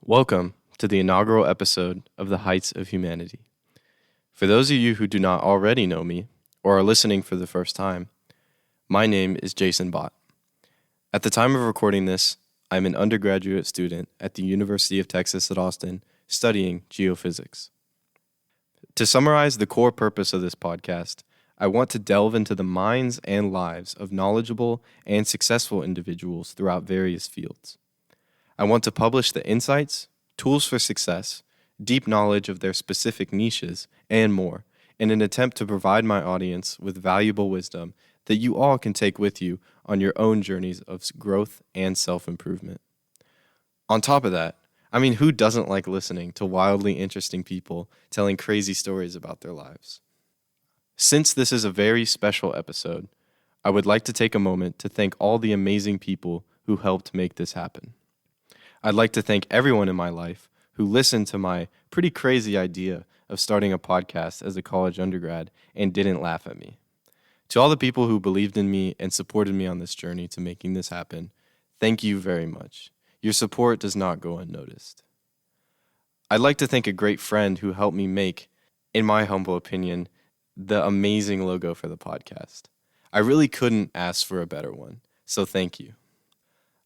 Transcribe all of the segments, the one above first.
Welcome to the inaugural episode of The Heights of Humanity. For those of you who do not already know me or are listening for the first time, my name is Jason Bott. At the time of recording this, I'm an undergraduate student at the University of Texas at Austin studying geophysics. To summarize the core purpose of this podcast, I want to delve into the minds and lives of knowledgeable and successful individuals throughout various fields. I want to publish the insights, tools for success, deep knowledge of their specific niches, and more, in an attempt to provide my audience with valuable wisdom that you all can take with you on your own journeys of growth and self-improvement. On top of that, who doesn't like listening to wildly interesting people telling crazy stories about their lives? Since this is a very special episode, I would like to take a moment to thank all the amazing people who helped make this happen. I'd like to thank everyone in my life who listened to my pretty crazy idea of starting a podcast as a college undergrad and didn't laugh at me. To all the people who believed in me and supported me on this journey to making this happen, thank you very much. Your support does not go unnoticed. I'd like to thank a great friend who helped me make, in my humble opinion, the amazing logo for the podcast. I really couldn't ask for a better one, so thank you.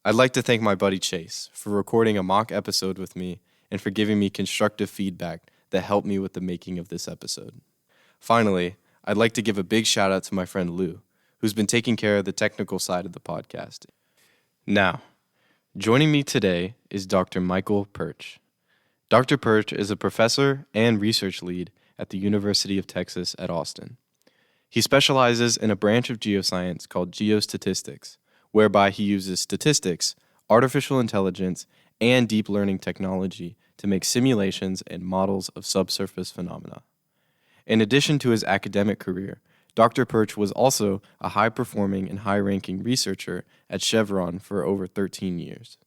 I'd like to thank my buddy Chase for recording a mock episode with me and for giving me constructive feedback that helped me with the making of this episode. Finally, I'd like to give a big shout out to my friend Lou, who's been taking care of the technical side of the podcast. Now, joining me today is Dr. Michael Pyrcz. Dr. Pyrcz is a professor and research lead at the University of Texas at Austin. He specializes in a branch of geoscience called Geostatistics, whereby he uses statistics, artificial intelligence, and deep learning technology to make simulations and models of subsurface phenomena. In addition to his academic career, Dr. Pyrcz was also a high-performing and high-ranking researcher at Chevron for over 13 years.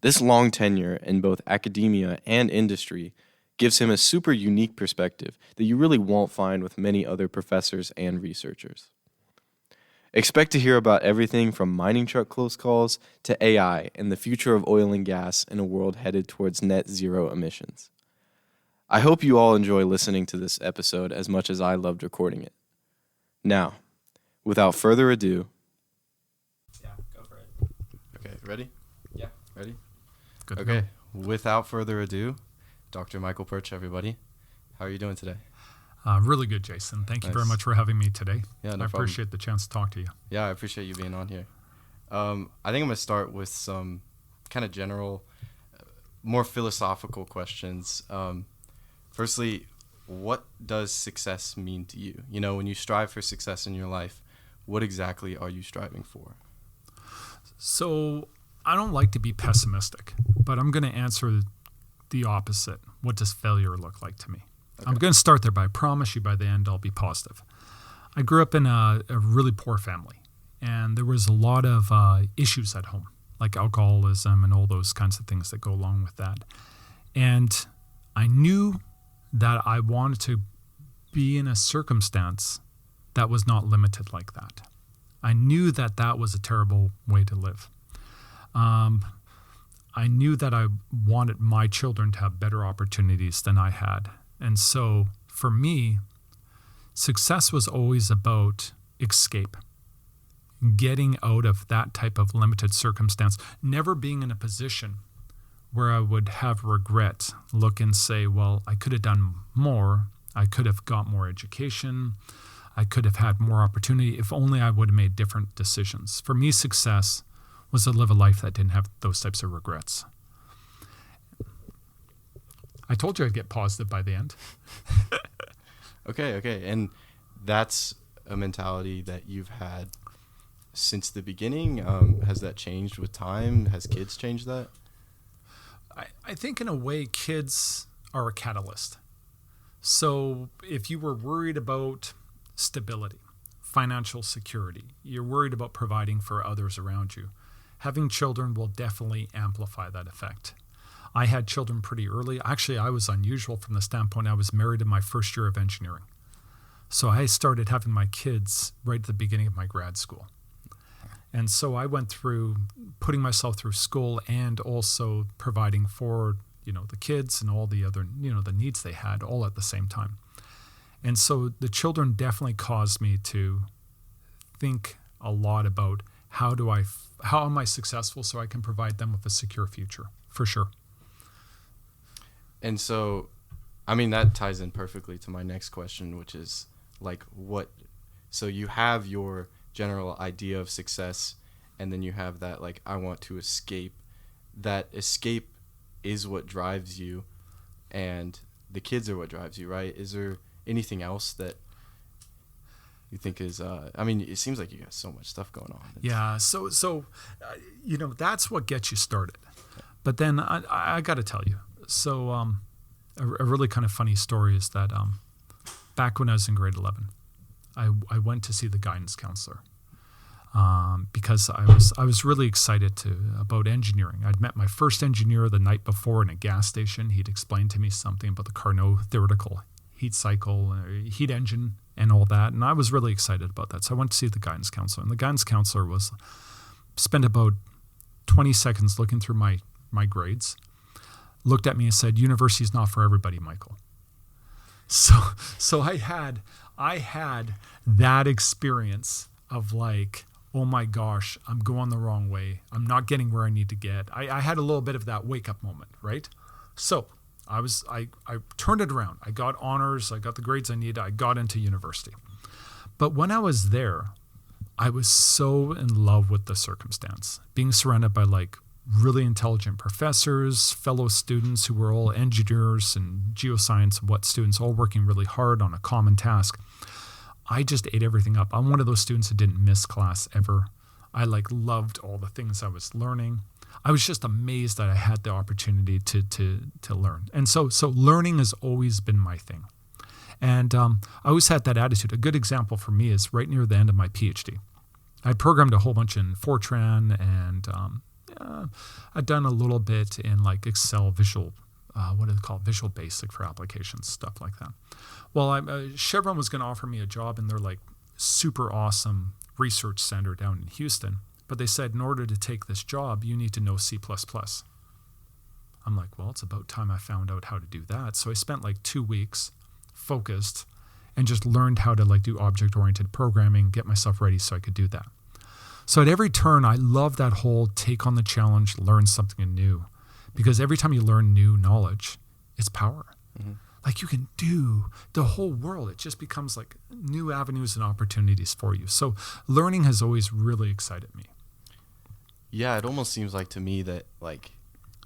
This long tenure in both academia and industry gives him a super unique perspective that you really won't find with many other professors and researchers. Expect to hear about everything from mining truck close calls to AI and the future of oil and gas in a world headed towards net zero emissions. I hope you all enjoy listening to this episode as much as I loved recording it. Now, without further ado... Yeah, go for it. Okay, ready? Yeah. Ready? Good. Okay, without further ado, Dr. Michael Pyrcz, everybody. How are you doing today? Really good, Jason. Thank you very Nice. much for having me today. Yeah, no I problem. appreciate the chance to talk to you. Yeah, I appreciate you being on here. I think I'm going to start with some kind of general, more philosophical questions. Firstly, what does success mean to you? You know, when you strive for success in your life, what exactly are you striving for? So I don't like to be pessimistic, but I'm going to answer the opposite. What does failure look like to me? Okay. I'm going to start there, but I promise you by the end I'll be positive. I grew up in a really poor family, and there was a lot of issues at home, like alcoholism and all those kinds of things that go along with that. And I knew that I wanted to be in a circumstance that was not limited like that. I knew that that was a terrible way to live. I knew that I wanted my children to have better opportunities than I had. And so for me, success was always about escape, getting out of that type of limited circumstance, never being in a position where I would have regret, look and say, well, I could have done more. I could have got more education. I could have had more opportunity if only I would have made different decisions. For me, success was to live a life that didn't have those types of regrets. I told you I'd get positive by the end. Okay. And that's a mentality that you've had since the beginning? Has that changed with time? Has kids changed that? I think in a way kids are a catalyst. So if you were worried about stability, financial security, you're worried about providing for others around you, having children will definitely amplify that effect. I had children pretty early. Actually, I was unusual from the standpoint I was married in my first year of engineering. So I started having my kids right at the beginning of my grad school. And so I went through putting myself through school and also providing for, the kids and all the other, the needs they had all at the same time. And so the children definitely caused me to think a lot about how am I successful so I can provide them with a secure future, for sure. And so, I mean, that ties in perfectly to my next question, which is like so you have your general idea of success, and then you have that, like, I want to escape. That escape is what drives you, and the kids are what drives you, right? Is there anything else that you think is, I mean, it seems like you got so much stuff going on. Yeah, so that's what gets you started. But then I got to tell you, so a really kind of funny story is that back when I was in grade 11, I went to see the guidance counselor because I was really excited about engineering. I'd met my first engineer the night before in a gas station. He'd explained to me something about the Carnot theoretical heat cycle, heat engine, and all that. And I was really excited about that. So I went to see the guidance counselor. And the guidance counselor spent about 20 seconds looking through my grades, looked at me and said, "University's not for everybody, Michael." So I had that experience of like, oh my gosh, I'm going the wrong way. I'm not getting where I need to get. I had a little bit of that wake up moment, right? So I turned it around. I got honors. I got the grades I needed. I got into university. But when I was there, I was so in love with the circumstance, being surrounded by like really intelligent professors, fellow students who were all engineers and geoscience and students all working really hard on a common task. I just ate everything up. I'm one of those students that didn't miss class ever. I loved all the things I was learning. I was just amazed that I had the opportunity to learn. And so learning has always been my thing. And I always had that attitude. A good example for me is right near the end of my PhD. I programmed a whole bunch in Fortran, and I'd done a little bit in like Excel Visual, Visual Basic for applications, stuff like that. Well, Chevron was going to offer me a job in their like super awesome research center down in Houston. But they said, in order to take this job, you need to know C++. I'm like, well, it's about time I found out how to do that. So I spent like 2 weeks focused and just learned how to like do object-oriented programming, get myself ready so I could do that. So at every turn, I love that whole take on the challenge, learn something new. Because every time you learn new knowledge, it's power. Mm-hmm. Like you can do the whole world. It just becomes like new avenues and opportunities for you. So learning has always really excited me. Yeah, it almost seems like to me that like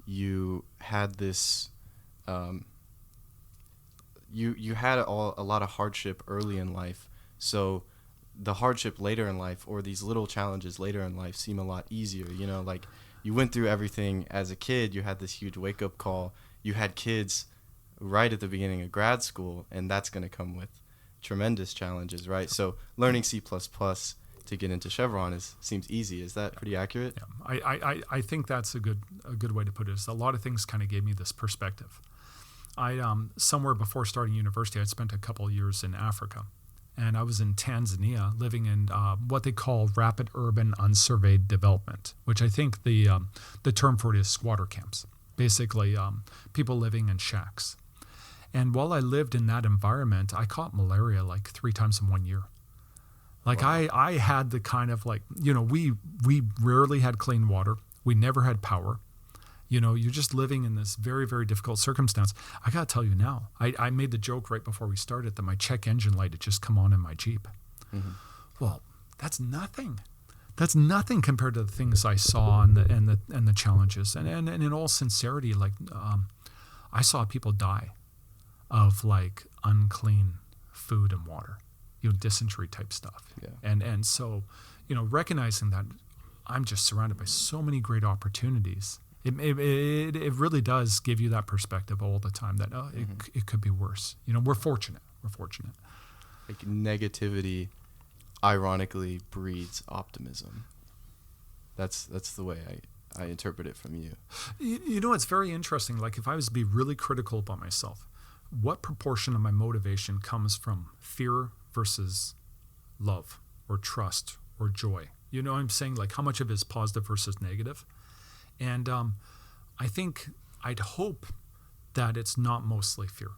you had this, you had a lot of hardship early in life. So the hardship later in life, or these little challenges later in life, seem a lot easier. Like you went through everything as a kid. You had this huge wake up call. You had kids right at the beginning of grad school, and that's going to come with tremendous challenges, right? So learning C++ to get into Chevron seems easy. Is that pretty accurate? Yeah. I think that's a good way to put it. Is a lot of things kind of gave me this perspective. I somewhere before starting university, I'd spent a couple of years in Africa, and I was in Tanzania living in what they call rapid urban unsurveyed development, which I think the term for it is squatter camps, basically people living in shacks. And while I lived in that environment, I caught malaria like 3 times in 1 year. Like wow. I had the kind of like, we rarely had clean water. We never had power. You're just living in this very, very difficult circumstance. I got to tell you now, I made the joke right before we started that my check engine light had just come on in my Jeep. Mm-hmm. Well, that's nothing. That's nothing compared to the things I saw and the challenges. And in all sincerity, like I saw people die of like unclean food and water. Dysentery type stuff. Yeah. And so, recognizing that I'm just surrounded by so many great opportunities, it really does give you that perspective all the time that, it could be worse. We're fortunate. Like negativity, ironically, breeds optimism. That's the way I interpret it from you. It's very interesting. Like if I was to be really critical about myself, what proportion of my motivation comes from fear versus love or trust or joy? You know what I'm saying? Like how much of it is positive versus negative? And I'd hope that it's not mostly fear.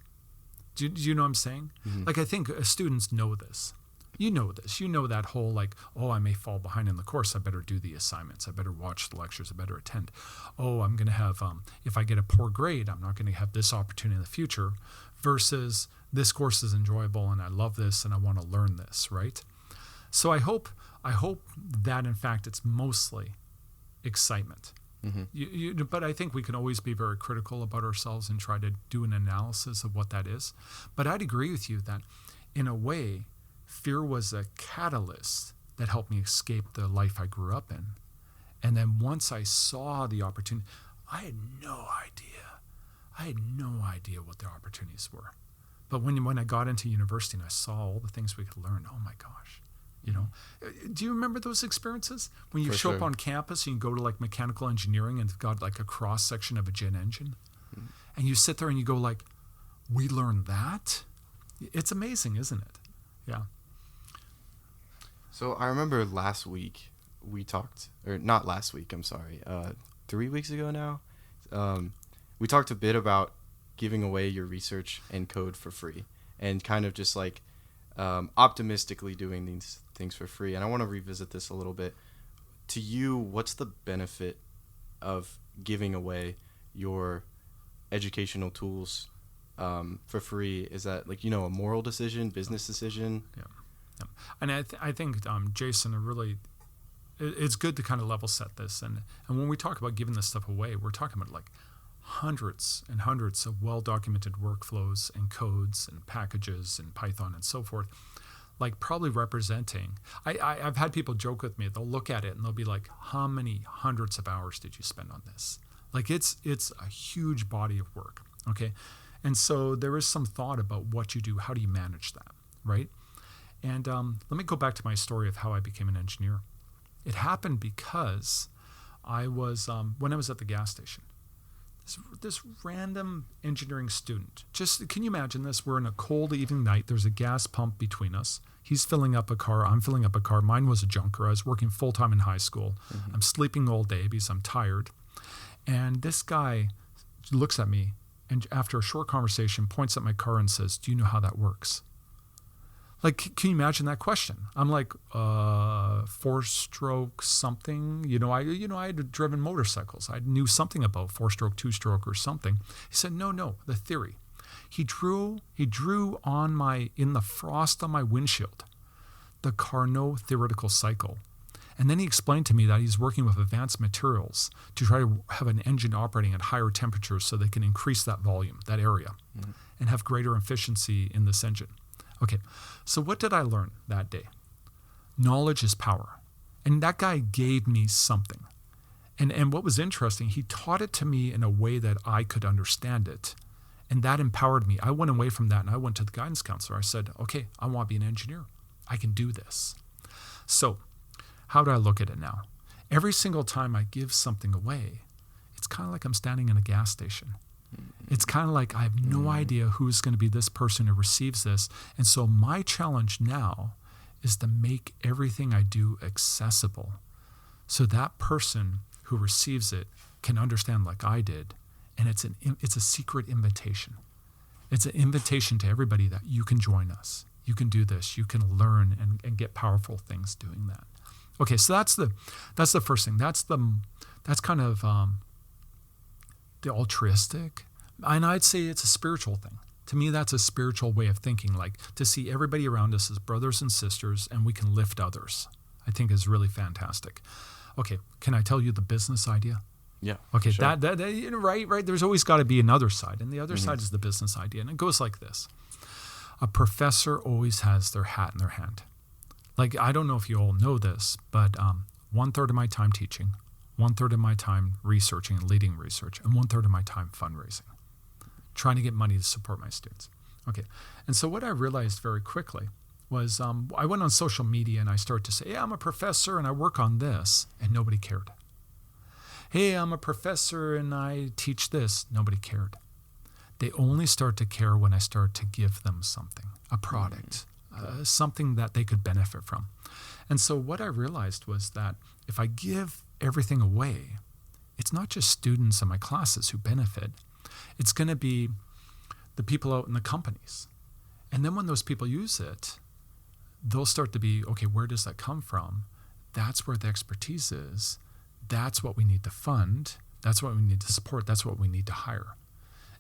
Do you know what I'm saying? Mm-hmm. Like I think students know this. You know this. You know that whole like, oh, I may fall behind in the course. I better do the assignments. I better watch the lectures. I better attend. Oh, I'm going to have, if I get a poor grade, I'm not going to have this opportunity in the future versus this course is enjoyable and I love this and I want to learn this, right? So I hope that in fact it's mostly excitement. Mm-hmm. But I think we can always be very critical about ourselves and try to do an analysis of what that is. But I'd agree with you that in a way, fear was a catalyst that helped me escape the life I grew up in. And then once I saw the opportunity, I had no idea what the opportunities were. But when I got into university and I saw all the things we could learn, oh my gosh. Do you remember those experiences when you show up on campus and you go to like mechanical engineering and it's got like a cross section of a jet engine, and you sit there and you go like, we learned that? It's amazing, isn't it? Yeah. So I remember last week we talked, or not last week, I'm sorry, 3 weeks ago now, we talked a bit about giving away your research and code for free and kind of just like optimistically doing these things for free. And I want to revisit this a little bit. To you, what's the benefit of giving away your educational tools for free? Is that like, a moral decision, business decision? Yeah. And I think, Jason, it's good to kind of level set this. And when we talk about giving this stuff away, we're talking about like hundreds and hundreds of well-documented workflows and codes and packages and Python and so forth, like probably representing. I've had people joke with me. They'll look at it and they'll be like, how many hundreds of hours did you spend on this? Like it's a huge body of work, okay? And so there is some thought about what you do. How do you manage that, right? And let me go back to my story of how I became an engineer. It happened because I was, when I was at the gas station, this random engineering student, can you imagine this? We're in a cold evening night. There's a gas pump between us. He's filling up a car. I'm filling up a car. Mine was a junker. I was working full-time in high school. Mm-hmm. I'm sleeping all day because I'm tired. And this guy looks at me and after a short conversation points at my car and says, do you know how that works? Like, can you imagine that question? I'm like, 4-stroke something. I had driven motorcycles. I knew something about 4-stroke, 2-stroke or something. He said, no, the theory. He drew in the frost on my windshield, the Carnot theoretical cycle. And then he explained to me that he's working with advanced materials to try to have an engine operating at higher temperatures so they can increase that volume, that area, and have greater efficiency in this engine. Okay, so what did I learn that day? Knowledge is power. And that guy gave me something. And what was interesting, he taught it to me in a way that I could understand it. And that empowered me. I went away from that and I went to the guidance counselor. I said, okay, I want to be an engineer. I can do this. So how do I look at it now? Every single time I give something away, it's kind of like I'm standing in a gas station. It's kind of like I have no idea who's going to be this person who receives this. And so my challenge now is to make everything I do accessible so that person who receives it can understand like I did. And it's a secret invitation. It's an invitation to everybody that you can join us. You can do this. You can learn and get powerful things doing that. Okay, so that's the first thing. That's kind of the altruistic, and I'd say it's a spiritual thing. To me, that's a spiritual way of thinking, like to see everybody around us as brothers and sisters, and we can lift others. I think is really fantastic. Okay, can I tell you the business idea? Yeah. Okay, sure. that right. There's always got to be another side, and the other side is the business idea, and it goes like this: a professor always has their hat in their hand. Like, I don't know if you all know this, but 1/3 of my time teaching, 1/3 of my time researching and leading research, and 1/3 of my time fundraising, trying to get money to support my students. Okay, and so what I realized very quickly was I went on social media and I started to say, hey, I'm a professor and I work on this, and nobody cared. Hey, I'm a professor and I teach this. Nobody cared. They only start to care when I start to give them something, a product, something that they could benefit from. And so what I realized was that if I give everything away, it's not just students in my classes who benefit. It's going to be the people out in the companies. And then when those people use it, they'll start to be, okay, where does that come from? That's where the expertise is. That's what we need to fund. That's what we need to support. That's what we need to hire.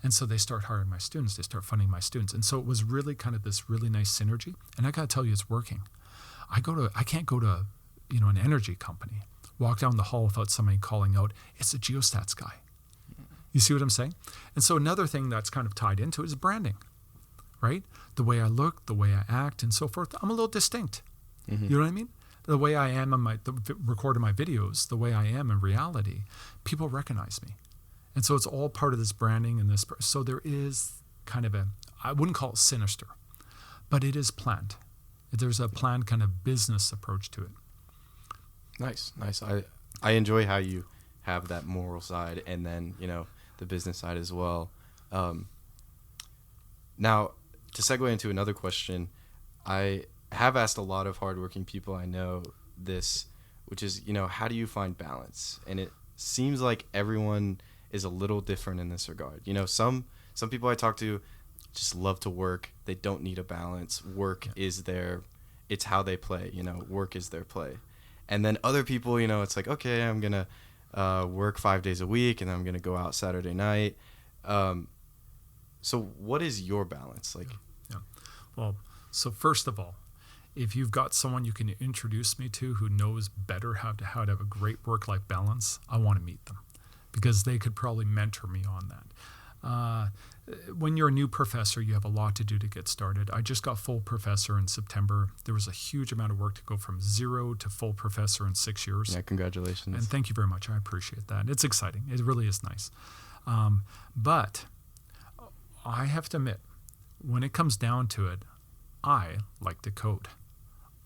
And so they start hiring my students. They start funding my students. And so it was really kind of this really nice synergy. And I got to tell you, it's working. I can't go to, an energy company, walk down the hall without somebody calling out, it's a geostats guy. You see what I'm saying? And so another thing that's kind of tied into it is branding, right? The way I look, the way I act, and so forth. I'm a little distinct. Mm-hmm. You know what I mean? The way I am on recording my videos, the way I am in reality, people recognize me. And so it's all part of this branding and this. So there is kind of I wouldn't call it sinister, but it is planned. There's a planned kind of business approach to it. Nice. I enjoy how you have that moral side and then, the business side as well. Now, to segue into another question, I have asked a lot of hardworking people I know this, which is, how do you find balance? And it seems like everyone is a little different in this regard. Some people I talk to just love to work. They don't need a balance. Work is it's how they play, work is their play. And then other people, it's like, okay, I'm going to work 5 days a week and I'm going to go out Saturday night. So what is your balance like? Yeah. Well, so first of all, if you've got someone you can introduce me to who knows better how to have a great work-life balance, I want to meet them because they could probably mentor me on that. When you're a new professor, you have a lot to do to get started. I just got full professor in September. There was a huge amount of work to go from 0 to full professor in 6 years. Yeah, congratulations. And thank you very much. I appreciate that. It's exciting. It really is nice. But I have to admit, when it comes down to it, I like to code.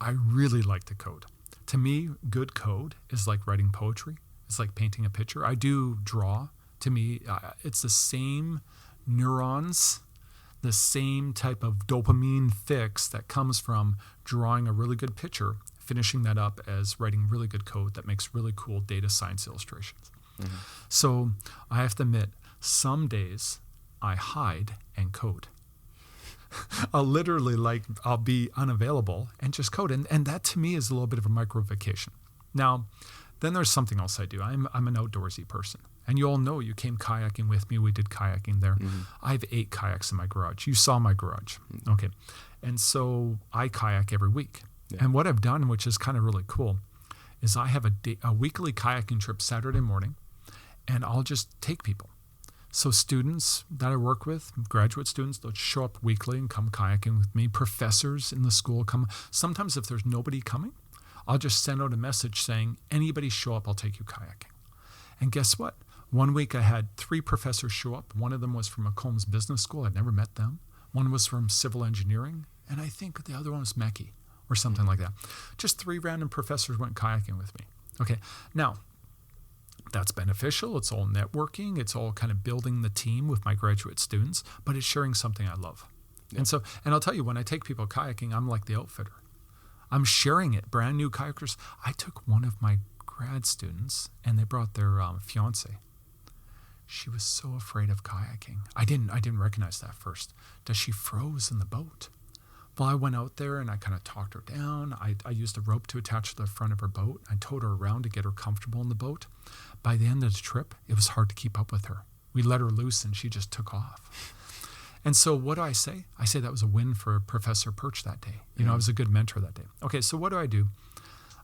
I really like to code. To me, good code is like writing poetry. It's like painting a picture. I do draw. To me, it's the same neurons, the same type of dopamine fix that comes from drawing a really good picture, finishing that up as writing really good code that makes really cool data science illustrations. Mm-hmm. So I have to admit, some days I hide and code. I'll be unavailable and just code. And that to me is a little bit of a micro vacation. Now, then there's something else I do. I'm an outdoorsy person. And you all know you came kayaking with me. We did kayaking there. Mm-hmm. I have 8 kayaks in my garage. You saw my garage. Mm-hmm. Okay. And so I kayak every week. Yeah. And what I've done, which is kind of really cool, is I have a weekly kayaking trip Saturday morning, and I'll just take people. So students that I work with, graduate students, they'll show up weekly and come kayaking with me. Professors in the school come. Sometimes if there's nobody coming, I'll just send out a message saying, anybody show up, I'll take you kayaking. And guess what? One week I had 3 professors show up. One of them was from Combs Business School. I'd never met them. One was from civil engineering. And I think the other one was Mechie or something like that. Just 3 random professors went kayaking with me. Okay, now, that's beneficial. It's all networking. It's all kind of building the team with my graduate students, but it's sharing something I love. Yeah. And I'll tell you, when I take people kayaking, I'm like the outfitter. I'm sharing it. Brand new kayakers. I took one of my grad students, and they brought their fiance. She was so afraid of kayaking. I didn't recognize that first. She froze in the boat. Well, I went out there and I kind of talked her down. I used a rope to attach to the front of her boat. I towed her around to get her comfortable in the boat. By the end of the trip, it was hard to keep up with her. We let her loose and she just took off. And so what do I say? I say that was a win for Professor Pyrcz that day. I was a good mentor that day. Okay, so what do?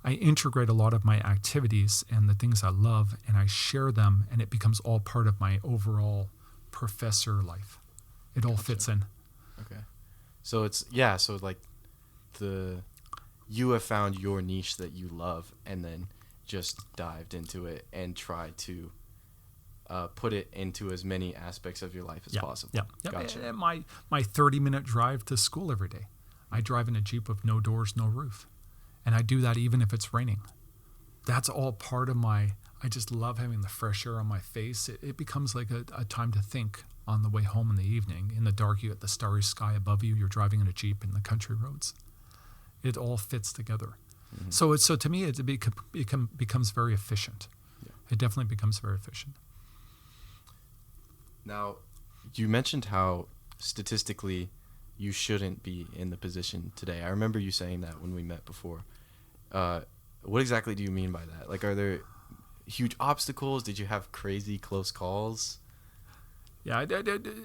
I integrate a lot of my activities and the things I love, and I share them, and it becomes all part of my overall professor life. It all fits in. Okay. So you have found your niche that you love and then just dived into it and tried to put it into as many aspects of your life as possible. Yeah. Gotcha. My 30-minute drive to school every day. I drive in a Jeep with no doors, no roof. And I do that even if it's raining. That's all part of I just love having the fresh air on my face. It becomes like a time to think on the way home in the evening. In the dark, you get the starry sky above you. You're driving in a Jeep in the country roads. It all fits together. So to me, it becomes very efficient. Yeah. It definitely becomes very efficient. Now, you mentioned how statistically you shouldn't be in the position today. I remember you saying that when we met before. What exactly do you mean by that? Like, are there huge obstacles? Did you have crazy close calls? Yeah,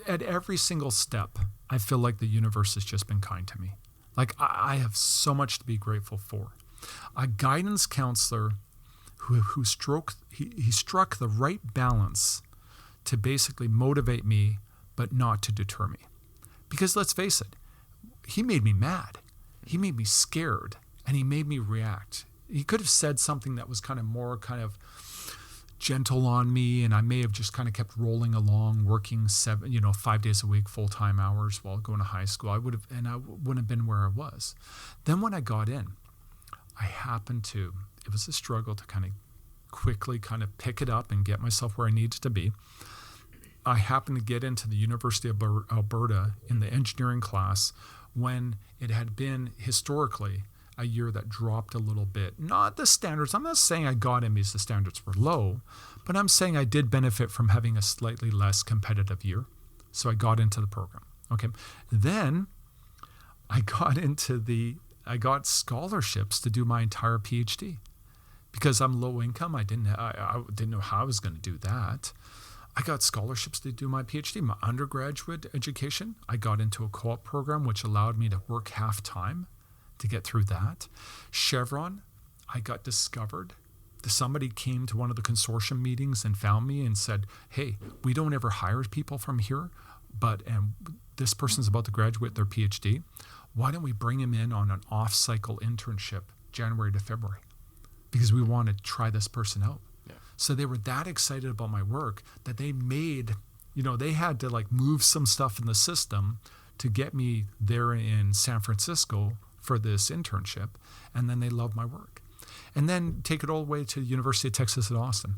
at every single step, I feel like the universe has just been kind to me. Like, I have so much to be grateful for. A guidance counselor who struck the right balance to basically motivate me, but not to deter me. Because let's face it, he made me mad. He made me scared, and he made me react. He could have said something that was more gentle on me, and I may have just kind of kept rolling along, working 5 days a week, full-time hours while going to high school. I wouldn't have been where I was. Then when I got in, it was a struggle to kind of quickly kind of pick it up and get myself where I needed to be. I happened to get into the University of Alberta in the engineering class when it had been historically a year that dropped a little bit. Not the standards. I'm not saying I got in because the standards were low, but I'm saying I did benefit from having a slightly less competitive year. So I got into the program. Okay. Then I got scholarships to do my entire PhD because I'm low income. I didn't know how I was going to do that. I got scholarships to do my PhD, my undergraduate education. I got into a co-op program, which allowed me to work half-time to get through that. Chevron, I got discovered. Somebody came to one of the consortium meetings and found me and said, hey, we don't ever hire people from here, but this person's about to graduate their PhD. Why don't we bring him in on an off-cycle internship, January to February? Because we want to try this person out. So they were that excited about my work that they had to move some stuff in the system to get me there in San Francisco for this internship. And then they loved my work. And then take it all the way to the University of Texas at Austin.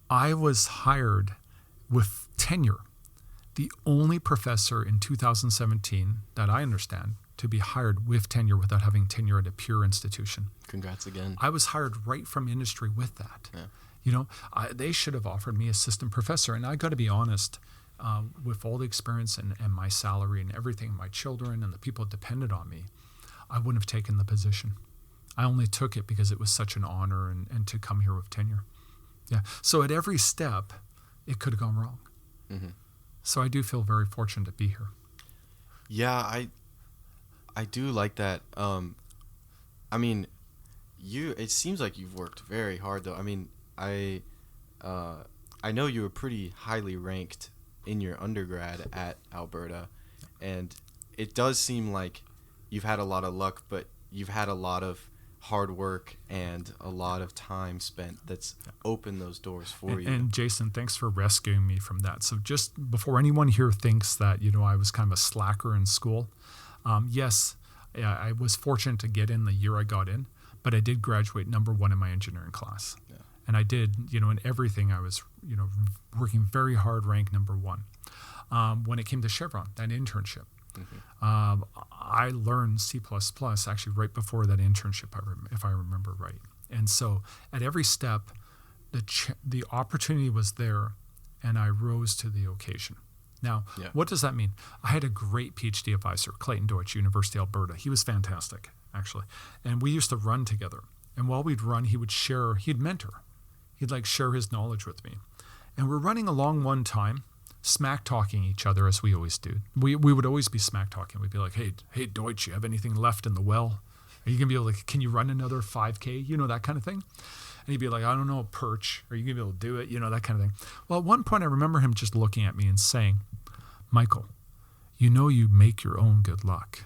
I was hired with tenure. The only professor in 2017 that I understand to be hired with tenure without having tenure at a pure institution. Congrats again. I was hired right from industry with that. Yeah. They should have offered me assistant professor. And I got to be honest, with all the experience and my salary and everything, my children and the people that depended on me, I wouldn't have taken the position. I only took it because it was such an honor and to come here with tenure. Yeah. So at every step, it could have gone wrong. Mm-hmm. So I do feel very fortunate to be here. Yeah, I do like that. It seems like you've worked very hard though. I know you were pretty highly ranked in your undergrad at Alberta, and it does seem like you've had a lot of luck, but you've had a lot of hard work and a lot of time spent that's opened those doors for you. And Jason, thanks for rescuing me from that. So just before anyone here thinks that, I was kind of a slacker in school, yes, I was fortunate to get in the year I got in, but I did graduate number one in my engineering class. Yeah. And I did, in everything I was, working very hard, ranked number one. When it came to Chevron, that internship, mm-hmm. I learned C++ actually right before that internship, if I remember right. And so at every step, the opportunity was there, and I rose to the occasion. Now, What does that mean? I had a great PhD advisor, Clayton Deutsch, University of Alberta. He was fantastic, actually. And we used to run together. And while we'd run, he'd mentor. He'd share his knowledge with me. And we're running along one time, smack talking each other as we always do. We would always be smack talking. We'd be like, hey, Deutsch, you have anything left in the well? Are you going to be able to, can you run another 5K? That kind of thing. And he'd be like, I don't know, Pyrcz. Are you going to be able to do it? That kind of thing. Well, at one point I remember him just looking at me and saying, Michael, you make your own good luck.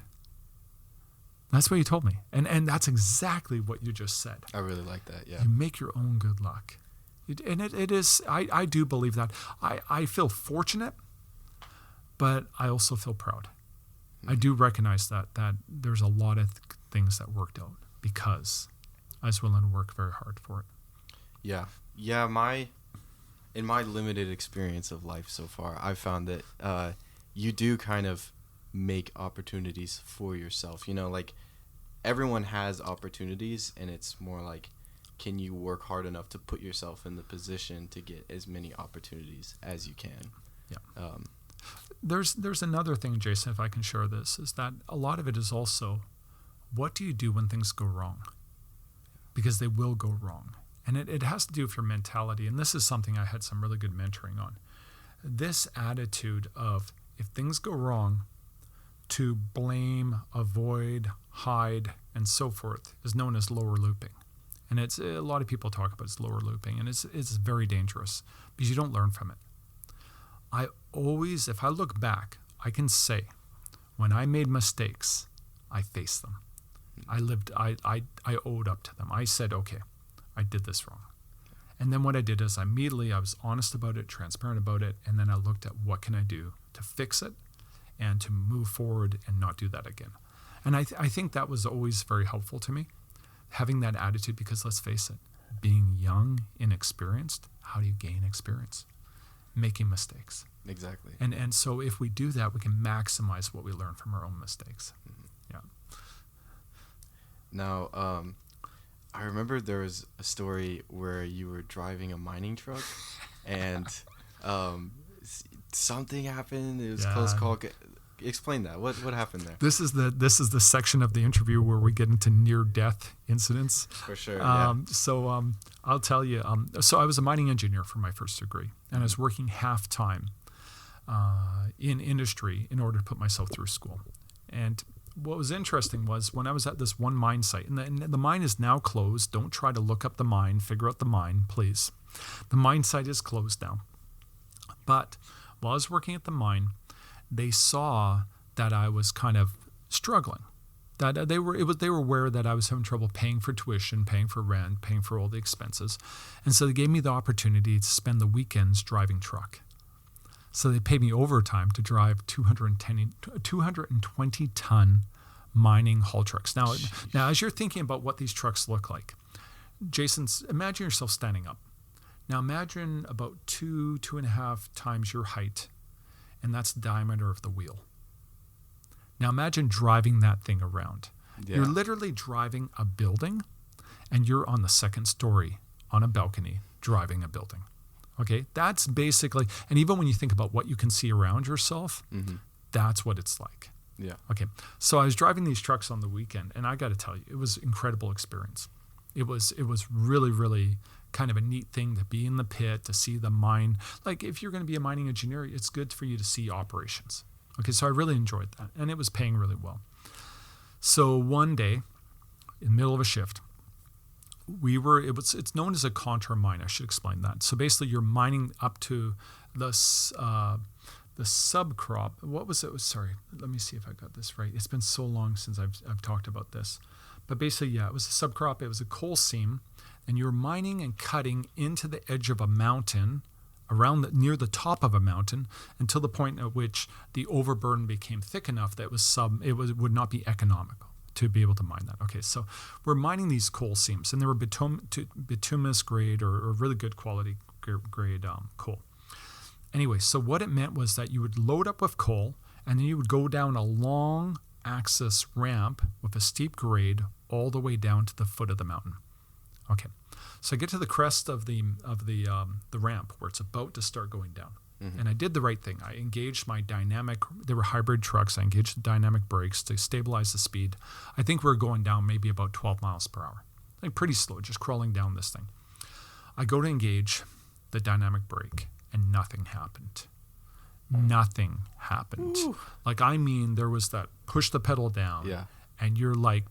That's what he told me. And that's exactly what you just said. I really like that, yeah. You make your own good luck. And it is, I do believe that. I feel fortunate, but I also feel proud. Mm-hmm. I do recognize that there's a lot of things that worked out because I was willing to work very hard for it. Yeah. In my limited experience of life so far, I've found that you do kind of make opportunities for yourself. everyone has opportunities, and it's more like, can you work hard enough to put yourself in the position to get as many opportunities as you can? Yeah. There's another thing, Jason, if I can share this, is that a lot of it is also, what do you do when things go wrong? Because they will go wrong. And it has to do with your mentality. And this is something I had some really good mentoring on. This attitude of, if things go wrong, to blame, avoid, hide, and so forth is known as lower looping. And it's a lot of people talk about it's lower looping, and it's very dangerous because you don't learn from it. I always, if I look back, I can say, when I made mistakes, I faced them. I owed up to them. I said, okay, I did this wrong. And then what I did is I was honest about it, transparent about it, and then I looked at what can I do to fix it and to move forward and not do that again. And I think that was always very helpful to me, having that attitude, because let's face it, being young, inexperienced, how do you gain experience? Making mistakes. Exactly. And so if we do that, we can maximize what we learn from our own mistakes. Yeah. Now, I remember there was a story where you were driving a mining truck, and something happened. It was a close call. Explain that. What happened there? This is the section of the interview where we get into near-death incidents. For sure. So I'll tell you. So I was a mining engineer for my first degree, and I was working half-time in industry in order to put myself through school. And what was interesting was when I was at this one mine site, and the mine is now closed. Don't try to look up the mine, figure out the mine, please. The mine site is closed now. But while I was working at the mine, they saw that I was kind of struggling. That they were aware that I was having trouble paying for tuition, paying for rent, paying for all the expenses. And so they gave me the opportunity to spend the weekends driving truck. So they paid me overtime to drive 220-ton mining haul trucks. Now, as you're thinking about what these trucks look like, Jason, imagine yourself standing up. Now imagine about 2.5 times your height, and that's the diameter of the wheel. Now imagine driving that thing around. Yeah. You're literally driving a building, and you're on the second story on a balcony driving a building. Okay, that's basically, and even when you think about what you can see around yourself, that's what it's like. Yeah. Okay, so I was driving these trucks on the weekend, and I got to tell you, it was an incredible experience. It was really, really kind of a neat thing to be in the pit, to see the mine. Like, if you're going to be a mining engineer, it's good for you to see operations. Okay, so I really enjoyed that, and it was paying really well. So one day, in the middle of a shift, it's known as a contour mine. I should explain that. So basically, you're mining up to the subcrop. What was it? Sorry, let me see if I got this right. It's been so long since I've talked about this. But basically, yeah, it was a subcrop. It was a coal seam, and you're mining and cutting into the edge of a mountain, near the top of a mountain, until the point at which the overburden became thick enough that it would not be economical to be able to mine that. Okay, so we're mining these coal seams, and they were bituminous grade or really good quality grade coal. Anyway, so what it meant was that you would load up with coal, and then you would go down a long axis ramp with a steep grade all the way down to the foot of the mountain. Okay, so I get to the crest of the ramp where it's about to start going down. And I did the right thing. I engaged my they were hybrid trucks. I engaged the dynamic brakes to stabilize the speed. I think we were going down maybe about 12 miles per hour. Like pretty slow, just crawling down this thing. I go to engage the dynamic brake, and nothing happened. Nothing happened. Ooh. Like, I mean, there was that push the pedal down, and you're like,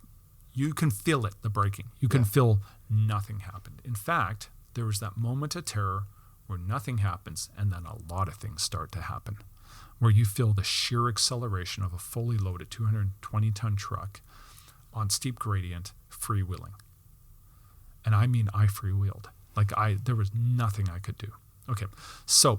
you can feel it, the braking. You can feel nothing happened. In fact, there was that moment of terror where nothing happens, and then a lot of things start to happen, where you feel the sheer acceleration of a fully loaded 220-ton truck on steep gradient freewheeling. And I mean, I freewheeled. Like, there was nothing I could do. Okay, so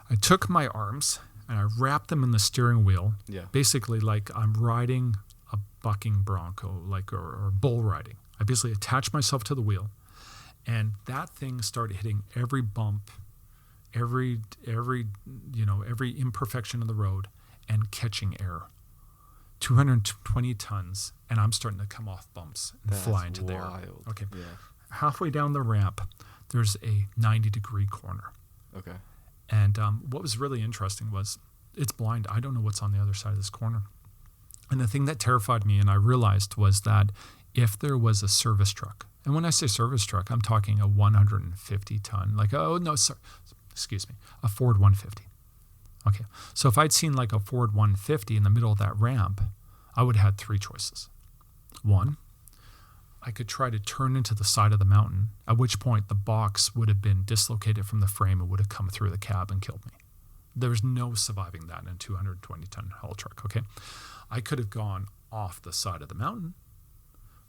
I took my arms and I wrapped them in the steering wheel, basically like I'm riding a bucking bronco, or bull riding. I basically attached myself to the wheel, and that thing started hitting every bump, every imperfection of the road, and catching air 220 tons, and I'm starting to come off bumps and That's fly into the air. wild. Okay. Yeah. Halfway down the ramp, there's a 90-degree corner. Okay. And what was really interesting was it's blind. I don't know what's on the other side of this corner. And the thing that terrified me, and I realized, was that if there was a service truck, and when I say service truck, I'm talking a 150-ton, a Ford 150. Okay, so if I'd seen like a Ford 150 in the middle of that ramp, I would have had three choices. One, I could try to turn into the side of the mountain, at which point the box would have been dislocated from the frame and would have come through the cab and killed me. There's no surviving that in a 220-ton haul truck, okay? I could have gone off the side of the mountain,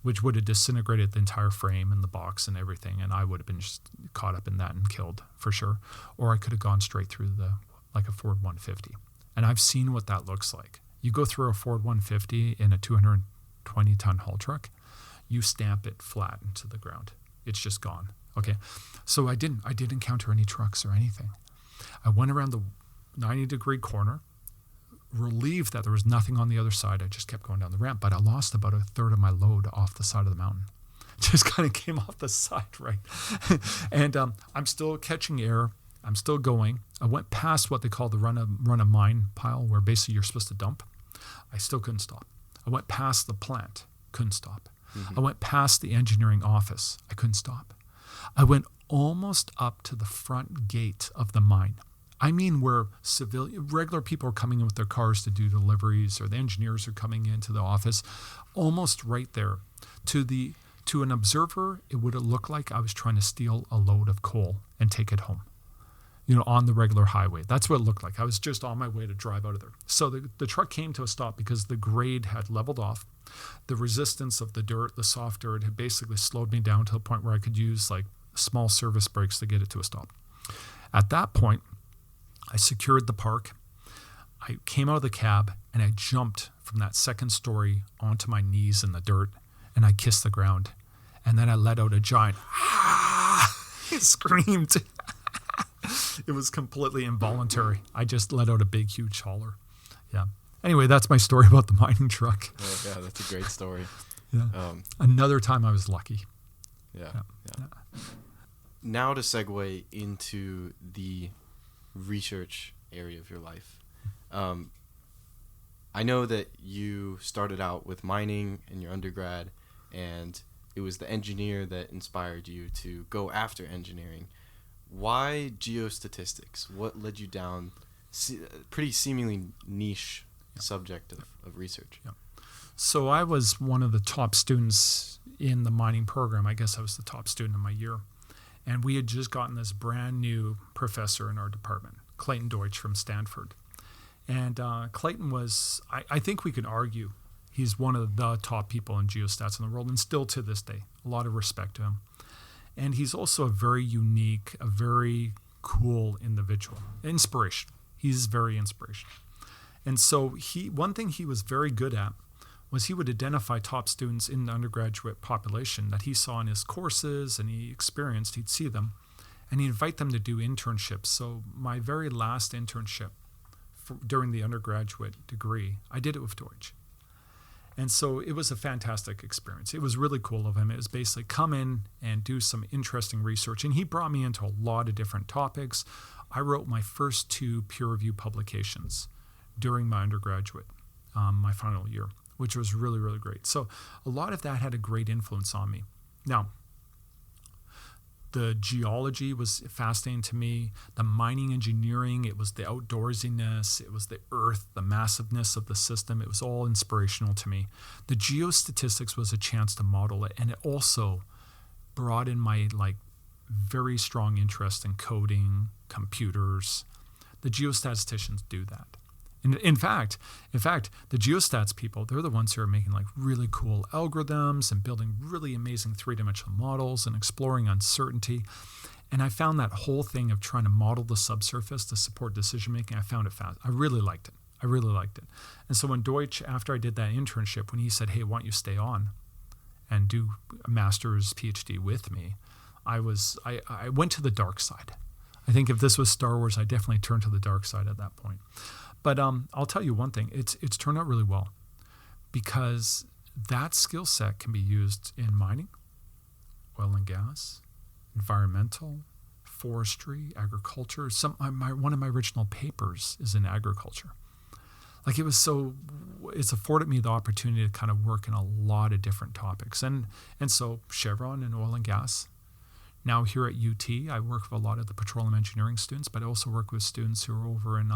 which would have disintegrated the entire frame and the box and everything, and I would have been just caught up in that and killed for sure. Or I could have gone straight through like a Ford 150. And I've seen what that looks like. You go through a Ford 150 in a 220-ton haul truck, you stamp it flat into the ground. It's just gone. Okay. So I didn't encounter any trucks or anything. I went around the 90-degree corner, relieved that there was nothing on the other side. I just kept going down the ramp, but I lost about a third of my load off the side of the mountain. Just kind of came off the side, right? And I'm still catching air. I'm still going. I went past what they call the run of mine pile, where basically you're supposed to dump. I still couldn't stop. I went past the plant, couldn't stop. I went past the engineering office. I couldn't stop. I went almost up to the front gate of the mine. I mean, where regular people are coming in with their cars to do deliveries, or the engineers are coming into the office, almost right there. To an observer, it would have looked like I was trying to steal a load of coal and take it home, on the regular highway. That's what it looked like. I was just on my way to drive out of there. So the truck came to a stop because the grade had leveled off. The resistance of the dirt, the soft dirt, had basically slowed me down to the point where I could use like small service brakes to get it to a stop. At that point, I secured the park. I came out of the cab and I jumped from that second story onto my knees in the dirt, and I kissed the ground. And then I let out a giant screamed. It was completely involuntary. I just let out a big, huge holler. Yeah. Anyway, that's my story about the mining truck. Oh, yeah, that's a great story. Yeah. Another time I was lucky. Yeah. Now to segue into the research area of your life. I know that you started out with mining in your undergrad, and it was the engineer that inspired you to go after engineering. Why geostatistics? What led you down pretty seemingly niche subject of research? Yeah. So I was one of the top students in the mining program. I guess I was the top student in my year. And we had just gotten this brand new professor in our department, Clayton Deutsch from Stanford. And Clayton was, I think we could argue, he's one of the top people in geostats in the world, and still to this day, a lot of respect to him. And he's also a very unique, a very cool individual, inspirational. He's very inspirational. And so one thing he was very good at was he would identify top students in the undergraduate population that he saw in his courses and he experienced. He'd see them, and he'd invite them to do internships. So my very last internship during the undergraduate degree, I did it with Deutsch. And so it was a fantastic experience. It was really cool of him. It was basically come in and do some interesting research. And he brought me into a lot of different topics. I wrote my first 2 peer-reviewed publications during my undergraduate, my final year, which was really, really great. So a lot of that had a great influence on me. Now, the geology was fascinating to me. The mining engineering, it was the outdoorsiness, it was the earth, the massiveness of the system. It was all inspirational to me. The geostatistics was a chance to model it, and it also brought in my very strong interest in coding, computers. The geostatisticians do that. In fact, the geostats people, they're the ones who are making really cool algorithms and building really amazing 3-dimensional models and exploring uncertainty. And I found that whole thing of trying to model the subsurface to support decision making, I found it fast. I really liked it. And so when Deutsch, after I did that internship, when he said, "Hey, why don't you stay on and do a master's PhD with me?" I went to the dark side. I think if this was Star Wars, I definitely turned to the dark side at that point. But I'll tell you one thing, it's turned out really well. because that skill set can be used in mining, oil and gas, environmental, forestry, agriculture. One of my original papers is in agriculture. Like it's afforded me the opportunity to kind of work in a lot of different topics. And so Chevron and oil and gas. Now here at UT, I work with a lot of the petroleum engineering students, but I also work with students who are over in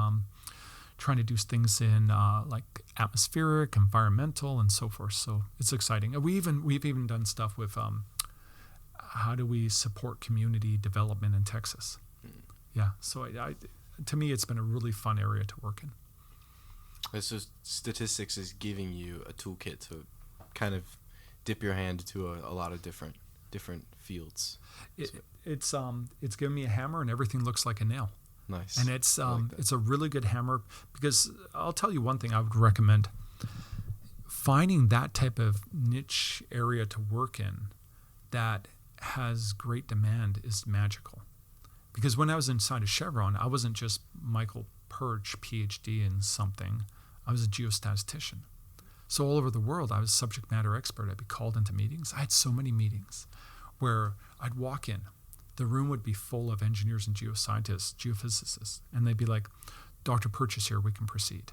trying to do things in like atmospheric, environmental, and so forth. So it's exciting. We've even done stuff with how do we support community development in Texas. Yeah, so to me, it's been a really fun area to work in. So statistics is giving you a toolkit to kind of dip your hand into a lot of different fields. It's given me a hammer and everything looks like a nail. Nice. And it's a really good hammer, because I'll tell you one thing I would recommend. Finding that type of niche area to work in that has great demand is magical. Because when I was inside of Chevron, I wasn't just Michael Pyrcz, PhD in something. I was a geostatistician. So all over the world, I was subject matter expert. I'd be called into meetings. I had so many meetings where I'd walk in. The room would be full of engineers and geoscientists, geophysicists, and they'd be like, Dr. Pyrcz is here, we can proceed.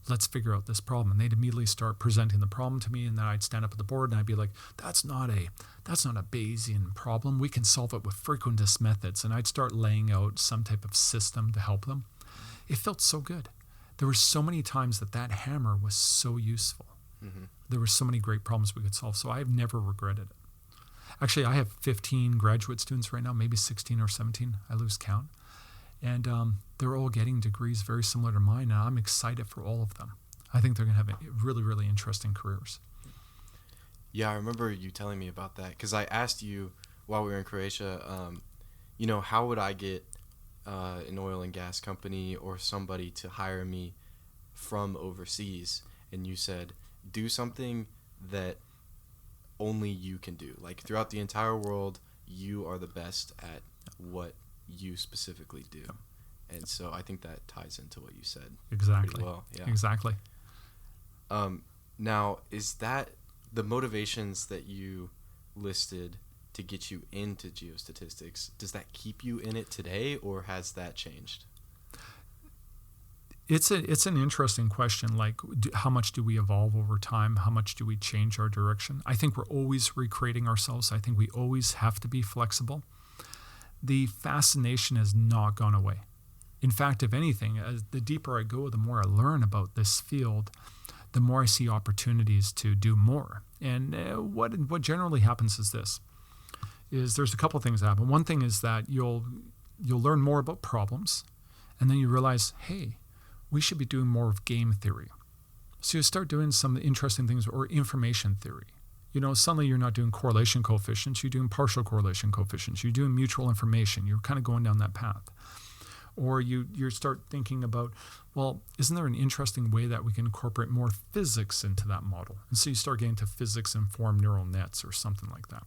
Let's figure out this problem. And they'd immediately start presenting the problem to me, and then I'd stand up at the board and I'd be like, that's not a Bayesian problem. We can solve it with frequentist methods. And I'd start laying out some type of system to help them. It felt so good. There were so many times that hammer was so useful. Mm-hmm. There were so many great problems we could solve. So I've never regretted it. Actually, I have 15 graduate students right now, maybe 16 or 17. I lose count. And they're all getting degrees very similar to mine, and I'm excited for all of them. I think they're going to have really, really interesting careers. Yeah, I remember you telling me about that, because I asked you while we were in Croatia, how would I get an oil and gas company or somebody to hire me from overseas? And you said, do something that only you can do. Like, throughout the entire world, you are the best at what you specifically do. And so I think that ties into what you said exactly pretty well. Yeah. Exactly. Now, is that the motivations that you listed to get you into geostatistics, does that keep you in it today, or has that changed? It's an interesting question. Like, how much do we evolve over time? How much do we change our direction? I think we're always recreating ourselves. I think we always have to be flexible. The fascination has not gone away. In fact, if anything, the deeper I go, the more I learn about this field, the more I see opportunities to do more. And what generally happens is this: there's a couple of things that happen. One thing is that you'll learn more about problems, and then you realize, hey, we should be doing more of game theory. So you start doing some interesting things, or information theory. Suddenly you're not doing correlation coefficients, you're doing partial correlation coefficients, you're doing mutual information, you're kind of going down that path. Or you start thinking about, well, isn't there an interesting way that we can incorporate more physics into that model? And so you start getting to physics-informed neural nets or something like that.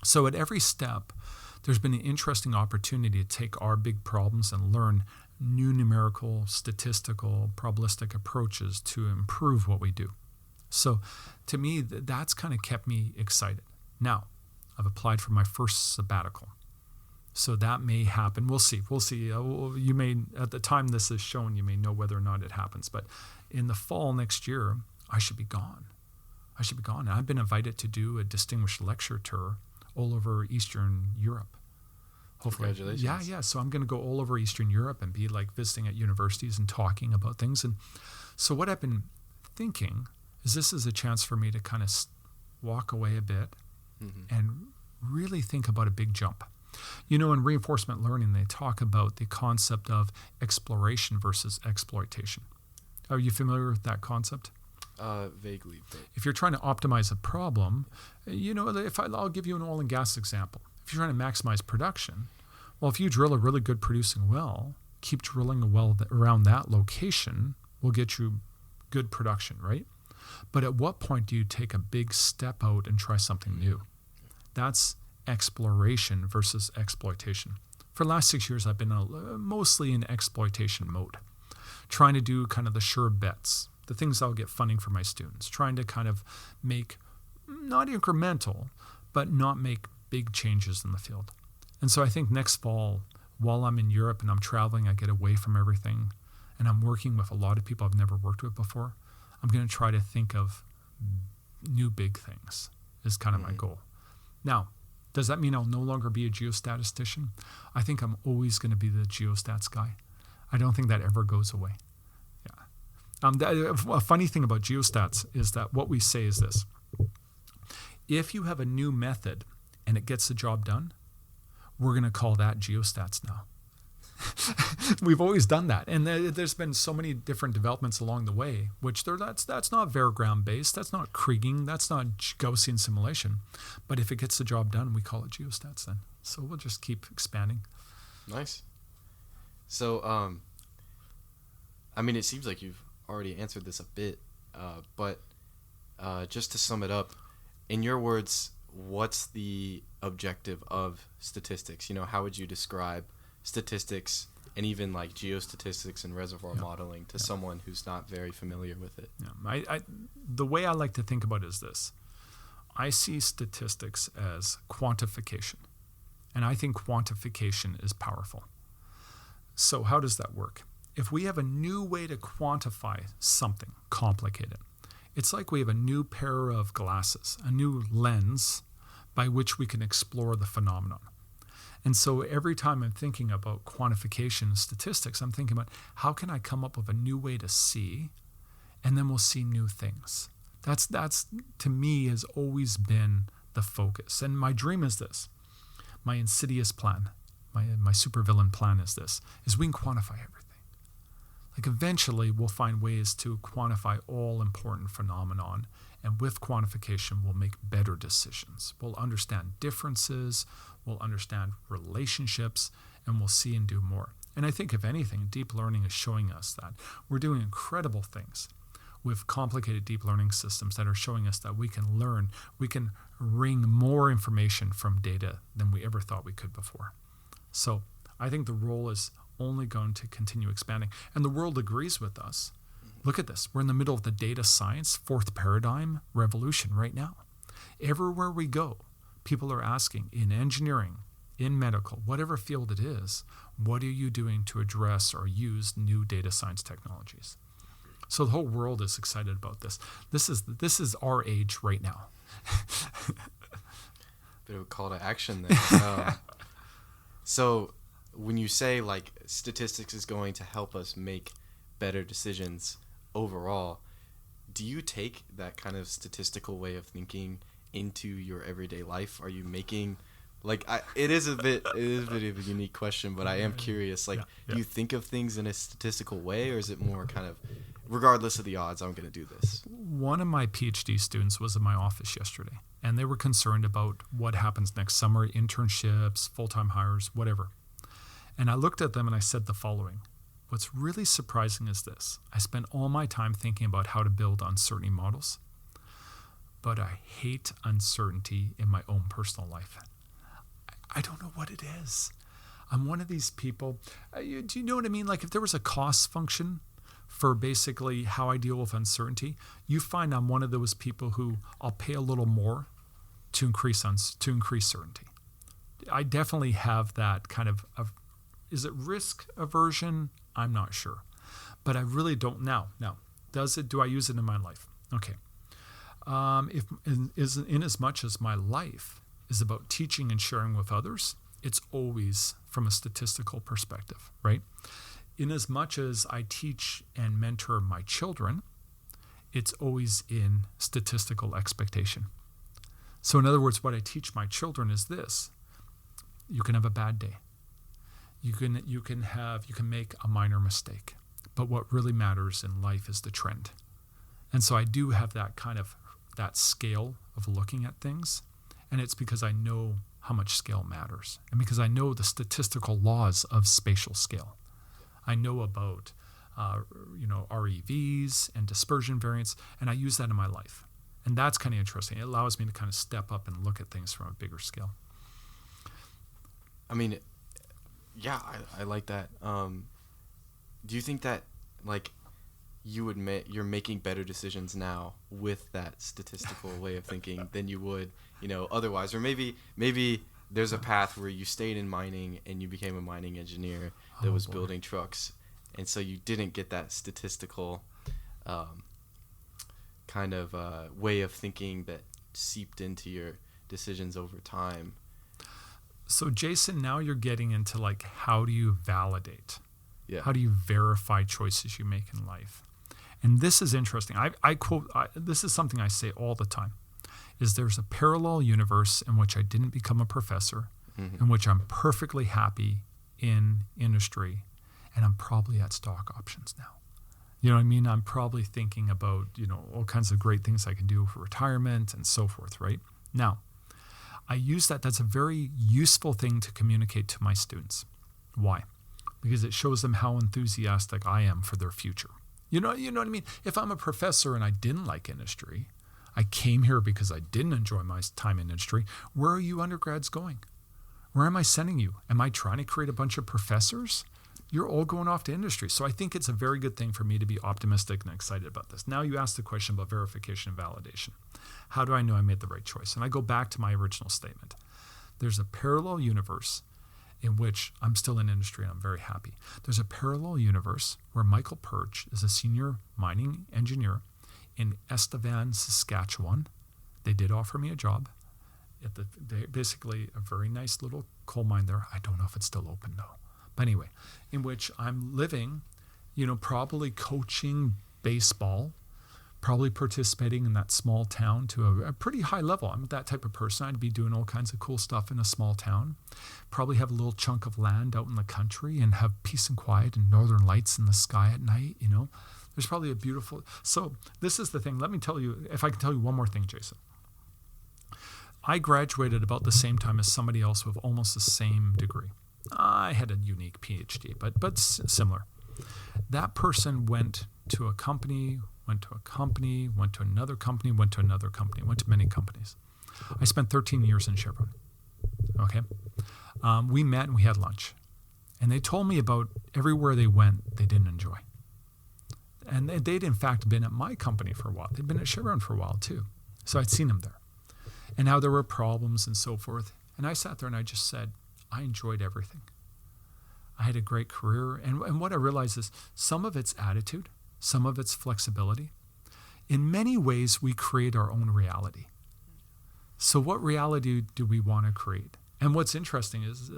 So at every step, there's been an interesting opportunity to take our big problems and learn new numerical, statistical, probabilistic approaches to improve what we do. So to me, that's kind of kept me excited. Now, I've applied for my first sabbatical. So that may happen. We'll see. You may, at the time this is shown, you may know whether or not it happens. But in the fall next year, I should be gone. And I've been invited to do a distinguished lecture tour all over Eastern Europe. Hopefully. Congratulations. Yeah. So I'm going to go all over Eastern Europe and be like visiting at universities and talking about things. And so what I've been thinking is this is a chance for me to kind of walk away a bit and really think about a big jump. In reinforcement learning, they talk about the concept of exploration versus exploitation. Are you familiar with that concept? Vaguely. But If you're trying to optimize a problem, I'll give you an oil and gas example. If you're trying to maximize production, well, if you drill a really good producing well, keep drilling a well around that location will get you good production, right? But at what point do you take a big step out and try something new? That's exploration versus exploitation. For the last 6 years, I've been mostly in exploitation mode, trying to do kind of the sure bets. the things I'll get funding for my students, trying to kind of make not incremental, but not make big changes in the field. And so I think next fall, while I'm in Europe and I'm traveling, I get away from everything, and I'm working with a lot of people I've never worked with before, I'm going to try to think of new big things is kind of my goal. Now, does that mean I'll no longer be a geostatistician? I think I'm always going to be the geostats guy. I don't think that ever goes away. A funny thing about geostats is that what we say is this. If you have a new method and it gets the job done, we're going to call that geostats now. We've always done that. And there's been so many different developments along the way, which that's not Varegram based, that's not Kriging, that's not Gaussian simulation. But if it gets the job done, we call it geostats then. So we'll just keep expanding. Nice. So, I mean, it seems like you've already answered this a bit, but just to sum it up, in your words, what's the objective of statistics? How would you describe statistics and even like geostatistics and reservoir modeling to someone who's not very familiar with it? The way I like to think about it is this. I see statistics as quantification, and I think quantification is powerful. So how does that work? If we have a new way to quantify something complicated, it's like we have a new pair of glasses, a new lens by which we can explore the phenomenon. And so every time I'm thinking about quantification and statistics, I'm thinking about how can I come up with a new way to see, and then we'll see new things. That's to me has always been the focus. And my dream is this. My insidious plan, my supervillain plan is this, is we can quantify everything. Like eventually we'll find ways to quantify all important phenomenon, and with quantification we'll make better decisions. We'll understand differences, we'll understand relationships, and we'll see and do more. And I think if anything, deep learning is showing us that we're doing incredible things with complicated deep learning systems that are showing us that we can learn, we can wring more information from data than we ever thought we could before. So I think the role is only going to continue expanding. And the world agrees with us. Look at this. We're in the middle of the data science, fourth paradigm revolution right now. Everywhere we go, people are asking in engineering, in medical, whatever field it is, what are you doing to address or use new data science technologies? So the whole world is excited about this. This is our age right now. Bit of a call to action there. So when you say like statistics is going to help us make better decisions overall, do you take that kind of statistical way of thinking into your everyday life? Are you making it is a bit of a unique question, but I am curious. Do you think of things in a statistical way, or is it more kind of regardless of the odds, I'm going to do this? One of my PhD students was in my office yesterday, and they were concerned about what happens next summer, internships, full-time hires, whatever. And I looked at them and I said the following. What's really surprising is this. I spent all my time thinking about how to build uncertainty models, but I hate uncertainty in my own personal life. I don't know what it is. I'm one of these people. Do you know what I mean? Like if there was a cost function for basically how I deal with uncertainty, you find I'm one of those people who I'll pay a little more to increase certainty. I definitely have that kind of is it risk aversion? I'm not sure. But I really don't now. Now, do I use it in my life? Okay. In as much as my life is about teaching and sharing with others, it's always from a statistical perspective, right? In as much as I teach and mentor my children, it's always in statistical expectation. So in other words, what I teach my children is this. You can have a bad day. You can make a minor mistake. But what really matters in life is the trend. And so I do have that scale of looking at things. And it's because I know how much scale matters. And because I know the statistical laws of spatial scale. I know about REVs and dispersion variance, and I use that in my life. And that's kind of interesting. It allows me to kind of step up and look at things from a bigger scale. I mean, yeah, I like that. Do you think that, you're making better decisions now with that statistical way of thinking than you would, otherwise. Or maybe there's a path where you stayed in mining and you became a mining engineer that was building trucks, and so you didn't get that statistical kind of way of thinking that seeped into your decisions over time. So Jason, now you're getting into like, how do you validate? Yeah. How do you verify choices you make in life? And this is interesting. I quote, this is something I say all the time, is there's a parallel universe in which I didn't become a professor, in which I'm perfectly happy in industry, and I'm probably at stock options now. You know what I mean? I'm probably thinking about, all kinds of great things I can do for retirement and so forth, right? Now, I use that. That's a very useful thing to communicate to my students. Why? Because it shows them how enthusiastic I am for their future. You know what I mean? If I'm a professor and I didn't like industry, I came here because I didn't enjoy my time in industry, where are you undergrads going? Where am I sending you? Am I trying to create a bunch of professors? You're all going off to industry. So I think it's a very good thing for me to be optimistic and excited about this. Now you asked the question about verification and validation. How do I know I made the right choice? And I go back to my original statement. There's a parallel universe in which I'm still in industry and I'm very happy. There's a parallel universe where Michael Pyrcz is a senior mining engineer in Estevan, Saskatchewan. They did offer me a job at basically a very nice little coal mine there. I don't know if it's still open though. But anyway, in which I'm living, probably coaching baseball, probably participating in that small town to a pretty high level. I'm that type of person. I'd be doing all kinds of cool stuff in a small town. Probably have a little chunk of land out in the country and have peace and quiet and northern lights in the sky at night, There's probably a beautiful... So this is the thing. Let me tell you, if I can tell you one more thing, Jason. I graduated about the same time as somebody else with almost the same degree. I had a unique PhD, but similar. That person went to a company, went to another company, went to many companies. I spent 13 years in Chevron. Okay? We met and we had lunch. And they told me about everywhere they went, they didn't enjoy. And they'd in fact been at my company for a while. They'd been at Chevron for a while too. So I'd seen them there. And how there were problems and so forth. And I sat there and I just said, I enjoyed everything. I had a great career. And what I realized is some of it's attitude, some of it's flexibility. In many ways, we create our own reality. So what reality do we want to create? And what's interesting is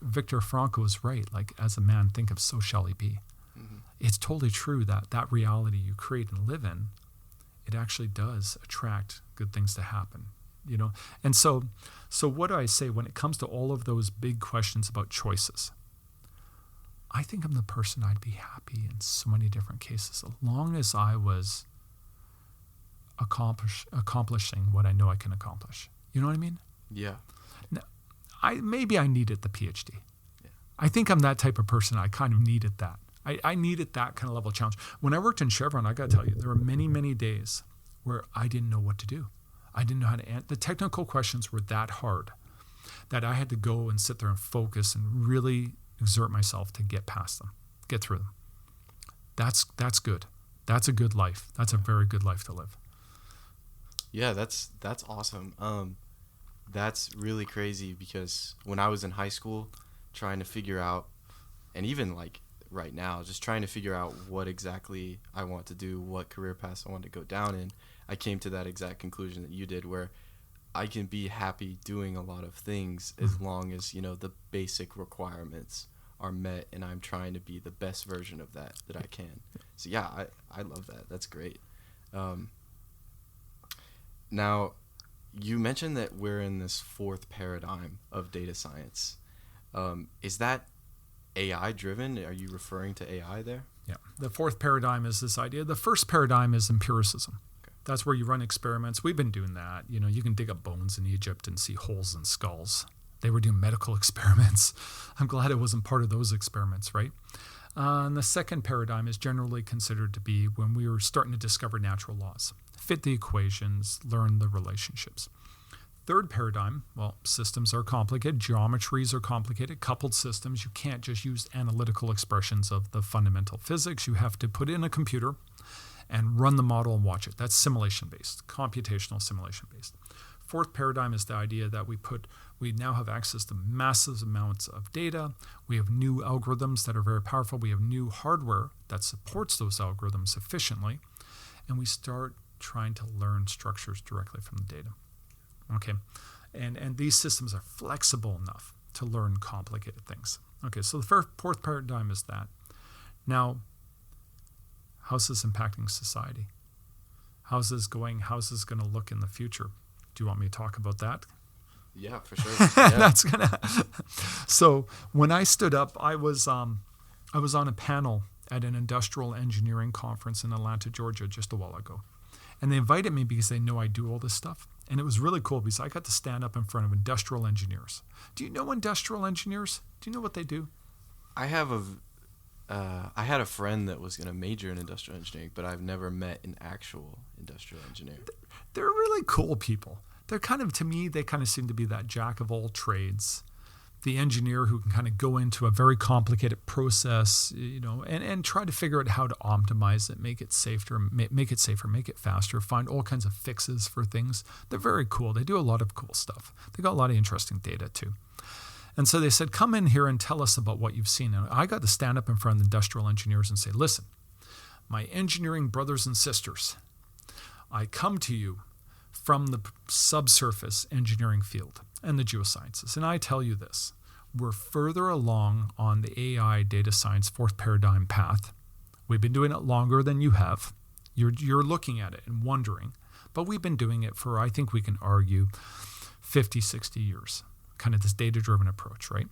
Viktor Frankl is right. Like, as a man, think of so shall he be. Mm-hmm. It's totally true that reality you create and live in, it actually does attract good things to happen. And so what do I say when it comes to all of those big questions about choices? I think I'm the person I'd be happy in so many different cases, as long as I was accomplishing what I know I can accomplish. You know what I mean? Yeah. Now, maybe I needed the PhD. Yeah. I think I'm that type of person. I kind of needed that. I needed that kind of level of challenge. When I worked in Chevron, I got to tell you, there were many, many days where I didn't know what to do. I didn't know how to answer. The technical questions were that hard that I had to go and sit there and focus and really exert myself to get past them, get through them. That's good. That's a good life. That's a very good life to live. Yeah, that's awesome. That's really crazy because when I was in high school trying to figure out, and even like right now, just trying to figure out what exactly I want to do, what career paths I want to go down in, I came to that exact conclusion that you did, where I can be happy doing a lot of things as long as, the basic requirements are met and I'm trying to be the best version of that I can. So yeah, I love that. That's great. Now, you mentioned that we're in this fourth paradigm of data science. Is that AI driven? Are you referring to AI there? Yeah. The fourth paradigm is this idea. The first paradigm is empiricism. Okay. That's where you run experiments. We've been doing that. You can dig up bones in Egypt and see holes in skulls. They were doing medical experiments. I'm glad it wasn't part of those experiments, right? And the second paradigm is generally considered to be when we were starting to discover natural laws, fit the equations, learn the relationships. Third paradigm, well, systems are complicated, geometries are complicated, coupled systems. You can't just use analytical expressions of the fundamental physics. You have to put in a computer and run the model and watch it. That's simulation-based, computational simulation-based. Fourth paradigm is the idea that we now have access to massive amounts of data. We have new algorithms that are very powerful. We have new hardware that supports those algorithms efficiently. And we start trying to learn structures directly from the data. Okay, and these systems are flexible enough to learn complicated things. Okay, so the fourth paradigm is that. Now, how's this impacting society? How's this going? How's this going to look in the future? Do you want me to talk about that? Yeah, for sure. Yeah. That's gonna. So when I stood up, I was on a panel at an industrial engineering conference in Atlanta, Georgia, just a while ago, and they invited me because they know I do all this stuff. And it was really cool because I got to stand up in front of industrial engineers. Do you know industrial engineers? Do you know what they do? I had a friend that was going to major in industrial engineering, but I've never met an actual industrial engineer. They're really cool people. They're kind of, to me, they kind of seem to be that jack of all trades, the engineer who can kind of go into a very complicated process, and try to figure out how to optimize it, make it safer, make it faster, find all kinds of fixes for things. They're very cool. They do a lot of cool stuff. They got a lot of interesting data too. And so they said, come in here and tell us about what you've seen. And I got to stand up in front of the industrial engineers and say, listen, my engineering brothers and sisters, I come to you from the subsurface engineering field and the geosciences. And I tell you this, we're further along on the AI data science fourth paradigm path. We've been doing it longer than you have. You're looking at it and wondering, but we've been doing it for, I think we can argue, 50, 60 years, kind of this data-driven approach, right?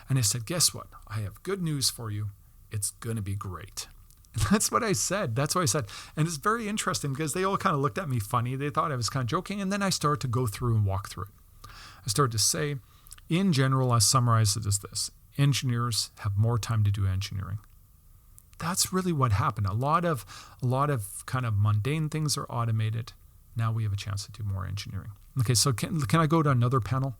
And I said, guess what? I have good news for you. It's going to be great. And that's what I said. That's what I said. And it's very interesting because they all kind of looked at me funny. They thought I was kind of joking. And then I started to go through and walk through it. I started to say, in general, I summarize it as this. Engineers have more time to do engineering. That's really what happened. A lot of kind of mundane things are automated. Now we have a chance to do more engineering. Okay, so can I go to another panel?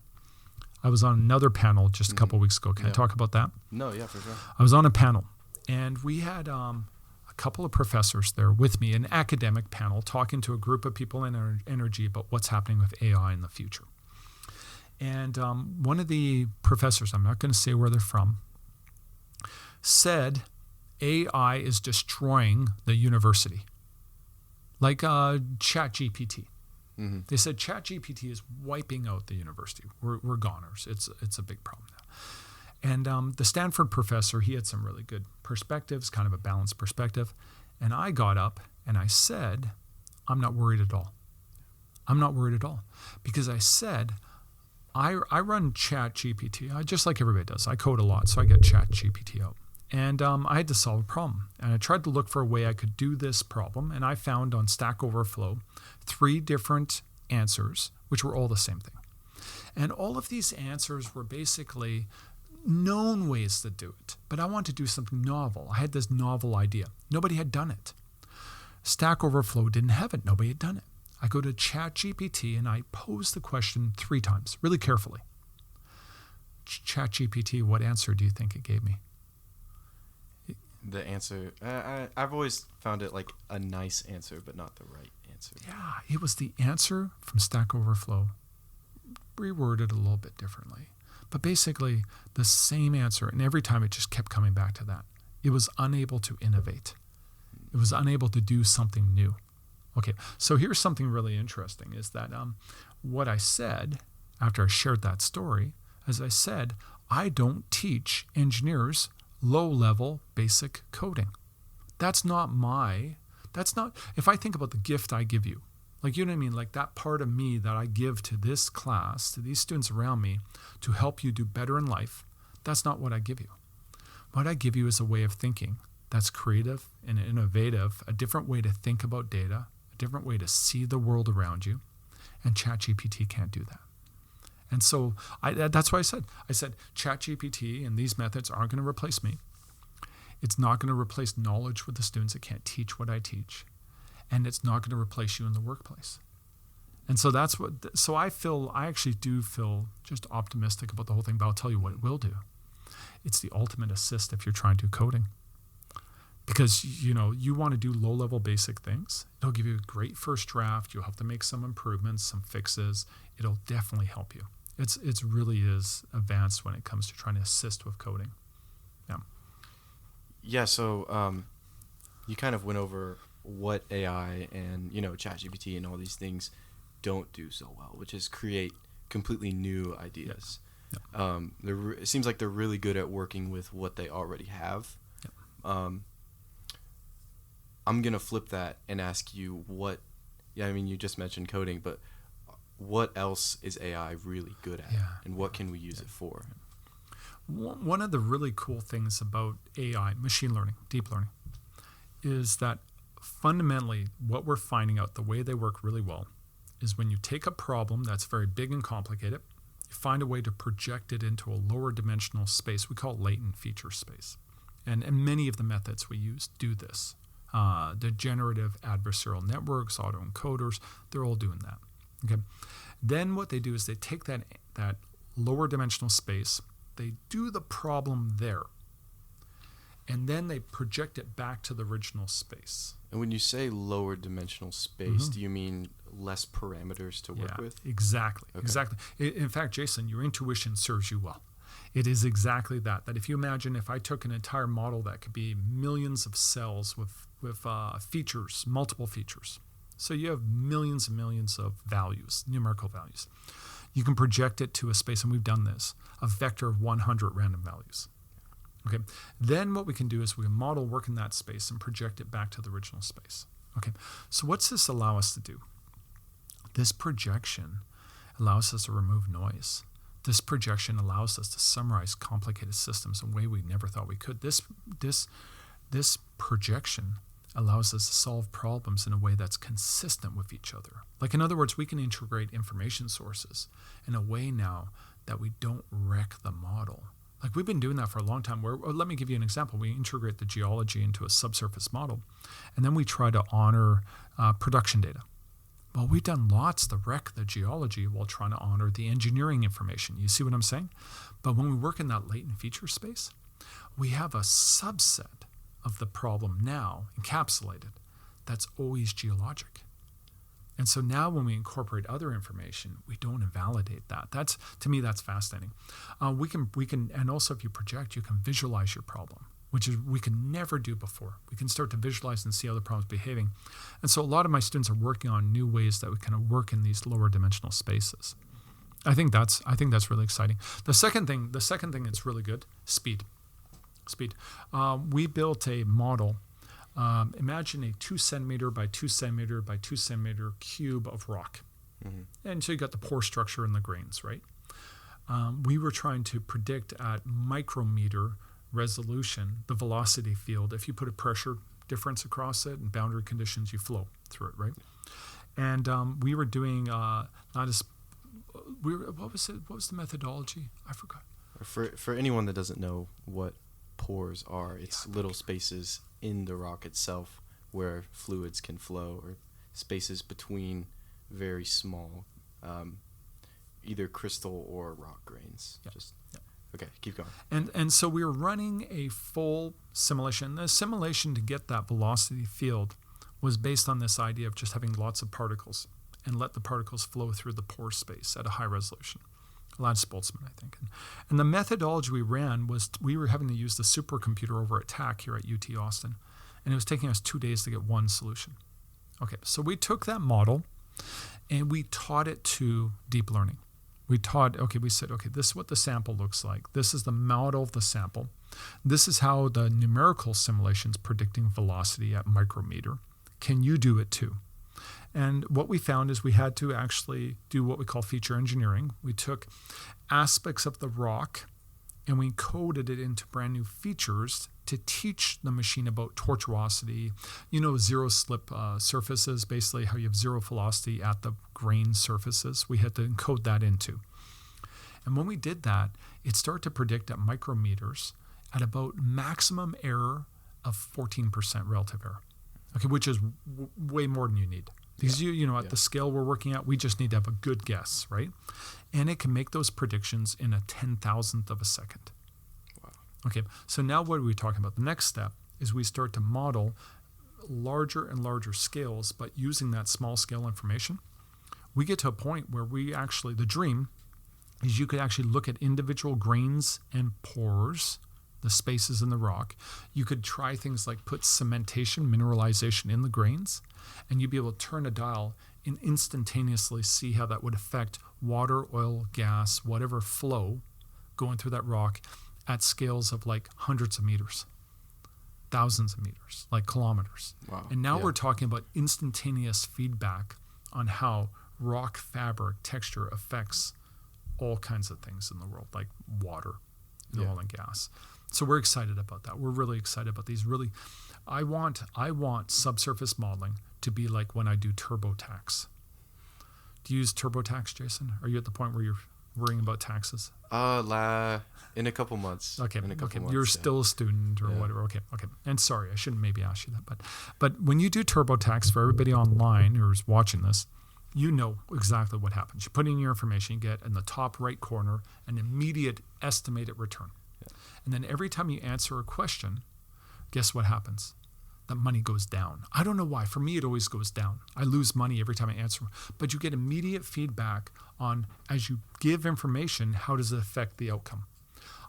I was on another panel just a couple of weeks ago. Can I talk about that? No, yeah, for sure. I was on a panel, and we had a couple of professors there with me, an academic panel, talking to a group of people in energy about what's happening with AI in the future. And one of the professors, I'm not going to say where they're from, said AI is destroying the university, like ChatGPT. Mm-hmm. They said ChatGPT is wiping out the university. We're goners. It's a big problem now. And the Stanford professor, he had some really good perspectives, kind of a balanced perspective. And I got up and I said, I'm not worried at all. I'm not worried at all. Because I said, I run ChatGPT, just like everybody does. I code a lot, so I get ChatGPT out. And I had to solve a problem. And I tried to look for a way I could do this problem. And I found on Stack Overflow 3 different answers, which were all the same thing. And all of these answers were basically known ways to do it. But I wanted to do something novel. I had this novel idea. Nobody had done it. Stack Overflow didn't have it. Nobody had done it. I go to ChatGPT and I pose the question 3 times, really carefully. ChatGPT, what answer do you think it gave me? The answer, I've always found it like a nice answer, but not the right answer. Yeah, it was the answer from Stack Overflow, reworded a little bit differently. But basically the same answer, and every time it just kept coming back to that. It was unable to innovate. It was unable to do something new. Okay, so here's something really interesting is that what I said after I shared that story, as I said, I don't teach engineers low-level basic coding. That's not, if I think about the gift I give you, like, you know what I mean? Like that part of me that I give to this class, to these students around me to help you do better in life, that's not what I give you. What I give you is a way of thinking that's creative and innovative, a different way to think about data, a different way to see the world around you, and ChatGPT can't do that. And so that's why I said ChatGPT and these methods aren't going to replace me. It's not going to replace knowledge with the students. It can't teach what I teach. And it's not going to replace you in the workplace. And so that's what. So I actually do feel just optimistic about the whole thing. But I'll tell you what it will do. It's the ultimate assist if you're trying to do coding. Because you want to do low-level basic things. It'll give you a great first draft. You'll have to make some improvements, some fixes. It'll definitely help you. It's really is advanced when it comes to trying to assist with coding. Yeah. Yeah. So you kind of went over what AI and ChatGPT and all these things don't do so well, which is create completely new ideas. Yep. It seems like they're really good at working with what they already have. Yep. I'm going to flip that and ask you you just mentioned coding, but what else is AI really good at, and what can we use it for? One of the really cool things about AI, machine learning, deep learning, is that fundamentally what we're finding out, the way they work really well, is when you take a problem that's very big and complicated, you find a way to project it into a lower dimensional space. We call it latent feature space. And many of the methods we use do this. The generative adversarial networks, autoencoders, they're all doing that. Okay. Then what they do is they take that lower dimensional space, they do the problem there, and then they project it back to the original space. And when you say lower dimensional space, do you mean less parameters to work with? Exactly. Okay. Exactly. In fact, Jason, your intuition serves you well. It is exactly that. That if you imagine if I took an entire model that could be millions of cells with features, multiple features. So you have millions and millions of values, numerical values. You can project it to a space, and we've done this, a vector of 100 random values. Okay. Then what we can do is we can model work in that space and project it back to the original space. Okay. So what's this allow us to do? This projection allows us to remove noise. This projection allows us to summarize complicated systems in a way we never thought we could. This projection allows us to solve problems in a way that's consistent with each other. Like, in other words, we can integrate information sources in a way now that we don't wreck the model. Like, we've been doing that for a long time. Let me give you an example. We integrate the geology into a subsurface model, and then we try to honor production data. Well, we've done lots to wreck the geology while trying to honor the engineering information. You see what I'm saying? But when we work in that latent feature space, we have a subset of the problem now encapsulated that's always geologic. And so now when we incorporate other information, we don't invalidate that. To me, that's fascinating. We can, and also if you project, you can visualize your problem, which is we could never do before. We can start to visualize and see how the problem's behaving. And so a lot of my students are working on new ways that we kind of work in these lower dimensional spaces. I think that's really exciting. The second thing that's really good, speed. We built a model. Imagine a 2 centimeter by 2 centimeter by 2 centimeter cube of rock. Mm-hmm. And so you got the pore structure and the grains, right? We were trying to predict at micrometer resolution the velocity field. If you put a pressure difference across it and boundary conditions, you flow through it, right? And we were doing what was the methodology? I forgot. For anyone that doesn't know what pores are, it's little spaces in the rock itself where fluids can flow, or spaces between very small either crystal or rock grains. Okay, keep going. And so we were running a full simulation. The simulation to get that velocity field was based on this idea of just having lots of particles and let the particles flow through the pore space at a high resolution. Lance Boltzmann, I think. And the methodology we ran was we were having to use the supercomputer over at TAC here at UT Austin, and it was taking us 2 days to get one solution. Okay, so we took that model and we taught it to deep learning. We said, this is what the sample looks like. This is the model of the sample. This is how the numerical simulation's predicting velocity at micrometer. Can you do it too? And what we found is we had to actually do what we call feature engineering. We took aspects of the rock and we coded it into brand new features to teach the machine about tortuosity, zero slip surfaces, basically how you have zero velocity at the grain surfaces. We had to encode that into. And when we did that, it started to predict at micrometers at about maximum error of 14% relative error, which is way more than you need. Because at the scale we're working at, we just need to have a good guess, right? And it can make those predictions in a 10,000th of a second. Wow. Okay, so now what are we talking about? The next step is we start to model larger and larger scales, but using that small scale information, we get to a point where the dream is you could actually look at individual grains and pores, the spaces in the rock. You could try things like put cementation, mineralization in the grains, and you'd be able to turn a dial and instantaneously see how that would affect water, oil, gas, whatever flow going through that rock at scales of like hundreds of meters, thousands of meters, like kilometers. Wow. And now we're talking about instantaneous feedback on how rock fabric texture affects all kinds of things in the world, like water, oil and gas. So we're excited about that. We're really excited about these. Really, I want subsurface modeling to be like when I do TurboTax. Do you use TurboTax, Jason? Are you at the point where you're worrying about taxes? In a couple months. Okay. In a couple months, You're still a student or whatever. Okay. And sorry, I shouldn't maybe ask you that, but when you do TurboTax, for everybody online who's watching this, you know exactly what happens. You put in your information, you get in the top right corner an immediate estimated return. Yeah. And then every time you answer a question, guess what happens? The money goes down. I don't know why. For me, it always goes down. I lose money every time I answer. But you get immediate feedback on, as you give information, how does it affect the outcome?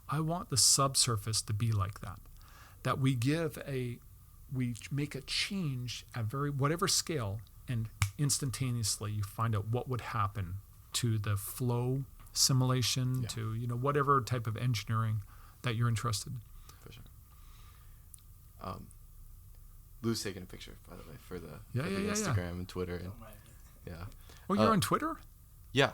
I want the subsurface to be like that. That we make a change at whatever scale, and instantaneously you find out what would happen to the flow simulation, to whatever type of engineering that you're interested in. For sure. Lou's taking a picture, by the way, for the Instagram and Twitter. And, Oh, you're on Twitter? Yeah.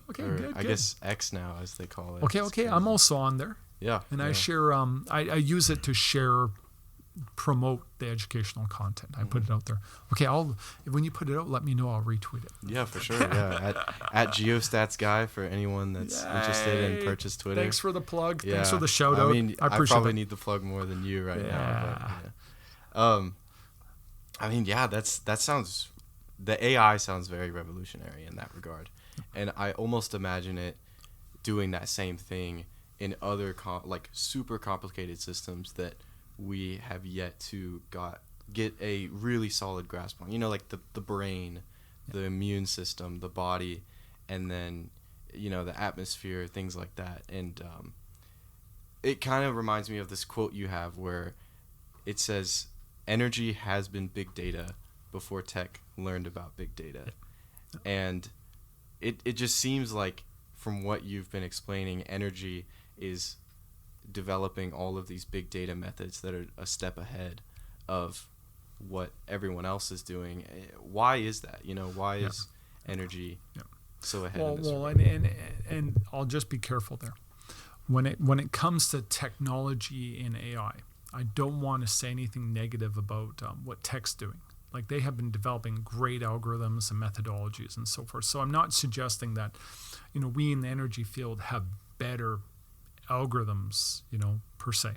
Okay, or good. I guess X now, as they call it. Okay. I'm also on there. Yeah. And I share. I use it to promote the educational content. I put it out there. Okay, when you put it out, let me know. I'll retweet it. Yeah, for sure. Yeah, at Geostats Guy for anyone that's interested in Pyrcz Twitter. Thanks for the plug. Yeah. Thanks for the shout out. I mean, I appreciate probably it. need the plug more than you right now. But, I mean, that sounds. The AI sounds very revolutionary in that regard, and I almost imagine it doing that same thing in other super complicated systems that we have yet to get a really solid grasp on. Like the brain, the immune system, the body, and then the atmosphere, things like that. And it kind of reminds me of this quote you have where it says, "Energy has been big data before tech learned about big data." And it just seems like, from what you've been explaining, energy is developing all of these big data methods that are a step ahead of what everyone else is doing. Why is that? Why is energy so ahead of this? Well, and I'll just be careful there. When it comes to technology in AI, I don't want to say anything negative about what tech's doing. Like, they have been developing great algorithms and methodologies and so forth. So I'm not suggesting that, we in the energy field have better algorithms, per se.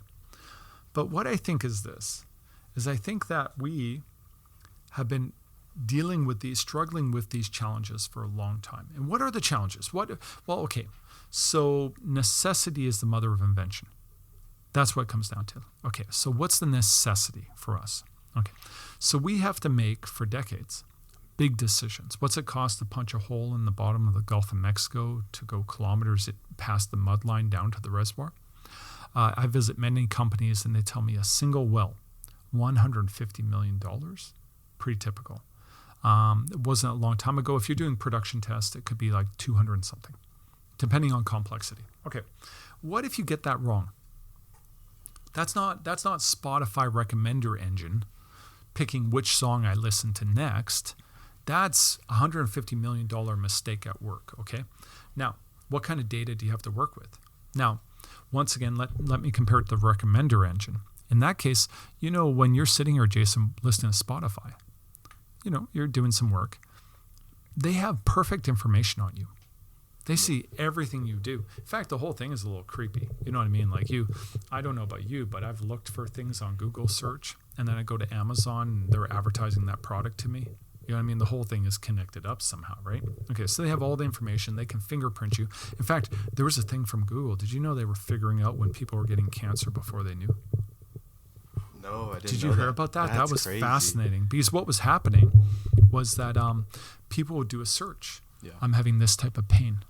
But what I think is I think that we have been struggling with these challenges for a long time. And what are the challenges? So necessity is the mother of invention. That's what it comes down to. Okay, so what's the necessity for us? Okay, so we have to make, for decades, big decisions. What's it cost to punch a hole in the bottom of the Gulf of Mexico to go kilometers past the mud line down to the reservoir? I visit many companies and they tell me a single well, $150 million, pretty typical. It wasn't a long time ago. If you're doing production tests, it could be like 200 and something, depending on complexity. Okay, what if you get that wrong? That's not Spotify recommender engine picking which song I listen to next. That's a $150 million mistake at work, okay? Now, what kind of data do you have to work with? Now, once again, let me compare it to the recommender engine. In that case, when you're sitting here, Jason, listening to Spotify, you're doing some work. They have perfect information on you. They see everything you do. In fact, the whole thing is a little creepy. You know what I mean? Like I don't know about you, but I've looked for things on Google search, and then I go to Amazon and they're advertising that product to me. You know what I mean? The whole thing is connected up somehow, right? Okay, so they have all the information. They can fingerprint you. In fact, there was a thing from Google. Did you know they were figuring out when people were getting cancer before they knew? No, I didn't. Did you hear about that? That's That was crazy. fascinating. Because what was happening was that people would do a search. Yeah. I'm having this type of pain.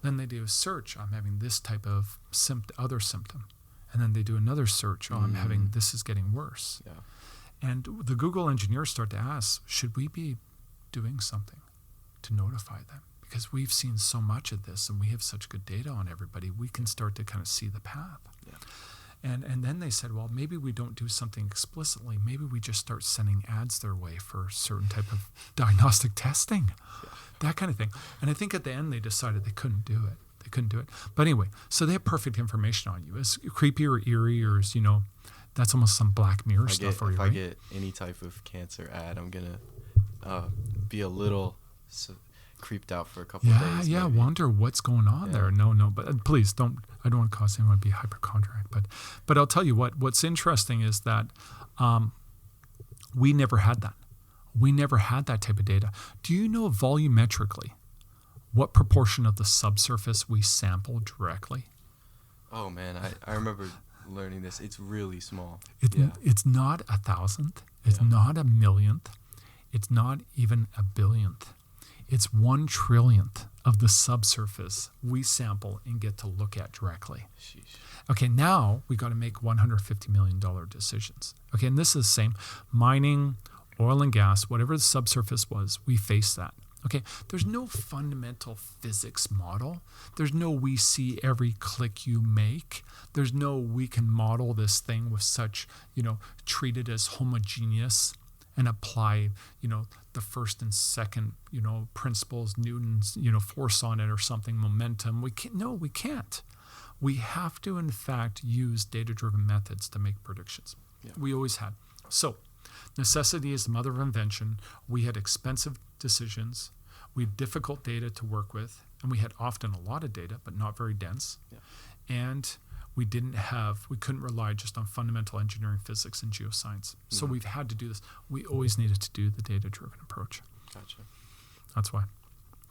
Then they do a search. I'm having this type of other symptom. And then they do another search. Oh, I'm having, this is getting worse. Yeah. And the Google engineers start to ask, should we be doing something to notify them? Because we've seen so much of this and we have such good data on everybody, we can start to kind of see the path. Yeah. And then they said, well, maybe we don't do something explicitly. Maybe we just start sending ads their way for certain type of diagnostic testing, that kind of thing. And I think at the end they decided they couldn't do it. They couldn't do it. But anyway, so they have perfect information on you. As creepy or eerie or, as, that's almost some Black Mirror stuff for you, right? If I get any type of cancer ad, I'm going to be a little creeped out for a couple of days. Yeah, maybe. wonder what's going on there. No, but please don't. I don't want to cause anyone to be hypochondriac. But I'll tell you what's interesting is that we never had that. We never had that type of data. Do you know volumetrically what proportion of the subsurface we sample directly? Oh, man, I remember learning this. It's really small. It's not 1,000th. It's not 1,000,000th. It's not even 1,000,000,000th. It's 1/1,000,000,000th of the subsurface we sample and get to look at directly. Sheesh. Okay, now we got to make $150 million decisions. Okay, and this is the same. Mining, oil and gas, whatever the subsurface was, we face that. Okay, there's no fundamental physics model. There's no we see every click you make. There's no we can model this thing with such, treat it as homogeneous and apply, the first and second, principles, Newton's, force on it or something, momentum. We can't. We have to, in fact, use data-driven methods to make predictions. Yeah. We always had. So necessity is the mother of invention. We had expensive decisions. We had difficult data to work with, and we had often a lot of data, but not very dense. Yeah. And we couldn't rely just on fundamental engineering, physics, and geoscience. So we've had to do this. We always needed to do the data-driven approach. Gotcha. That's why.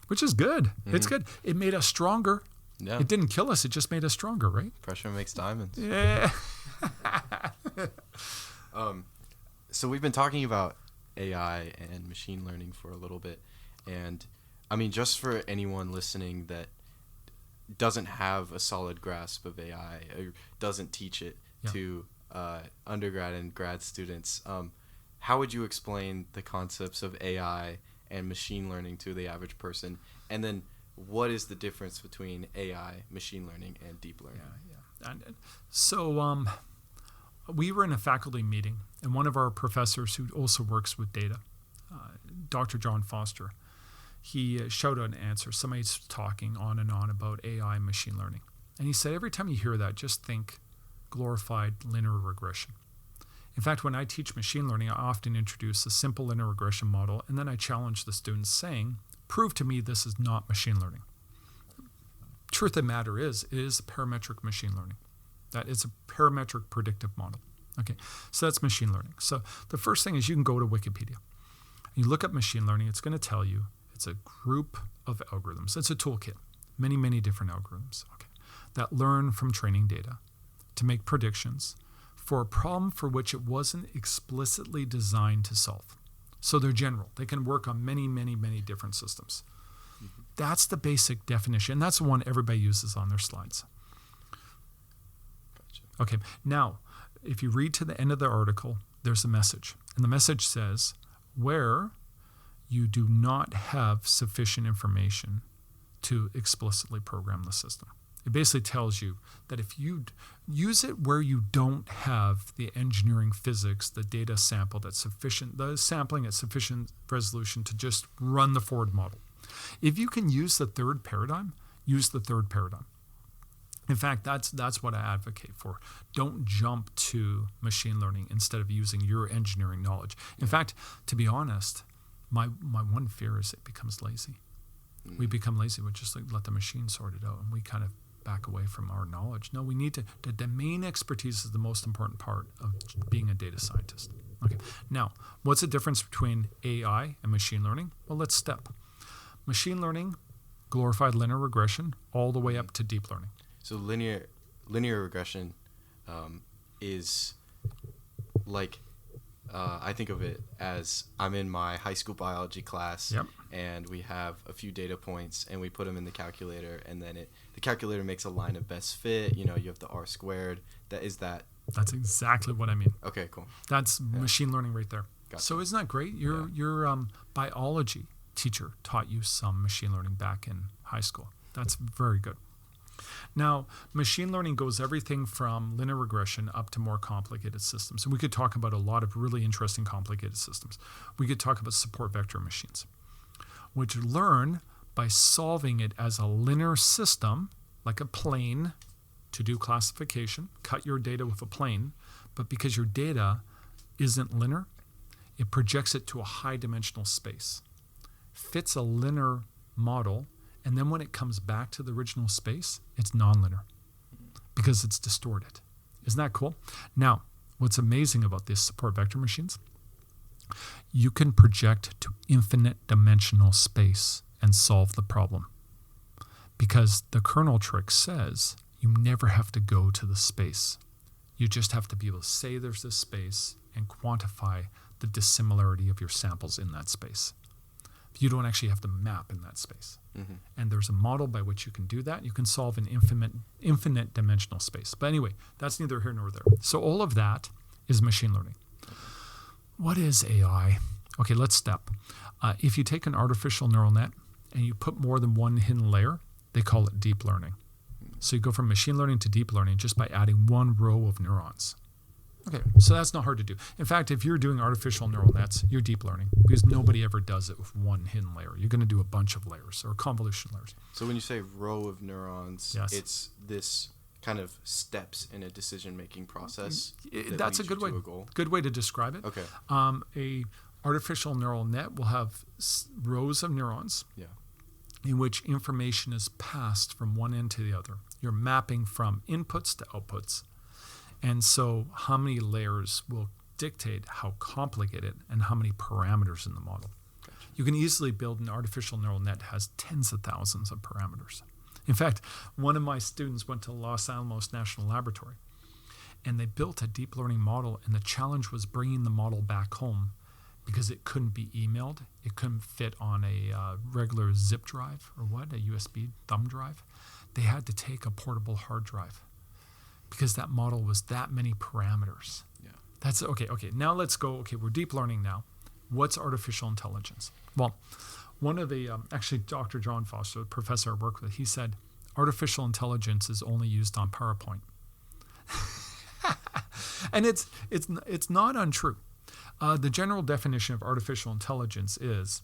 Which is good. It's good. It made us stronger. Yeah. It didn't kill us. It just made us stronger, right? Pressure makes diamonds. Yeah. So we've been talking about AI and machine learning for a little bit. And, I mean, just for anyone listening that doesn't have a solid grasp of AI or doesn't teach it to undergrad and grad students, how would you explain the concepts of AI and machine learning to the average person? And then what is the difference between AI, machine learning, and deep learning? So we were in a faculty meeting, and one of our professors who also works with data, Dr. John Foster, he shouted out an answer. Somebody's talking on and on about AI and machine learning. And he said, every time you hear that, just think glorified linear regression. In fact, when I teach machine learning, I often introduce a simple linear regression model, and then I challenge the students saying, prove to me this is not machine learning. Truth of the matter is, it is parametric machine learning. That is a parametric predictive model. Okay, so that's machine learning. So the first thing is you can go to Wikipedia. You look up machine learning, it's going to tell you it's a group of algorithms. It's a toolkit, many, many different algorithms, that learn from training data to make predictions for a problem for which it wasn't explicitly designed to solve. So they're general. They can work on many, many, many different systems. Mm-hmm. That's the basic definition. That's the one everybody uses on their slides. Gotcha. Okay, now, if you read to the end of the article, there's a message. And the message says, where you do not have sufficient information to explicitly program the system. It basically tells you that if you use it where you don't have the engineering physics, the data sample that's sufficient, the sampling at sufficient resolution to just run the forward model. If you can use the third paradigm, use the third paradigm. In fact, that's what I advocate for. Don't jump to machine learning instead of using your engineering knowledge. In fact, to be honest, my one fear is it becomes lazy. We become lazy. We just let the machine sort it out, and we kind of back away from our knowledge. No, we need to. The domain expertise is the most important part of being a data scientist. Okay. Now, what's the difference between AI and machine learning? Well, let's step. Machine learning, glorified linear regression, all the way up to deep learning. So linear regression is like, I think of it as I'm in my high school biology class, Yep. and we have a few data points, and we put them in the calculator, and then the calculator makes a line of best fit. You have the R squared. That's exactly what I mean. Okay, cool. That's machine learning right there. Gotcha. So isn't that great? Your biology teacher taught you some machine learning back in high school. That's very good. Now, machine learning goes everything from linear regression up to more complicated systems. And we could talk about a lot of really interesting complicated systems. We could talk about support vector machines, which learn by solving it as a linear system, like a plane, to do classification, cut your data with a plane, but because your data isn't linear, it projects it to a high dimensional space, fits a linear model, and then when it comes back to the original space, it's nonlinear because it's distorted. Isn't that cool? Now, what's amazing about these support vector machines, you can project to infinite dimensional space and solve the problem because the kernel trick says you never have to go to the space. You just have to be able to say there's this space and quantify the dissimilarity of your samples in that space. You don't actually have to map in that space. Mm-hmm. And there's a model by which you can do that. You can solve an infinite dimensional space. But anyway, that's neither here nor there. So all of that is machine learning. What is AI? Okay, let's step. If you take an artificial neural net and you put more than one hidden layer, they call it deep learning. So you go from machine learning to deep learning just by adding one row of neurons. Okay, so that's not hard to do. In fact, if you're doing artificial neural nets, you're deep learning because nobody ever does it with one hidden layer. You're going to do a bunch of layers or convolution layers. So when you say row of neurons, yes, it's this kind of steps in a decision-making process. That's a good way. Good way to describe it. Okay. A artificial neural net will have rows of neurons. Yeah. In which information is passed from one end to the other. You're mapping from inputs to outputs. And so how many layers will dictate how complicated and how many parameters in the model. Gotcha. You can easily build an artificial neural net that has tens of thousands of parameters. In fact, one of my students went to Los Alamos National Laboratory, and they built a deep learning model, and the challenge was bringing the model back home because it couldn't be emailed. It couldn't fit on a regular zip drive or a USB thumb drive. They had to take a portable hard drive because that model was that many parameters. Yeah. That's okay. Now let's go. Okay, we're deep learning now. What's artificial intelligence? Well, one of the, actually Dr. John Foster, the professor I work with, he said, artificial intelligence is only used on PowerPoint. And it's not untrue. The general definition of artificial intelligence is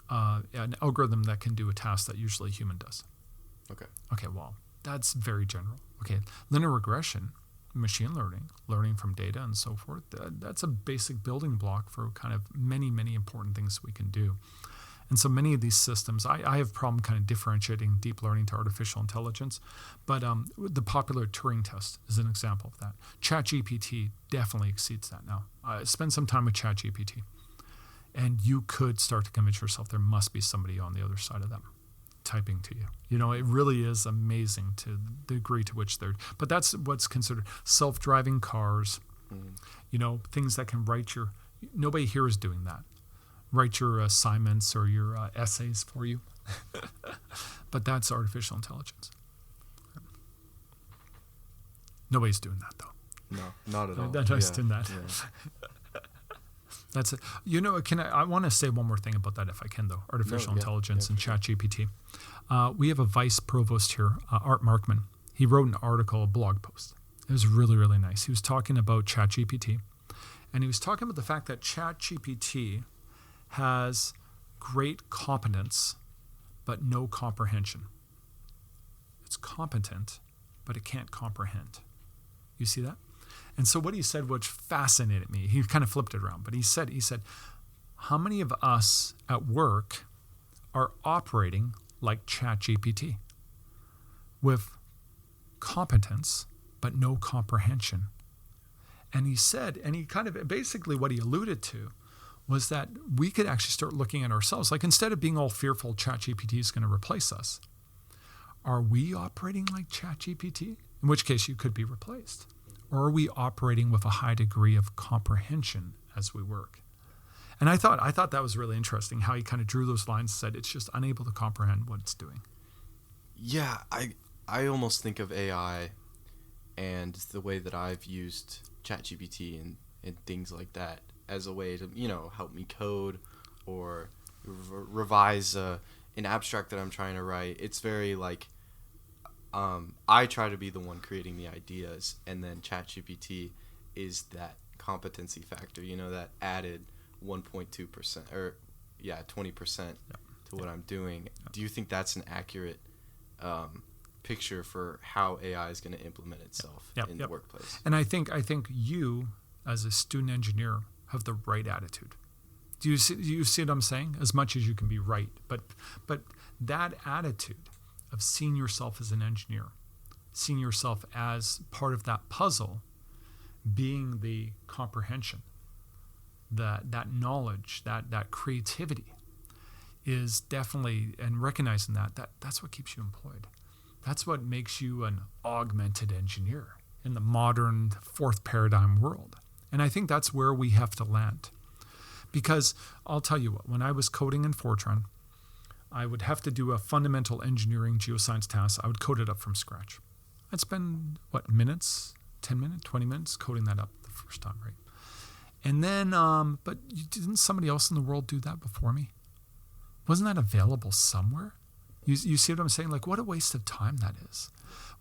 an algorithm that can do a task that usually a human does. Okay, well, that's very general. Okay, linear regression, machine learning, learning from data and so forth, that's a basic building block for kind of many, many important things we can do. And so many of these systems, I have a problem kind of differentiating deep learning to artificial intelligence, but the popular Turing test is an example of that. ChatGPT definitely exceeds that now. Spend some time with ChatGPT, and you could start to convince yourself there must be somebody on the other side of them typing to you. You know, it really is amazing to the degree to which they're, but that's what's considered self-driving cars, you know, things that can write nobody here is doing that. Write your assignments or your essays for you. But that's artificial intelligence. Nobody's doing that, though. No, not at all. Nobody's doing that. Yeah. That's it. You know, I want to say one more thing about that if I can, though. Artificial intelligence and ChatGPT. We have a vice provost here, Art Markman. He wrote an article, a blog post. It was really, really nice. He was talking about ChatGPT. And he was talking about the fact that ChatGPT has great competence, but no comprehension. It's competent, but it can't comprehend. You see that? And so what he said, which fascinated me, he kind of flipped it around, but he said, how many of us at work are operating like ChatGPT with competence, but no comprehension? And he said, and he kind of basically what he alluded to was that we could actually start looking at ourselves. Like instead of being all fearful ChatGPT is going to replace us, are we operating like ChatGPT? In which case you could be replaced. Or are we operating with a high degree of comprehension as we work? And I thought that was really interesting how he kind of drew those lines and said it's just unable to comprehend what it's doing. Yeah, I almost think of AI and the way that I've used ChatGPT and things like that as a way to, help me code or revise an abstract that I'm trying to write. It's very like, I try to be the one creating the ideas, and then ChatGPT is that competency factor, that added 1.2% or 20% to what I'm doing. Do you think that's an accurate picture for how AI is going to implement itself in the workplace? And I think you, as a student engineer, have the right attitude. Do you see what I'm saying? As much as you can be right, but that attitude of seeing yourself as an engineer, seeing yourself as part of that puzzle, being the comprehension, that knowledge, that creativity, is definitely, and recognizing that's what keeps you employed. That's what makes you an augmented engineer in the modern fourth paradigm world. And I think that's where we have to land. Because I'll tell you what, when I was coding in Fortran, I would have to do a fundamental engineering geoscience task. I would code it up from scratch. I'd spend, minutes, 10 minutes, 20 minutes coding that up the first time, right? And then, but didn't somebody else in the world do that before me? Wasn't that available somewhere? You see what I'm saying? Like, what a waste of time that is.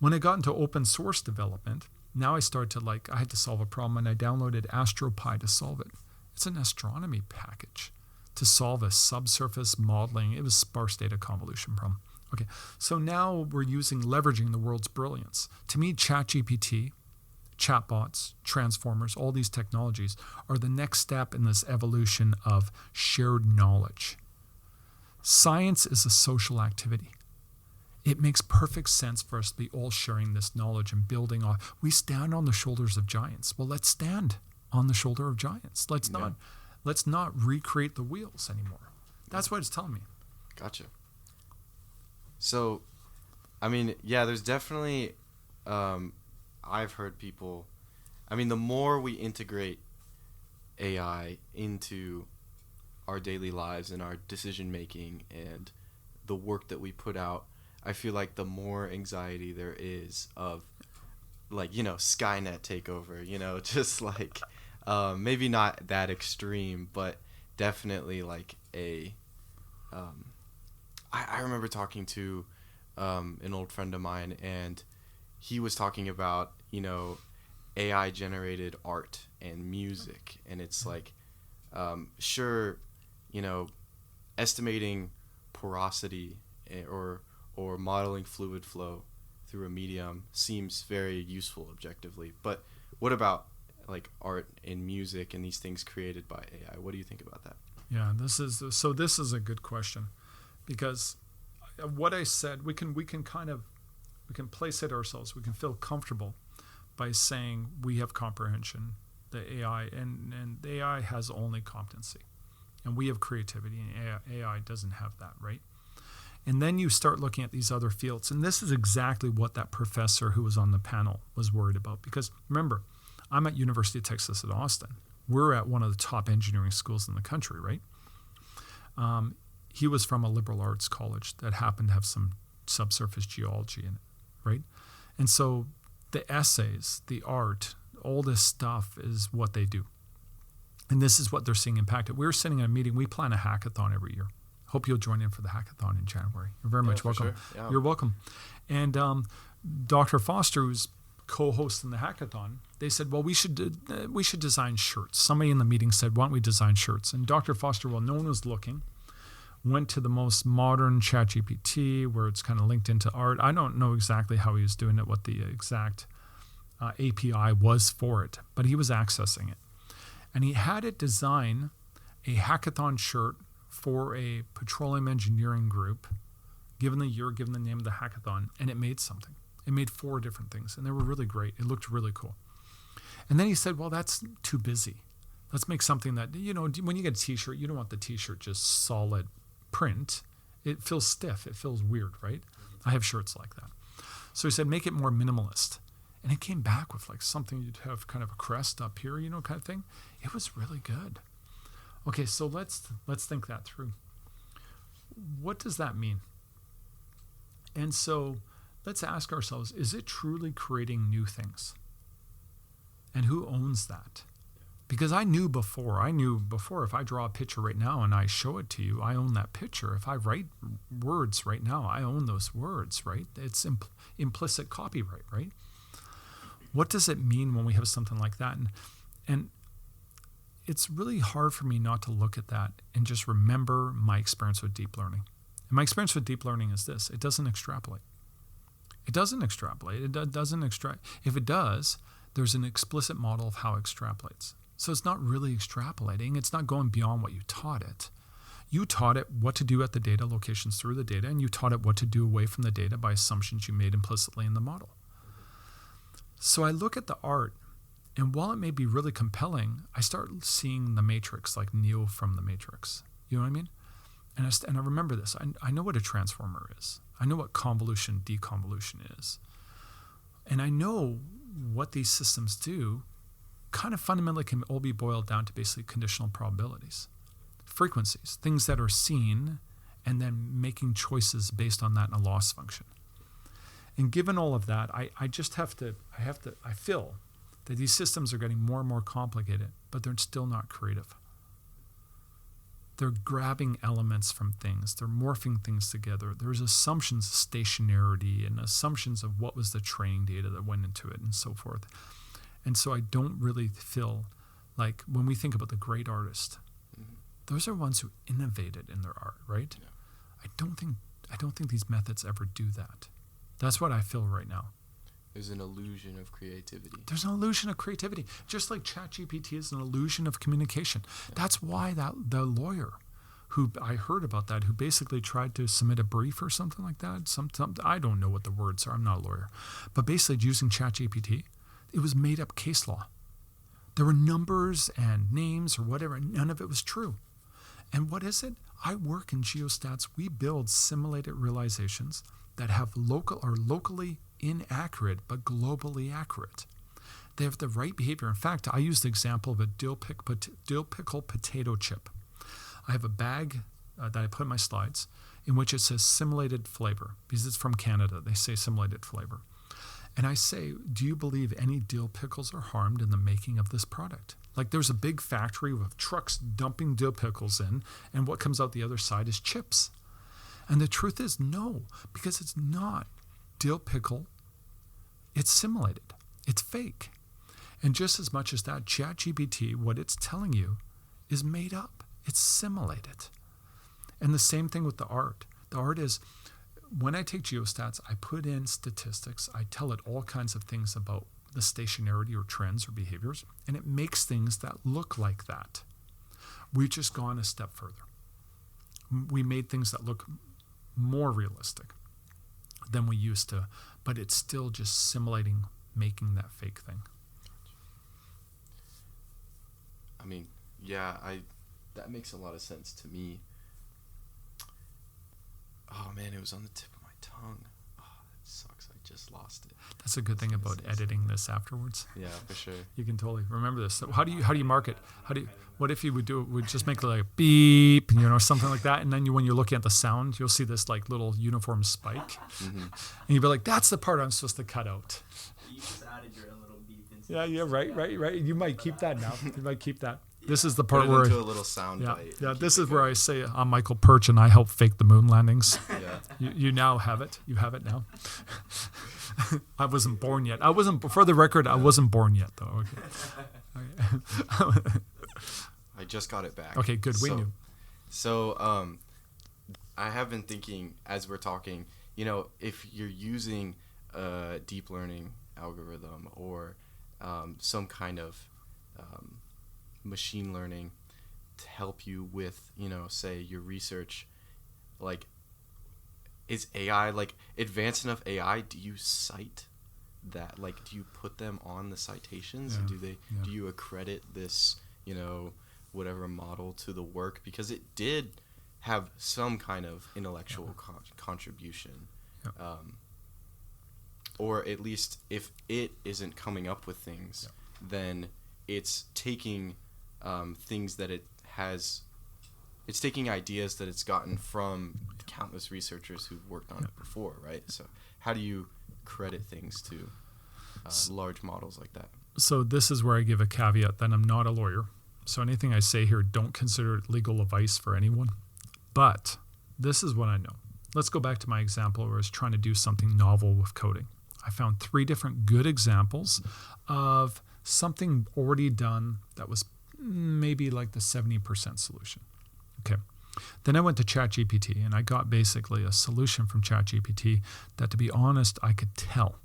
When I got into open source development, now I started to I had to solve a problem, and I downloaded AstroPy to solve it. It's an astronomy package to solve a subsurface modeling. It was sparse data convolution problem. Okay, so now we're leveraging the world's brilliance. To me, ChatGPT, chatbots, transformers, all these technologies are the next step in this evolution of shared knowledge. Science is a social activity. It makes perfect sense for us to be all sharing this knowledge and building off. We stand on the shoulders of giants. Well, let's stand on the shoulder of giants. Let's not recreate the wheels anymore. That's what it's telling me. Gotcha. So, there's definitely, I've heard people, the more we integrate AI into our daily lives and our decision making and the work that we put out, I feel like the more anxiety there is of Skynet takeover, just like maybe not that extreme, but definitely like I remember talking to an old friend of mine, and he was talking about AI generated art and music, and it's like sure, estimating porosity or modeling fluid flow through a medium seems very useful objectively, but what about like art and music and these things created by AI? What do you think about that? Yeah, this is a good question, because what I said, we can place it ourselves. We can feel comfortable by saying we have comprehension, the AI, and the AI has only competency, and we have creativity, and AI doesn't have that, right? And then you start looking at these other fields, and this is exactly what that professor who was on the panel was worried about. Because remember, I'm at University of Texas at Austin. We're at one of the top engineering schools in the country, right? He was from a liberal arts college that happened to have some subsurface geology in it, right? And so the essays, the art, all this stuff is what they do. And this is what they're seeing impacted. We were sitting in a meeting. We plan a hackathon every year. Hope you'll join in for the hackathon in January. You're very much welcome. Sure. Yeah. You're welcome. And Dr. Foster, who's co-hosting the hackathon, they said, well, we should design shirts. Somebody in the meeting said, why don't we design shirts? And Dr. Foster, while no one was looking, went to the most modern ChatGPT where it's kind of linked into art. I don't know exactly how he was doing it, what the exact API was for it, but he was accessing it. And he had it design a hackathon shirt for a petroleum engineering group, given the year, given the name of the hackathon, and it made something. It made 4 different things, and they were really great. It looked really cool. And then he said, well, that's too busy. Let's make something that, when you get a t-shirt, you don't want the t-shirt just solid print. It feels stiff. It feels weird, right? I have shirts like that. So he said, make it more minimalist. And it came back with like something you'd have kind of a crest up here, kind of thing. It was really good. Okay, so let's think that through. What does that mean? And so let's ask ourselves, is it truly creating new things? And who owns that? Because I knew before if I draw a picture right now and I show it to you, I own that picture. If I write words right now, I own those words, right? It's implicit copyright, right? What does it mean when we have something like that? And it's really hard for me not to look at that and just remember my experience with deep learning. And my experience with deep learning is this: it doesn't extrapolate. It doesn't extrapolate. It doesn't extract. If it does, there's an explicit model of how it extrapolates. So it's not really extrapolating. It's not going beyond what you taught it. You taught it what to do at the data, locations through the data, and you taught it what to do away from the data by assumptions you made implicitly in the model. So I look at the art, and while it may be really compelling, I start seeing the Matrix, like Neo from the Matrix. You know what I mean? And I remember this. I know what a transformer is. I know what convolution, deconvolution is. And I know what these systems do kind of fundamentally can all be boiled down to basically conditional probabilities. Frequencies, things that are seen, and then making choices based on that in a loss function. And given all of that, I feel that these systems are getting more and more complicated, but they're still not creative. They're grabbing elements from things. They're morphing things together. There's assumptions of stationarity and assumptions of what was the training data that went into it and so forth. And so I don't really feel like when we think about the great artist, those are ones who innovated in their art, right? Yeah. I don't think these methods ever do that. That's what I feel right now. There's an illusion of creativity. There's an illusion of creativity, just like ChatGPT is an illusion of communication. Yeah. That's why the lawyer who I heard about that, who basically tried to submit a brief or something like that, I don't know what the words are, I'm not a lawyer, but basically using ChatGPT, it was made up case law. There were numbers and names or whatever, and none of it was true. And what is it? I work in geostats. We build simulated realizations that are locally inaccurate, but globally accurate. They have the right behavior. In fact, I use the example of a dill pickle potato chip. I have a bag that I put in my slides in which it says simulated flavor, because it's from Canada. They say simulated flavor. And I say, do you believe any dill pickles are harmed in the making of this product? Like there's a big factory with trucks dumping dill pickles in, and what comes out the other side is chips. And the truth is no, because it's not dill pickle. It's simulated. It's fake. And just as much as that, ChatGPT, what it's telling you is made up. It's simulated. And the same thing with the art. The art is, when I take geostats, I put in statistics. I tell it all kinds of things about the stationarity or trends or behaviors, and it makes things that look like that. We've just gone a step further. We made things that look more realistic than we used to, but it's still just simulating making that fake thing. I mean, yeah, that makes a lot of sense to me. Oh man, it was on the tip of my tongue. Oh, that sucks. I just lost it. That's a good thing about editing this afterwards. Yeah, for sure. You can totally remember this. So how do you mark it? What if you would just make like a beep, something like that, and then when you're looking at the sound, you'll see this like little uniform spike, and you'd be like, that's the part I'm supposed to cut out. You just added your own little beep into Yeah, right. You might keep that now. You might keep that. This is the Put part it where into a little sound bite. Yeah. This is where I say I'm Michael Pyrcz and I help fake the moon landings. Yeah. You now have it. You have it now. I wasn't born yet. For the record, I wasn't born yet though. Okay. I just got it back. Okay, good. We knew. So, I have been thinking as we're talking, if you're using a deep learning algorithm or some kind of machine learning to help you with, say your research, like, is AI, like, advanced enough AI? Do you cite that? Like, do you put them on the citations? Yeah. Do you accredit this, whatever model to the work? Because it did have some kind of intellectual contribution. Yeah. Or at least if it isn't coming up with things, then it's taking things that it has. It's taking ideas that it's gotten from countless researchers who've worked on it before, right? So how do you credit things to large models like that? So this is where I give a caveat that I'm not a lawyer. So anything I say here, don't consider it legal advice for anyone. But this is what I know. Let's go back to my example where I was trying to do something novel with coding. I found 3 different good examples of something already done that was maybe like the 70% solution. Okay. Then I went to ChatGPT and I got basically a solution from ChatGPT that, to be honest, I could tell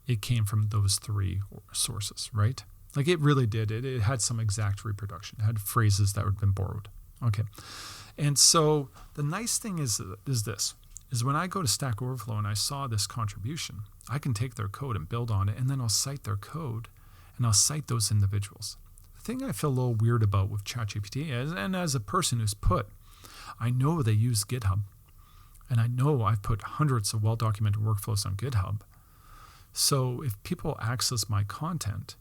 it came from those 3 sources, right? Like it really did. It had some exact reproduction. It had phrases that had been borrowed. Okay. And so the nice thing is when I go to Stack Overflow and I saw this contribution, I can take their code and build on it, and then I'll cite their code and I'll cite those individuals. The thing I feel a little weird about with ChatGPT is, and as a person who's I know they use GitHub, and I know I've put hundreds of well-documented workflows on GitHub. So if people access my content,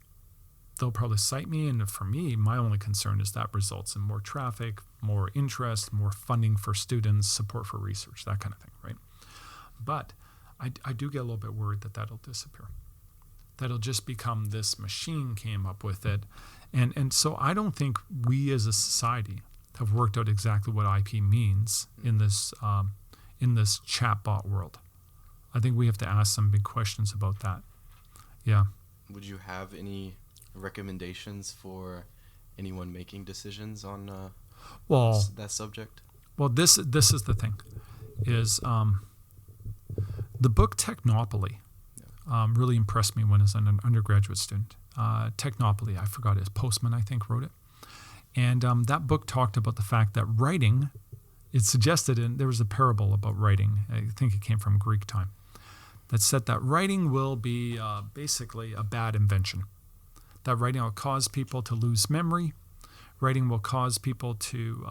they'll probably cite me, and for me, my only concern is that results in more traffic, more interest, more funding for students, support for research, that kind of thing, right? But I do get a little bit worried that that'll disappear. That'll just become this machine came up with it. And so I don't think we as a society have worked out exactly what IP means in this chatbot world. I think we have to ask some big questions about that. Yeah. Would you have any recommendations for anyone making decisions on that subject? Well, this is the thing, is the book Technopoly really impressed me when I was an undergraduate student. Technopoly, I forgot it. Postman, I think, wrote it. And that book talked about the fact that writing, it suggested, and there was a parable about writing, I think it came from Greek time, that said that writing will be basically a bad invention. That writing will cause people to lose memory. Writing will cause people to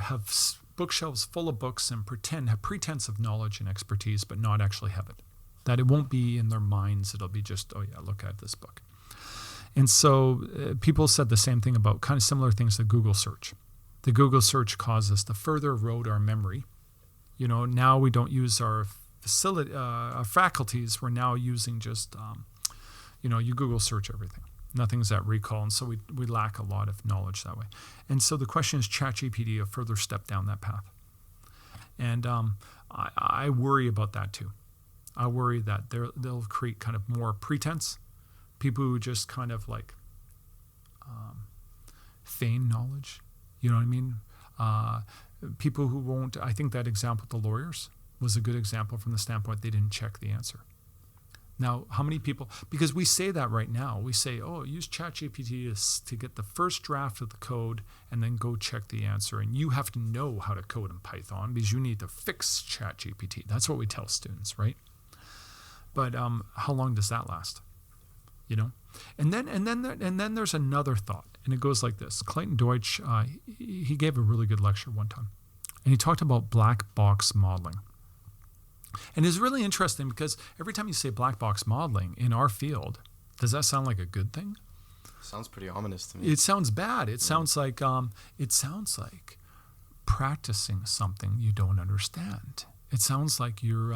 have bookshelves full of books and have pretense of knowledge and expertise, but not actually have it. That it won't be in their minds. It'll be just, oh yeah, look at this book. And so people said the same thing about kind of similar things to Google search. The Google search caused us to further erode our memory. Now we don't use our faculties. We're now using just, you Google search everything. Nothing's at recall, and so we lack a lot of knowledge that way. And so the question is ChatGPT a further step down that path. And I worry about that too. I worry that they'll create kind of more pretense, people who just kind of like feign knowledge, you know what I mean? People who won't, I think that example with the lawyers was a good example from the standpoint they didn't check the answer. Now, how many people, because we say that right now, we say, oh, use ChatGPT to get the first draft of the code and then go check the answer. And you have to know how to code in Python because you need to fix ChatGPT. That's what we tell students, right? But how long does that last? And then there's another thought, and it goes like this. Clayton Deutsch, he gave a really good lecture one time, and he talked about black box modeling. And it's really interesting because every time you say black box modeling in our field, does that sound like a good thing? Sounds pretty ominous to me. It sounds bad. It sounds like practicing something you don't understand. It sounds like you're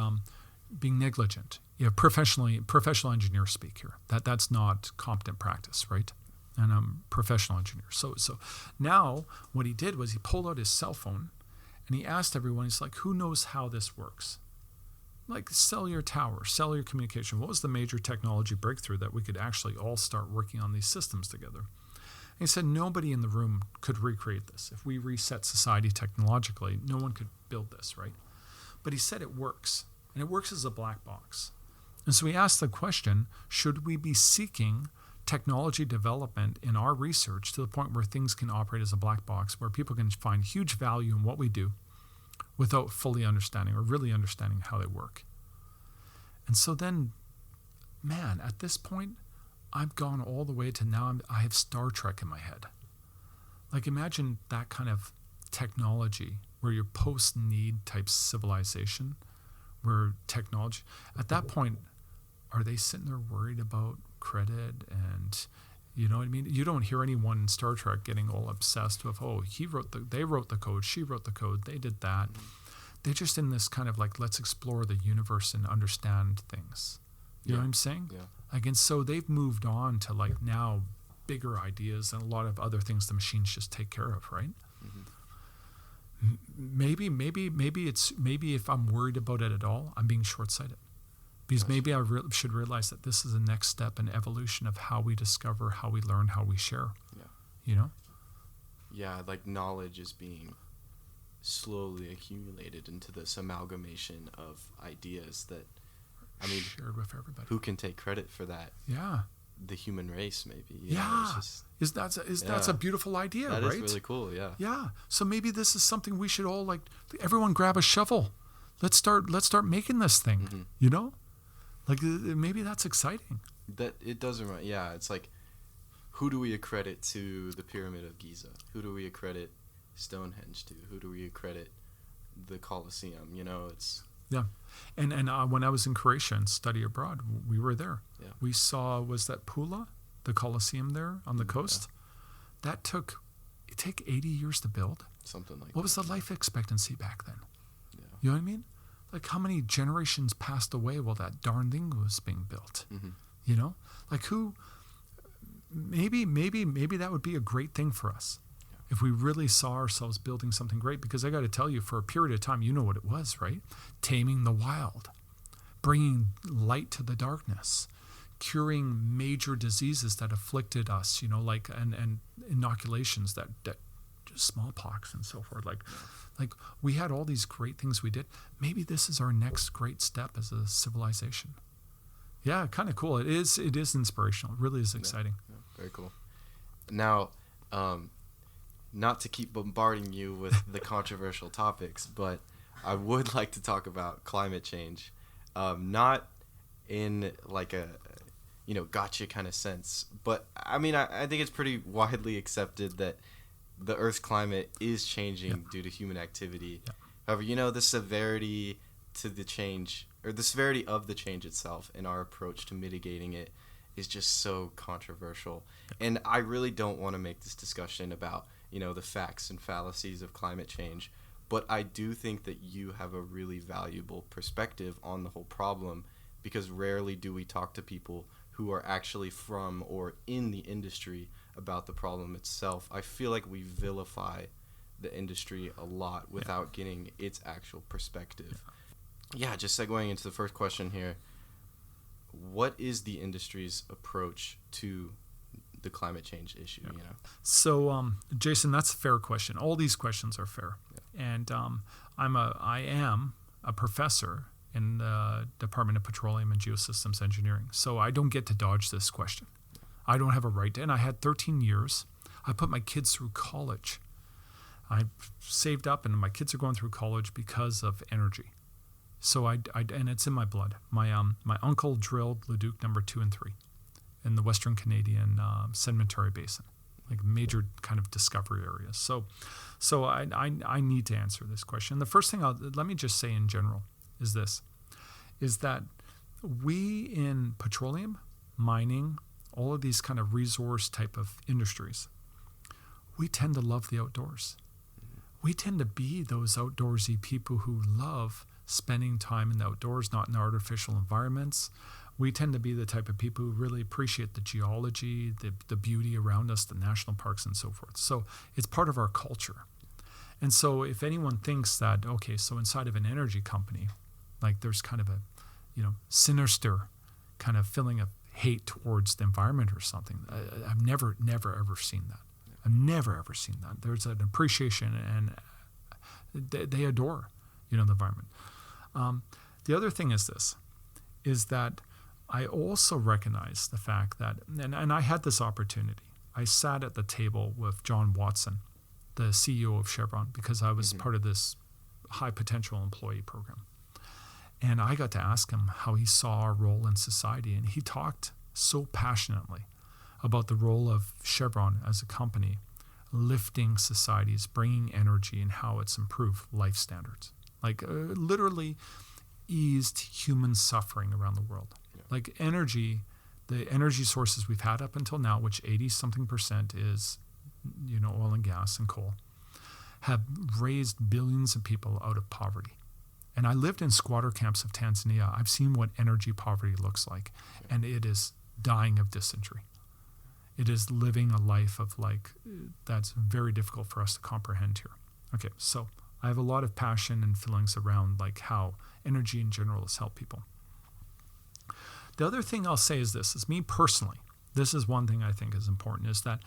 being negligent. Professional engineer speak here. That's not competent practice, right? And I'm a professional engineer. So now what he did was he pulled out his cell phone and he asked everyone, he's like, who knows how this works? Like cellular tower, cellular communication. What was the major technology breakthrough that we could actually all start working on these systems together? And he said nobody in the room could recreate this. If we reset society technologically, no one could build this, right? But he said it works, and it works as a black box. And so we asked the question, should we be seeking technology development in our research to the point where things can operate as a black box, where people can find huge value in what we do without fully understanding or really understanding how they work? And so then man, at this point, I've gone all the way to now I have Star Trek in my head. Like, imagine that kind of technology where you're post-need type civilization, where technology, at that point, are they sitting there worried about credit and, you know what I mean? You don't hear anyone in Star Trek getting all obsessed with, oh, they wrote the code, she wrote the code, they did that. They're just in this kind of like, let's explore the universe and understand things. You know what I'm saying? Yeah. Like, and so they've moved on to like now bigger ideas and a lot of other things the machines just take care of, right? Maybe if I'm worried about it at all, I'm being short-sighted. Because maybe I should realize that this is the next step in evolution of how we discover, how we learn, how we share. Yeah. You know? Yeah, like knowledge is being slowly accumulated into this amalgamation of ideas that, I mean, shared with everybody. Who can take credit for that? Yeah. The human race, maybe. That's a beautiful idea, that right? That is really cool, yeah. Yeah. So maybe this is something we should all, like, everyone grab a shovel. Let's start making this thing, you know? Like, maybe that's exciting. That it doesn't, yeah. It's like, who do we accredit to the Pyramid of Giza? Who do we accredit Stonehenge to? Who do we accredit the Colosseum? You know, it's... Yeah. And when I was in Croatia and study abroad, we were there. Yeah. We saw, was that Pula, the Colosseum there on the coast? Yeah. It took 80 years to build. Something like that. What was the life expectancy back then? Yeah. You know what I mean? Like, how many generations passed away while that darn thing was being built? You know? Like, maybe that would be a great thing for us. If we really saw ourselves building something great, because I got to tell you, for a period of time, you know what it was, right? Taming the wild, bringing light to the darkness, curing major diseases that afflicted us, you know, like, and inoculations that smallpox and so forth. Like we had all these great things we did. Maybe this is our next great step as a civilization. Yeah, kind of cool. It is inspirational. It really is exciting. Yeah, very cool. Now, not to keep bombarding you with the controversial topics, but I would like to talk about climate change, not in like a, gotcha kind of sense, but I mean, I think it's pretty widely accepted that the Earth's climate is changing due to human activity. Yeah. However, the severity to the change, or the severity of the change itself and our approach to mitigating it is just so controversial. And I really don't want to make this discussion about the facts and fallacies of climate change, but I do think that you have a really valuable perspective on the whole problem, because rarely do we talk to people who are actually from or in the industry about the problem itself. I feel like we vilify the industry a lot without getting its actual perspective. Yeah, just segueing into the first question here, what is the industry's approach to the climate change issue? So Jason, that's a fair question. All these questions are fair. And I am a professor in the Department of Petroleum and Geosystems Engineering, so I don't get to dodge this question. I don't have a right to, and I had 13 years. I put my kids through college. I saved up, and my kids are going through college because of energy. So and it's in my blood. My uncle drilled Leduc number 2 and 3 in the Western Canadian sedimentary basin, like major kind of discovery areas. So I need to answer this question. The first thing let me just say in general is that we in petroleum, mining, all of these kind of resource type of industries, we tend to love the outdoors. We tend to be those outdoorsy people who love spending time in the outdoors, not in artificial environments. We tend to be the type of people who really appreciate the geology, the beauty around us, the national parks and so forth. So it's part of our culture. And so if anyone thinks that, okay, so inside of an energy company, like there's kind of a, sinister kind of feeling of hate towards the environment or something, I've never ever seen that. I've never ever seen that. There's an appreciation, and they adore, the environment. The other thing is that I also recognize the fact that, and I had this opportunity. I sat at the table with John Watson, the CEO of Chevron, because I was part of this high potential employee program. And I got to ask him how he saw our role in society. And he talked so passionately about the role of Chevron as a company, lifting societies, bringing energy, and how it's improved life standards. Like literally eased human suffering around the world. Yeah. Like energy, the energy sources we've had up until now, which 80-something% is, oil and gas and coal, have raised billions of people out of poverty. And I lived in squatter camps of Tanzania. I've seen what energy poverty looks like, and it is dying of dysentery. It is living a life of that's very difficult for us to comprehend here. Okay, so I have a lot of passion and feelings around how energy in general has helped people. The other thing I'll say is me personally, this is one thing I think is important, is that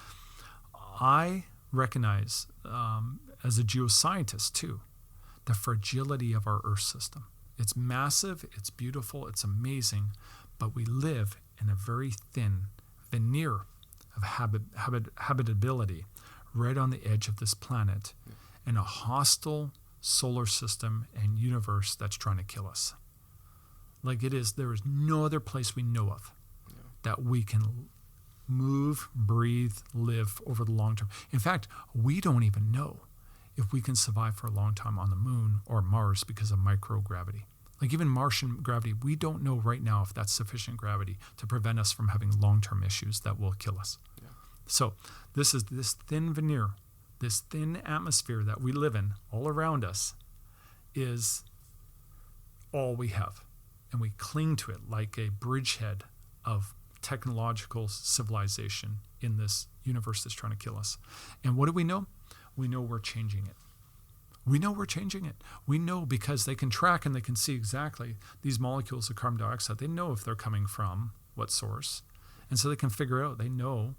I recognize as a geoscientist too, the fragility of our Earth system. It's massive, it's beautiful, it's amazing, but we live in a very thin veneer of habitability right on the edge of this planet in a hostile solar system and universe that's trying to kill us. There is no other place we know of that we can move, breathe, live over the long term. In fact, we don't even know if we can survive for a long time on the moon or Mars because of microgravity. Even Martian gravity, we don't know right now if that's sufficient gravity to prevent us from having long-term issues that will kill us. Yeah. So this is this thin veneer, this thin atmosphere that we live in all around us is all we have. And we cling to it like a bridgehead of technological civilization in this universe that's trying to kill us. And what do we know? We know we're changing it. We know we're changing it. We know because they can track and they can see exactly these molecules of carbon dioxide. They know if they're coming from what source. And so they can figure out, they know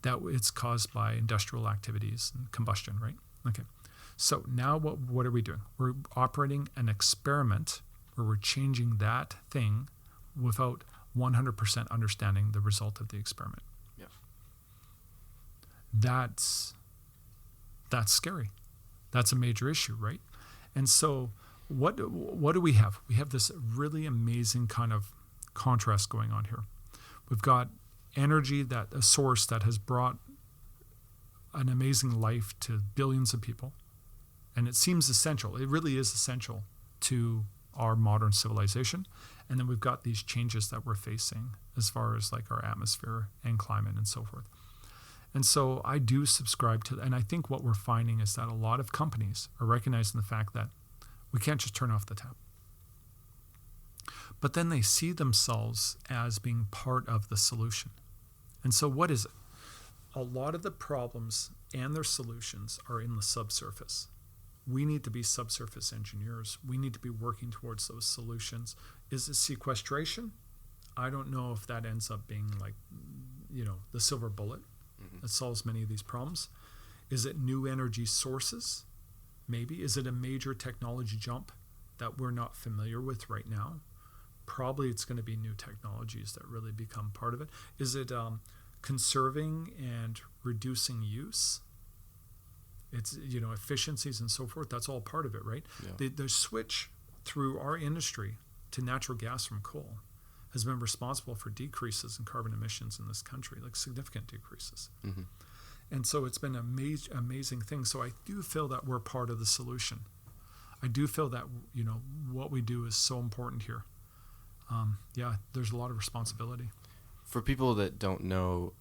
that it's caused by industrial activities and combustion, right? Okay. So now what are we doing? We're operating an experiment where we're changing that thing without 100% understanding the result of the experiment. Yeah. That's scary. That's a major issue, right? And so what do we have? We have this really amazing kind of contrast going on here. We've got energy, a source that has brought an amazing life to billions of people. And it seems essential. It really is essential to our modern civilization. And then we've got these changes that we're facing as far as our atmosphere and climate and so forth. And so I do subscribe to that. And I think what we're finding is that a lot of companies are recognizing the fact that we can't just turn off the tap. But then they see themselves as being part of the solution. And so what is it? A lot of the problems and their solutions are in the subsurface. We need to be subsurface engineers. We need to be working towards those solutions. Is it sequestration? I don't know if that ends up being the silver bullet that solves many of these problems. Is it new energy sources? Maybe. Is it a major technology jump that we're not familiar with right now? Probably it's going to be new technologies that really become part of it. Is it conserving and reducing use? It's, efficiencies and so forth. That's all part of it, right? Yeah. The switch through our industry to natural gas from coal has been responsible for decreases in carbon emissions in this country, significant decreases. Mm-hmm. And so it's been an amazing thing. So I do feel that we're part of the solution. I do feel that, what we do is so important here. There's a lot of responsibility. For people that don't know,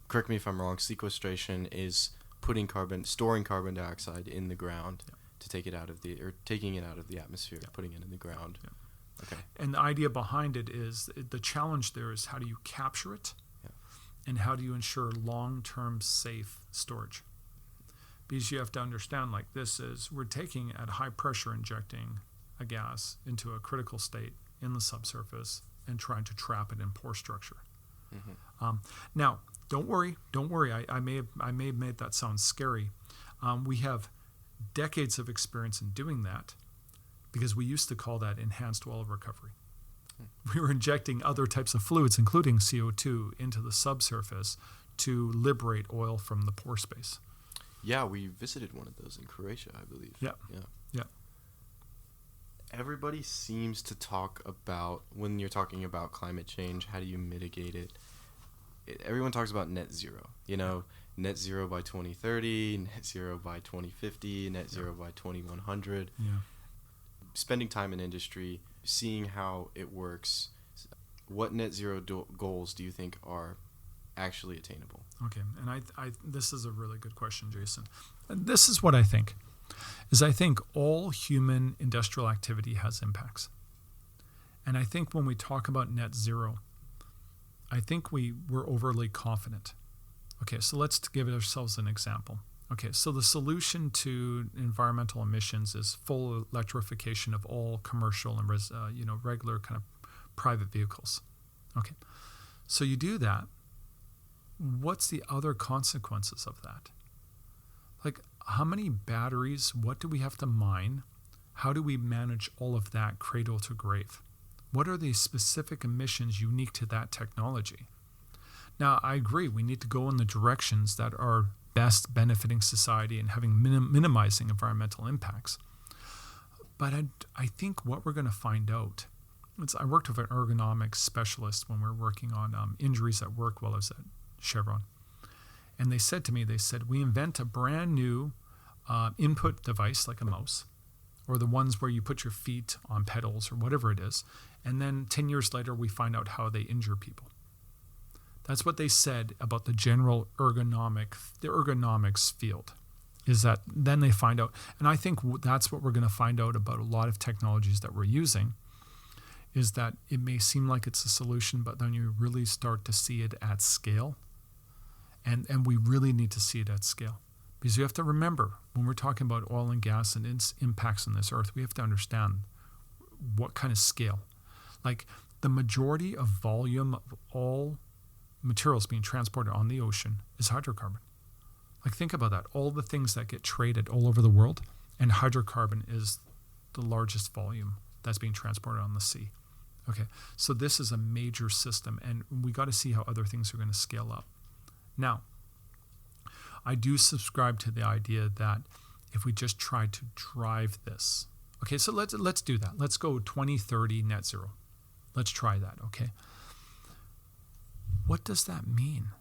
correct me if I'm wrong, sequestration is storing carbon dioxide in the ground to take it out of taking it out of the atmosphere, putting it in the ground. Yeah. Okay. And the idea behind it is the challenge there is how do you capture it and how do you ensure long-term safe storage? Because you have to understand we're taking at high pressure injecting a gas into a critical state in the subsurface and trying to trap it in pore structure. Mm-hmm. Now, don't worry. I may have made that sound scary. We have decades of experience in doing that because we used to call that enhanced oil recovery. We were injecting other types of fluids, including CO2, into the subsurface to liberate oil from the pore space. Yeah, we visited one of those in Croatia, I believe. Yeah. everybody seems to talk about, when you're talking about climate change, how do you mitigate it? Everyone talks about net zero, net zero by 2030, net zero by 2050, net zero by 2100. Yeah. Spending time in industry, seeing how it works, what net zero goals do you think are actually attainable? Okay, and I this is a really good question, Jason. And this is what I think, is I think all human industrial activity has impacts. And I think when we talk about net zero, I think we're overly confident. Okay, so let's give ourselves an example. Okay, so the solution to environmental emissions is full electrification of all commercial and regular kind of private vehicles. Okay, so you do that. What's the other consequences of that? Like, how many batteries? What do we have to mine? How do we manage all of that cradle to grave? What are the specific emissions unique to that technology? Now, I agree, we need to go in the directions that are best benefiting society and having minimizing environmental impacts. But I think what we're going to find out, I worked with an ergonomics specialist when we were working on injuries at work while I was at Chevron. And they said to me, we invent a brand new input device like a mouse, or the ones where you put your feet on pedals or whatever it is. And then 10 years later, we find out how they injure people. That's what they said about the general ergonomics field, is that then they find out. And I think that's what we're going to find out about a lot of technologies that we're using, is that it may seem like it's a solution, but then you really start to see it at scale. And we really need to see it at scale. Because you have to remember, when we're talking about oil and gas and its impacts on this earth, we have to understand what kind of scale. Like, the majority of volume of all materials being transported on the ocean is hydrocarbon. Like, think about that. All the things that get traded all over the world, and hydrocarbon is the largest volume that's being transported on the sea. Okay, so this is a major system, and we got to see how other things are going to scale up. Now, I do subscribe to the idea that if we just try to drive this, okay, so let's do that. Let's go 2030 net zero. Let's try that, okay? What does that mean?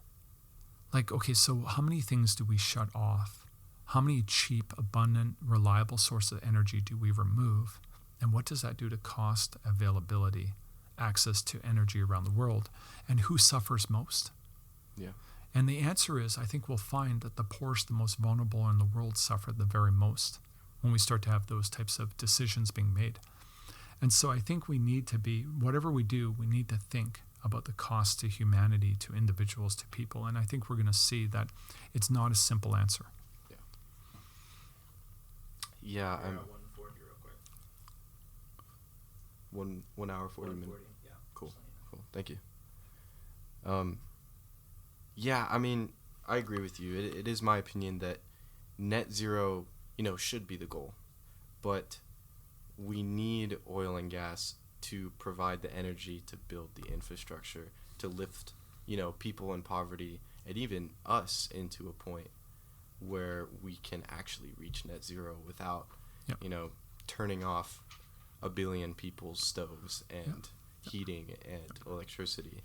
Like, okay, so how many things do we shut off? How many cheap, abundant, reliable sources of energy do we remove? And what does that do to cost, availability, access to energy around the world? And who suffers most? Yeah. And the answer is, I think we'll find that the poorest, the most vulnerable in the world suffer the very most when we start to have those types of decisions being made. And so I think we need to be, whatever we do, we need to think about the cost to humanity, to individuals, to people. And I think we're going to see that it's not a simple answer. Yeah. Yeah. I'm 140 real quick. 1 hour, 40 minutes. Yeah. Cool. Thank you. Yeah, I mean, I agree with you. It is my opinion that net zero, should be the goal. But we need oil and gas to provide the energy to build the infrastructure, to lift, people in poverty and even us into a point where we can actually reach net zero without, turning off a billion people's stoves and heating and electricity.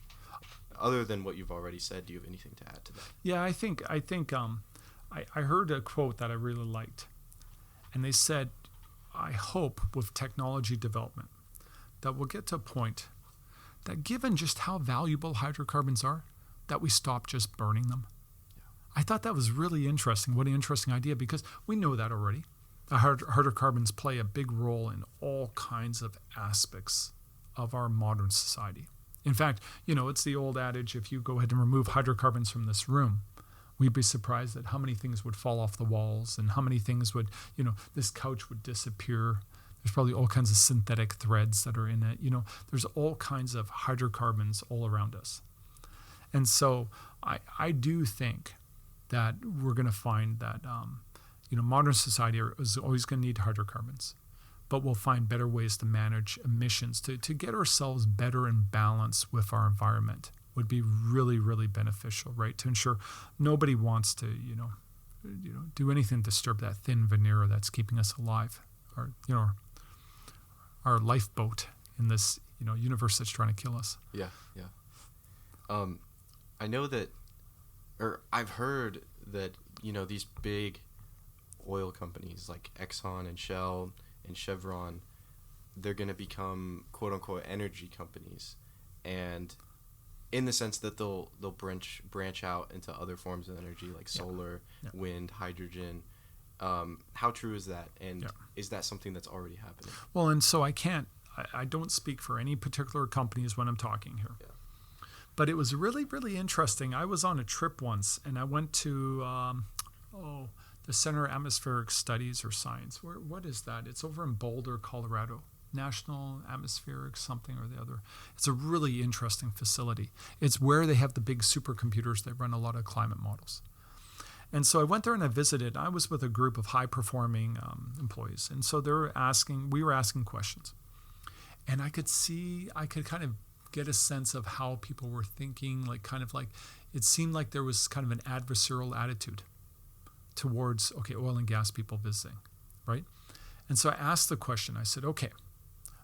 Other than what you've already said, do you have anything to add to that? Yeah, I think I heard a quote that I really liked, and they said, I hope with technology development that we'll get to a point that, given just how valuable hydrocarbons are, that we stop just burning them. Yeah. I thought that was really interesting. What an interesting idea, because we know that already. The hydrocarbons play a big role in all kinds of aspects of our modern society. In fact, it's the old adage, if you go ahead and remove hydrocarbons from this room, we'd be surprised at how many things would fall off the walls and how many things would, this couch would disappear. There's probably all kinds of synthetic threads that are in it. There's all kinds of hydrocarbons all around us. And so I do think that we're going to find that, modern society is always going to need hydrocarbons. But we'll find better ways to manage emissions, to get ourselves better in balance with our environment would be really, really beneficial, right? To ensure nobody wants to, do anything to disturb that thin veneer that's keeping us alive, or our lifeboat in this universe that's trying to kill us. Yeah. I know that, or I've heard that these big oil companies like Exxon and Shell and Chevron, they're going to become quote unquote energy companies, and in the sense that they'll branch out into other forms of energy like solar, wind, hydrogen. How true is that, and is that something that's already happening? Well, and so I don't speak for any particular companies when I'm talking here. Yeah. But it was really, really interesting. I was on a trip once, and I went to the Center of Atmospheric Studies or Science. What is that? It's over in Boulder, Colorado. National Atmospheric something or the other. It's a really interesting facility. It's where they have the big supercomputers that run a lot of climate models. And so I went there and I visited. I was with a group of high-performing employees. And so we were asking questions. And I could kind of get a sense of how people were thinking, it seemed like there was kind of an adversarial attitude towards, oil and gas people visiting, right? And so I asked the question, I said, okay,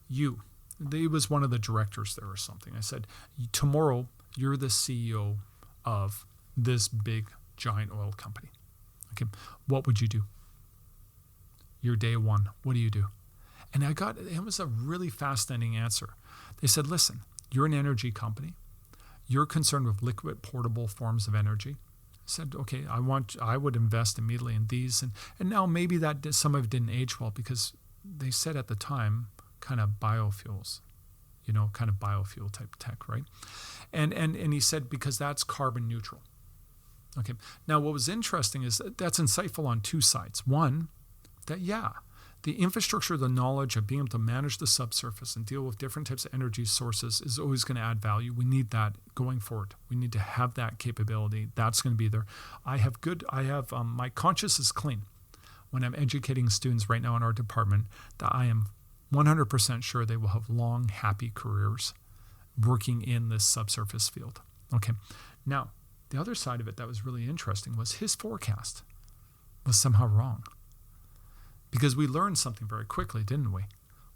he was one of the directors there or something. I said, tomorrow you're the CEO of this big, giant oil company. Okay, what would you do? Your day one, what do you do? And it was a really fascinating answer. They said, listen, you're an energy company. You're concerned with liquid portable forms of energy. I said, okay, I would invest immediately in these. And now maybe some of it didn't age well because they said at the time, kind of biofuels, kind of biofuel type tech, right? And he said, because that's carbon neutral. Okay. Now, what was interesting is that's insightful on two sides. One, that, the infrastructure, the knowledge of being able to manage the subsurface and deal with different types of energy sources is always going to add value. We need that going forward. We need to have that capability. That's going to be there. My conscience is clean when I'm educating students right now in our department that I am 100% sure they will have long, happy careers working in this subsurface field. Okay. Now, the other side of it that was really interesting was his forecast was somehow wrong. Because we learned something very quickly, didn't we?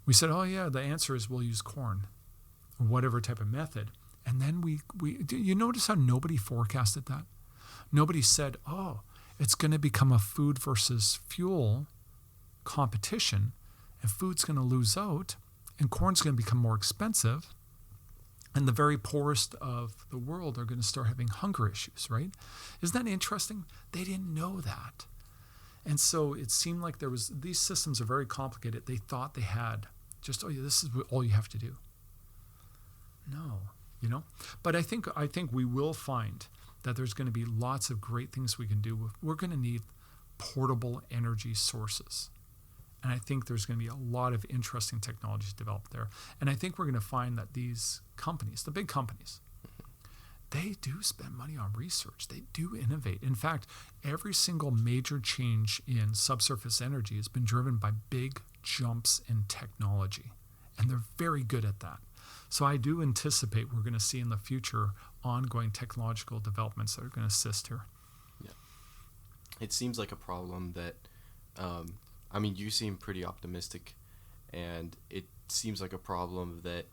We said, the answer is we'll use corn or whatever type of method. And then do you notice how nobody forecasted that? Nobody said, it's going to become a food versus fuel competition, and food's going to lose out, and corn's going to become more expensive, and the very poorest of the world are going to start having hunger issues, right? Isn't that interesting? They didn't know that. And so it seemed like these systems are very complicated. They thought they had just, this is all you have to do. No, But I think we will find that there's going to be lots of great things we can do. We're going to need portable energy sources. And I think there's going to be a lot of interesting technologies developed there. And I think we're going to find that these companies, the big companies, they do spend money on research. They do innovate. In fact, every single major change in subsurface energy has been driven by big jumps in technology. And they're very good at that. So I do anticipate we're going to see in the future ongoing technological developments that are going to assist here. Yeah. It seems like a problem that, you seem pretty optimistic, and it seems like a problem that,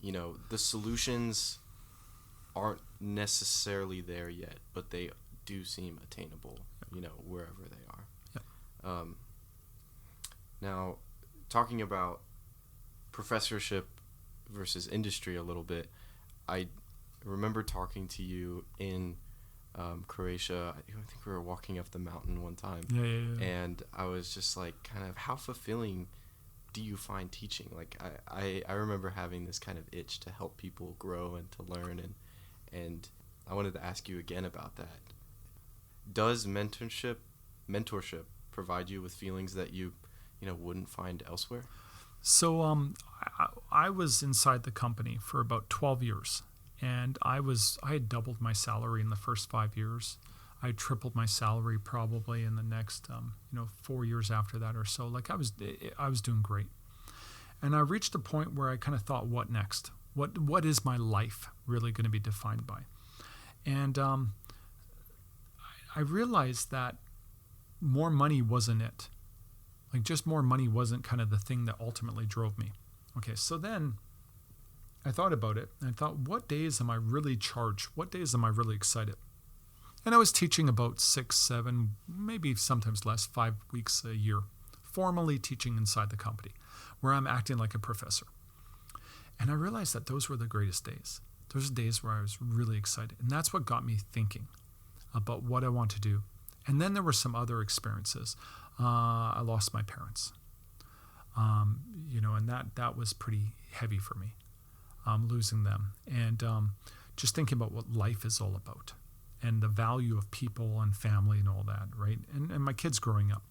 the solutions aren't necessarily there yet, but they do seem attainable, wherever they are. Yeah. Now, talking about professorship versus industry a little bit, I remember talking to you in Croatia. I think we were walking up the mountain one time. Yeah. And I was just like, kind of, how fulfilling do you find teaching? Like, I remember having this kind of itch to help people grow and to learn, and I wanted to ask you again about that. Does mentorship provide you with feelings that you wouldn't find elsewhere? So I was inside the company for about 12 years, and I had doubled my salary in the first 5 years. I tripled my salary probably in the next 4 years after that or so. Like I was doing great, and I reached a point where I kind of thought, what next? What is my life really going to be defined by? And I realized that more money wasn't it. Like just more money wasn't kind of the thing that ultimately drove me. Okay, so then I thought about it, and I thought, what days am I really charged? What days am I really excited? And I was teaching about 6, 7, maybe sometimes less, 5 weeks a year, formally teaching inside the company, where I'm acting like a professor. And I realized that those were the greatest days. Those are days where I was really excited. And that's what got me thinking about what I want to do. And then there were some other experiences. I lost my parents, and that was pretty heavy for me, losing them. And just thinking about what life is all about and the value of people and family and all that, right? And my kids growing up.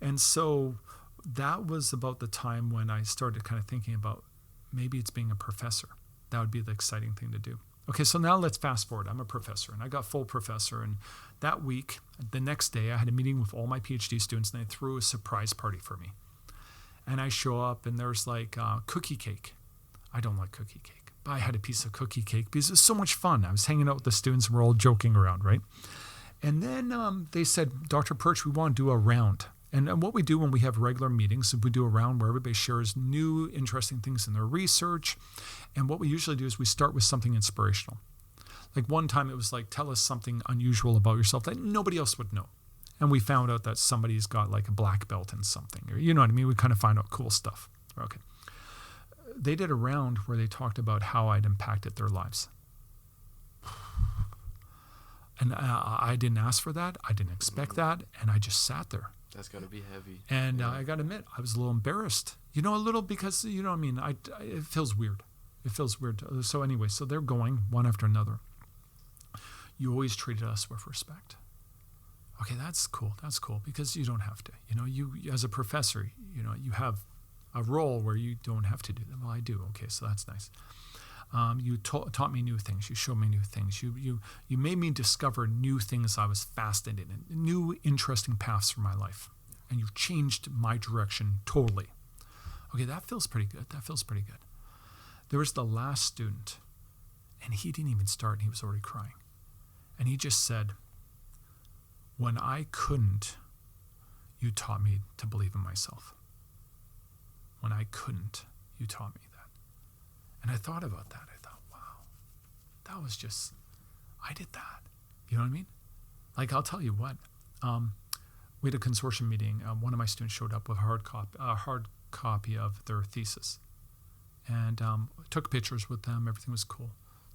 And so that was about the time when I started kind of thinking about maybe it's being a professor. That would be the exciting thing to do. Okay, so now let's fast forward. I'm a professor, and I got full professor. And that week, the next day, I had a meeting with all my PhD students, and they threw a surprise party for me. And I show up, and there's like cookie cake. I don't like cookie cake, but I had a piece of cookie cake because it was so much fun. I was hanging out with the students, and we're all joking around, right? And then they said, Dr. Pyrcz, we want to do a round. And what we do when we have regular meetings is we do a round where everybody shares new, interesting things in their research. And what we usually do is we start with something inspirational. Like one time it was like, tell us something unusual about yourself that nobody else would know. And we found out that somebody's got like a black belt in something. Or, you know what I mean? We kind of find out cool stuff. Okay. They did a round where they talked about how I'd impacted their lives. And I didn't ask for that. I didn't expect that. And I just sat there. That's going to be heavy. And I got to admit, I was a little embarrassed. A little because, what I mean? It feels weird. It feels weird. So anyway, so they're going one after another. You always treated us with respect. Okay, that's cool. That's cool because you don't have to. You as a professor, you have a role where you don't have to do that. Well, I do. Okay, so that's nice. You taught me new things. You showed me new things. You made me discover new things I was fascinated in, new interesting paths for my life. And you've changed my direction totally. Okay, that feels pretty good. There was the last student, and he didn't even start, and he was already crying. And he just said, when I couldn't, you taught me to believe in myself. When I couldn't, you taught me that. And I thought about that. I thought, wow, that was just, I did that. You know what I mean? Like, I'll tell you what. We had a consortium meeting. One of my students showed up with a hard copy of their thesis. And took pictures with them. Everything was cool.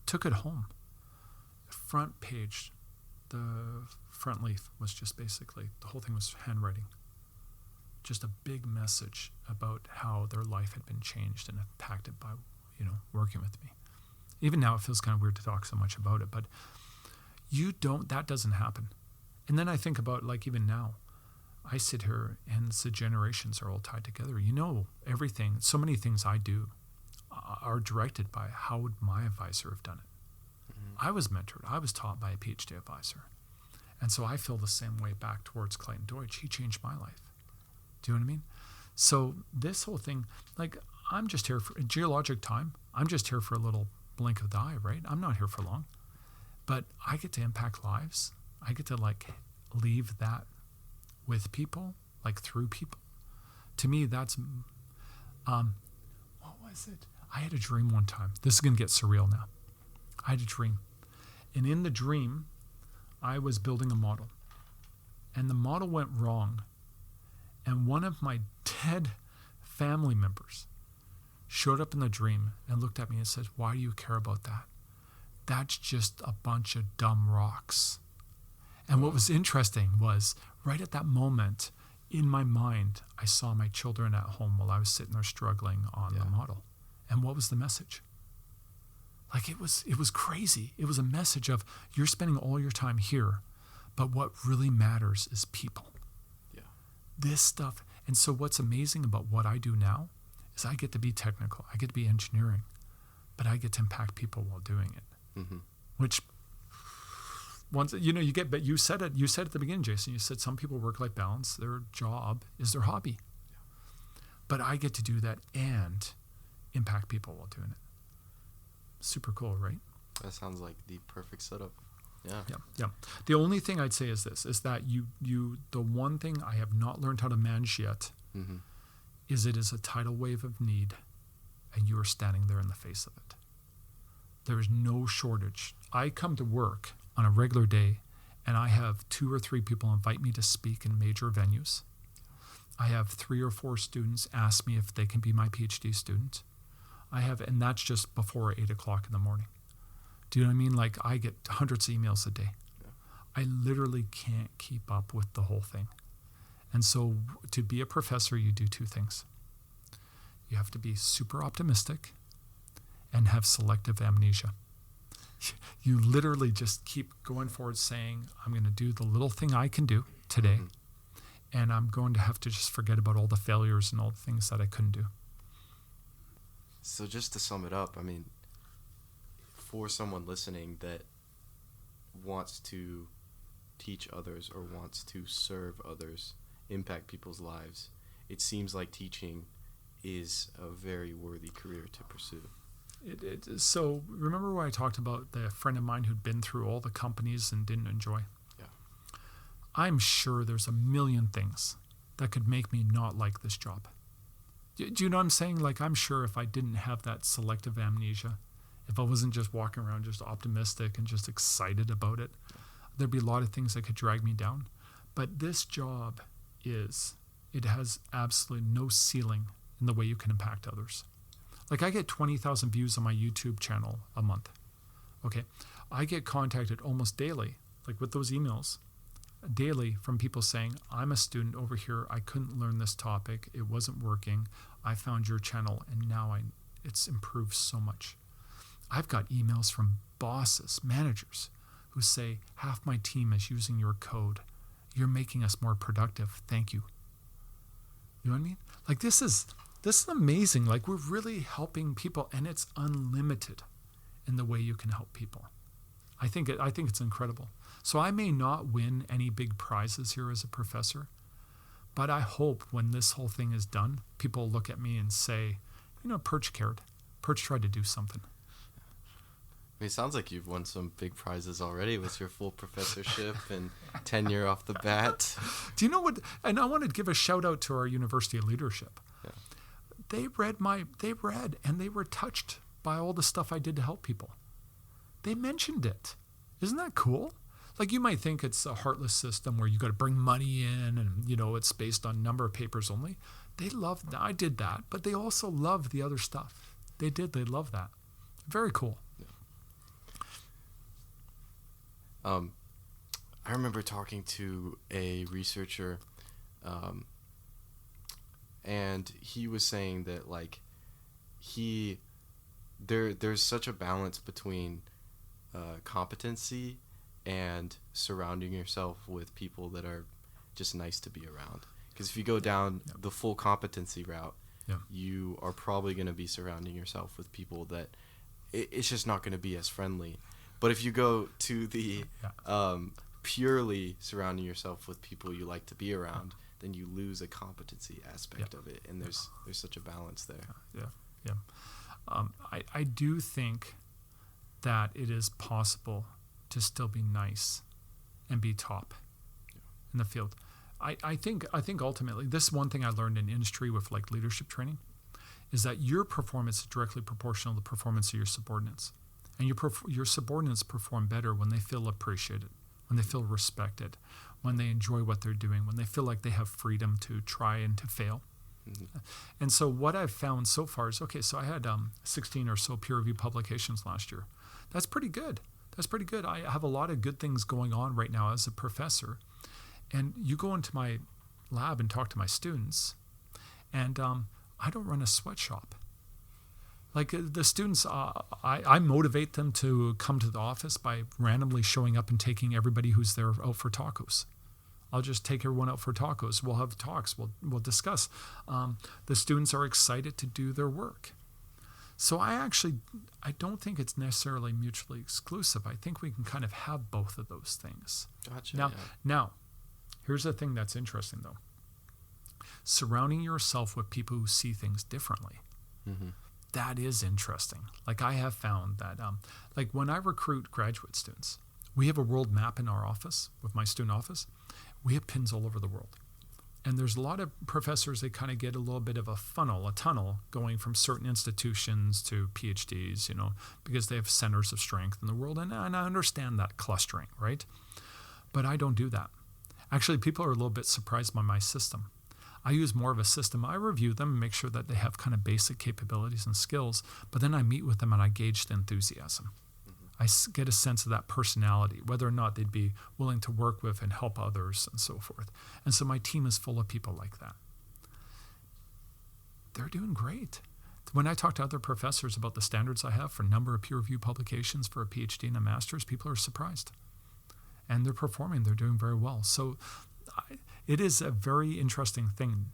Took it home. The front page, the front leaf was just basically, the whole thing was handwriting. Just a big message about how their life had been changed and impacted by working with me. Even now, it feels kind of weird to talk so much about it, but that doesn't happen. And then I think about, like, even now, I sit here and the generations are all tied together. Everything, so many things I do are directed by how would my advisor have done it. Mm-hmm. I was mentored. I was taught by a PhD advisor. And so I feel the same way back towards Clayton Deutsch. He changed my life. Do you know what I mean? So this whole thing, like, I'm just here for geologic time. I'm just here for a little blink of the eye, right? I'm not here for long. But I get to impact lives. I get to, like, leave that with people, like, through people. To me, that's, what was it? I had a dream one time. This is going to get surreal now. I had a dream. And in the dream, I was building a model. And the model went wrong. And one of my dead family members showed up in the dream and looked at me and said, why do you care about that? That's just a bunch of dumb rocks. And what was interesting was right at that moment, in my mind, I saw my children at home while I was sitting there struggling on the model. And what was the message? Like, it was crazy. It was a message of, you're spending all your time here, but what really matters is people. Yeah. This stuff. And so what's amazing about what I do now is I get to be technical. I get to be engineering, but I get to impact people while doing it. Mm-hmm. Which, once you get, but you said it at the beginning, Jason. You said some people work-life balance. Their job is their hobby. Yeah. But I get to do that and impact people while doing it. Super cool, right? That sounds like the perfect setup. Yeah. Yeah. The only thing I'd say is this, is that the one thing I have not learned how to manage yet is it is a tidal wave of need and you are standing there in the face of it. There is no shortage. I come to work on a regular day, and I have 2 or 3 people invite me to speak in major venues. I have 3 or 4 students ask me if they can be my PhD student. And that's just before 8 o'clock in the morning. Do you know what I mean? Like, I get hundreds of emails a day. Yeah. I literally can't keep up with the whole thing. And so to be a professor, you do 2 things. You have to be super optimistic and have selective amnesia. You literally just keep going forward saying, I'm going to do the little thing I can do today, and I'm going to have to just forget about all the failures and all the things that I couldn't do. So just to sum it up, I mean, for someone listening that wants to teach others or wants to serve others, impact people's lives, it seems like teaching is a very worthy career to pursue. So remember when I talked about the friend of mine who'd been through all the companies and didn't enjoy? Yeah. I'm sure there's a million things that could make me not like this job. Do you know what I'm saying? Like, I'm sure if I didn't have that selective amnesia, if I wasn't just walking around just optimistic and just excited about it, there'd be a lot of things that could drag me down. But this job it has absolutely no ceiling in the way you can impact others. Like, I get 20,000 views on my YouTube channel a month. Okay. I get contacted almost daily, like with those emails, daily from people saying, I'm a student over here. I couldn't learn this topic. It wasn't working. I found your channel, and now it's improved so much. I've got emails from bosses, managers, who say, half my team is using your code. You're making us more productive. Thank you. You know what I mean? Like, this is amazing. Like, we're really helping people, and it's unlimited in the way you can help people. I think it's incredible. So I may not win any big prizes here as a professor, but I hope when this whole thing is done, people look at me and say, Pyrcz cared. Pyrcz tried to do something. I mean, it sounds like you've won some big prizes already with your full professorship and tenure off the bat. Do you know what? And I want to give a shout out to our university leadership. Yeah. They read and they were touched by all the stuff I did to help people. They mentioned it. Isn't that cool? Like, you might think it's a heartless system where you got to bring money in and, it's based on number of papers only. They loved that. I did that, but they also loved the other stuff. They loved that. Very cool. Yeah. I remember talking to a researcher, and he was saying that, like, there's such a balance between competency and surrounding yourself with people that are just nice to be around. Because if you go down the full competency route, you are probably going to be surrounding yourself with people that it's just not going to be as friendly. But if you go to the purely surrounding yourself with people you like to be around, then you lose a competency aspect of it, and there's such a balance there. I do think that it is possible to still be nice and be top in the field. I think ultimately, this is one thing I learned in industry with, like, leadership training, is that your performance is directly proportional to the performance of your subordinates. And your subordinates perform better when they feel appreciated, when they feel respected, when they enjoy what they're doing, when they feel like they have freedom to try and to fail. Mm-hmm. And so what I've found so far is, so I had 16 or so peer-reviewed publications last year. That's pretty good. I have a lot of good things going on right now as a professor. And you go into my lab and talk to my students, and I don't run a sweatshop. Like, the students, I motivate them to come to the office by randomly showing up and taking everybody who's there out for tacos. I'll just take everyone out for tacos. We'll have talks. We'll discuss. The students are excited to do their work. So I don't think it's necessarily mutually exclusive. I think we can kind of have both of those things. Gotcha. Now, here's the thing that's interesting, though. Surrounding yourself with people who see things differently. Mm-hmm. That is interesting. Like, I have found that, like, when I recruit graduate students, we have a world map in our office with my student office. We have pins all over the world. And there's a lot of professors that kind of get a little bit of a tunnel going from certain institutions to PhDs, because they have centers of strength in the world. And I understand that clustering, right? But I don't do that. Actually, people are a little bit surprised by my system. I use more of a system. I review them and make sure that they have kind of basic capabilities and skills, but then I meet with them and I gauge the enthusiasm. I get a sense of that personality, whether or not they'd be willing to work with and help others and so forth. And so my team is full of people like that. They're doing great. When I talk to other professors about the standards I have for number of peer-reviewed publications for a PhD and a master's, people are surprised. And they're performing. They're doing very well. So it is a very interesting thing.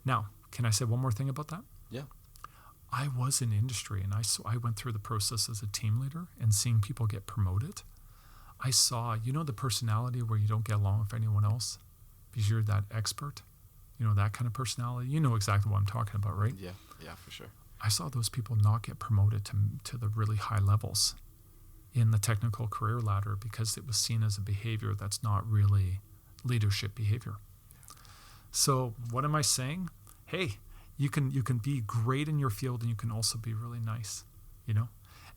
Now, can I say one more thing about that? Yeah. I was in industry, and I went through the process as a team leader and seeing people get promoted. I saw, the personality where you don't get along with anyone else because you're that expert, that kind of personality. You know exactly what I'm talking about, right? Yeah, for sure. I saw those people not get promoted to the really high levels in the technical career ladder because it was seen as a behavior that's not really leadership behavior. So what am I saying? Hey, you can be great in your field, and you can also be really nice,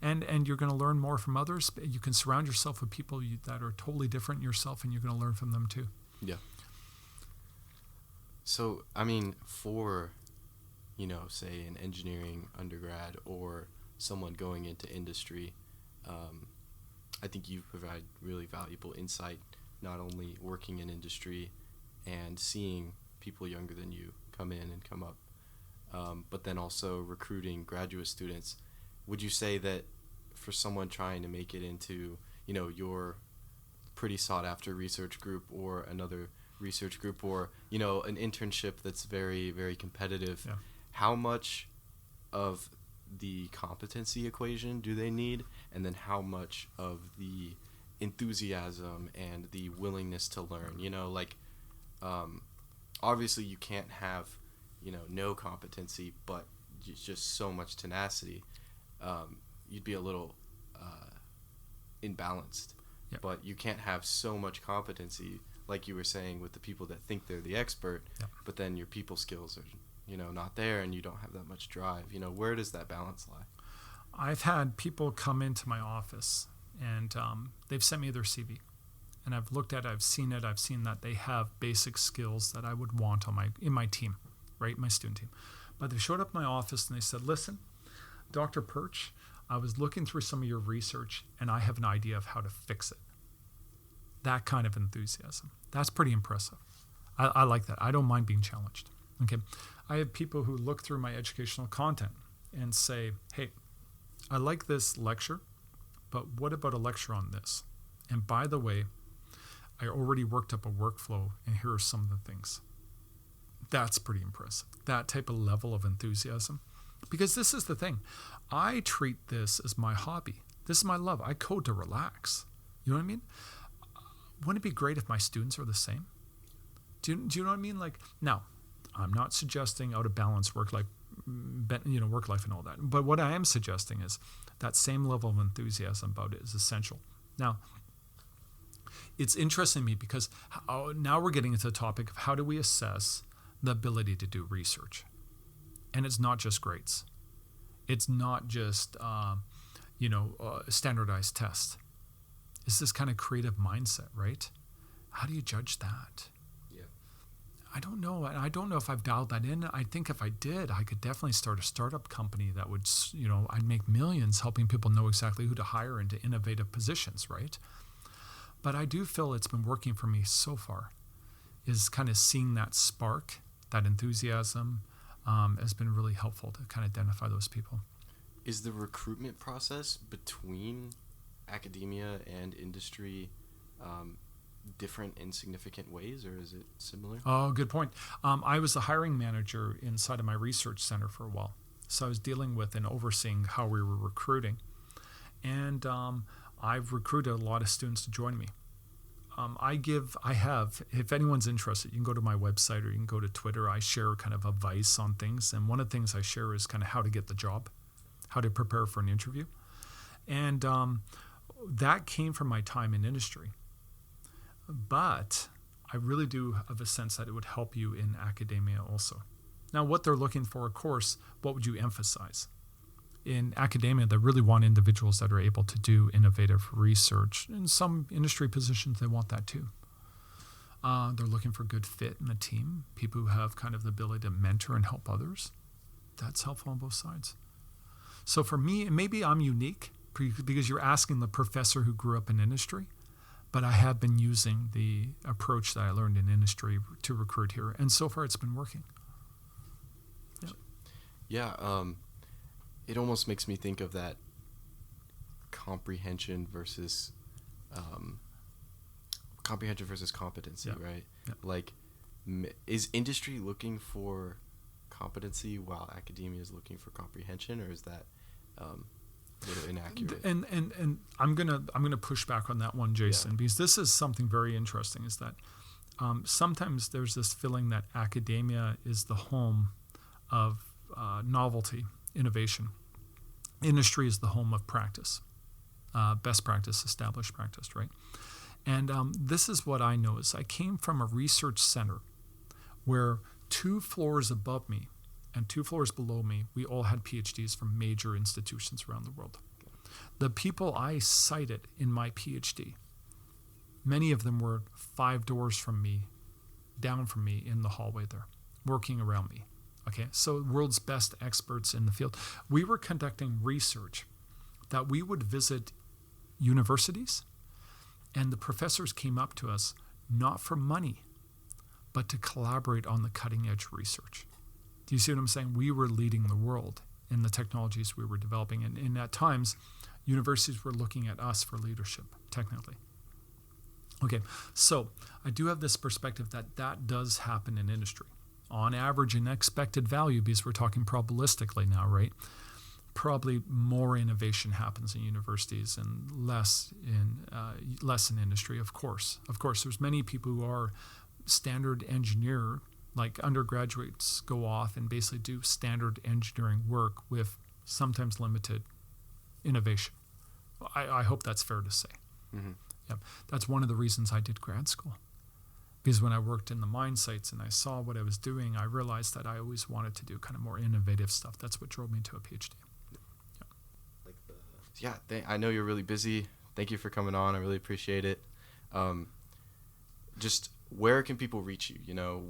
and you're going to learn more from others. You can surround yourself with people that are totally different than yourself, and you're going to learn from them too. Yeah. So, for, say an engineering undergrad or someone going into industry, I think you provide really valuable insight, not only working in industry and seeing people younger than you come in and come up, but then also recruiting graduate students. Would you say that for someone trying to make it into, your pretty sought after research group or another research group or, an internship that's very, very competitive, how much of the competency equation do they need? And then how much of the enthusiasm and the willingness to learn? Obviously you can't have no competency, but just so much tenacity, you'd be a little imbalanced. Yep. But you can't have so much competency, like you were saying, with the people that think they're the expert, but then your people skills are, not there, and you don't have that much drive. Where does that balance lie? I've had people come into my office, and they've sent me their CV. And I've looked at it, I've seen that they have basic skills that I would want in my team. Right, my student team. But they showed up in my office and they said, listen, Dr. Pyrcz, I was looking through some of your research and I have an idea of how to fix it. That kind of enthusiasm. That's pretty impressive. I like that. I don't mind being challenged. Okay. I have people who look through my educational content and say, hey, I like this lecture, but what about a lecture on this? And by the way, I already worked up a workflow and here are some of the things. That's pretty impressive. That type of level of enthusiasm. Because this is the thing. I treat this as my hobby. This is my love. I code to relax. You know what I mean? Wouldn't it be great if my students are the same? Do you know what I mean? Now, I'm not suggesting out of balance work-life and all that. But what I am suggesting is that same level of enthusiasm about it is essential. Now, it's interesting to me because now we're getting into the topic of how do we assess the ability to do research. And it's not just grades. It's not just, standardized tests. It's this kind of creative mindset, right? How do you judge that? Yeah. I don't know. I don't know if I've dialed that in. I think if I did, I could definitely start a startup company that would, I'd make millions helping people know exactly who to hire into innovative positions, right? But I do feel it's been working for me so far, is kind of seeing that spark, that enthusiasm has been really helpful to kind of identify those people. Is the recruitment process between academia and industry different in significant ways, or is it similar? Oh, good point. I was the hiring manager inside of my research center for a while. So I was dealing with and overseeing how we were recruiting. And I've recruited a lot of students to join me. If anyone's interested, you can go to my website or you can go to Twitter. I share kind of advice on things. And one of the things I share is kind of how to get the job, how to prepare for an interview. And that came from my time in industry. But I really do have a sense that it would help you in academia also. Now, what they're looking for, of course, what would you emphasize? In academia, they really want individuals that are able to do innovative research. In some industry positions, they want that too. They're looking for good fit in the team, people who have kind of the ability to mentor and help others. That's helpful on both sides. So for me, maybe I'm unique because you're asking the professor who grew up in industry, but I have been using the approach that I learned in industry to recruit here, and so far it's been working. Yeah, it almost makes me think of that comprehension versus competency, right? Yeah. Like, is industry looking for competency while academia is looking for comprehension, or is that a little inaccurate? And I'm gonna push back on that one, Jason, because this is something very interesting. Is that sometimes there's this feeling that academia is the home of novelty, innovation. Industry is the home of practice, best practice, established practice, right? And this is what I know is I came from a research center where 2 floors above me and 2 floors below me, we all had PhDs from major institutions around the world. The people I cited in my PhD, many of them were 5 doors from me, down from me in the hallway there, working around me. Okay, so world's best experts in the field. We were conducting research that we would visit universities, and the professors came up to us not for money, but to collaborate on the cutting edge research. Do you see what I'm saying? We were leading the world in the technologies we were developing, and at times, universities were looking at us for leadership, technically. Okay, so I do have this perspective that does happen in industry. On average, an expected value, because we're talking probabilistically now, right? Probably more innovation happens in universities and less in industry. Of course, there's many people who are standard engineer, like undergraduates go off and basically do standard engineering work with sometimes limited innovation. I hope that's fair to say. Mm-hmm. Yep. That's one of the reasons I did grad school. Because when I worked in the mine sites and I saw what I was doing, I realized that I always wanted to do kind of more innovative stuff. That's what drove me to a PhD. I know you're really busy. Thank you for coming on. I really appreciate it. Just where can people reach you? You know,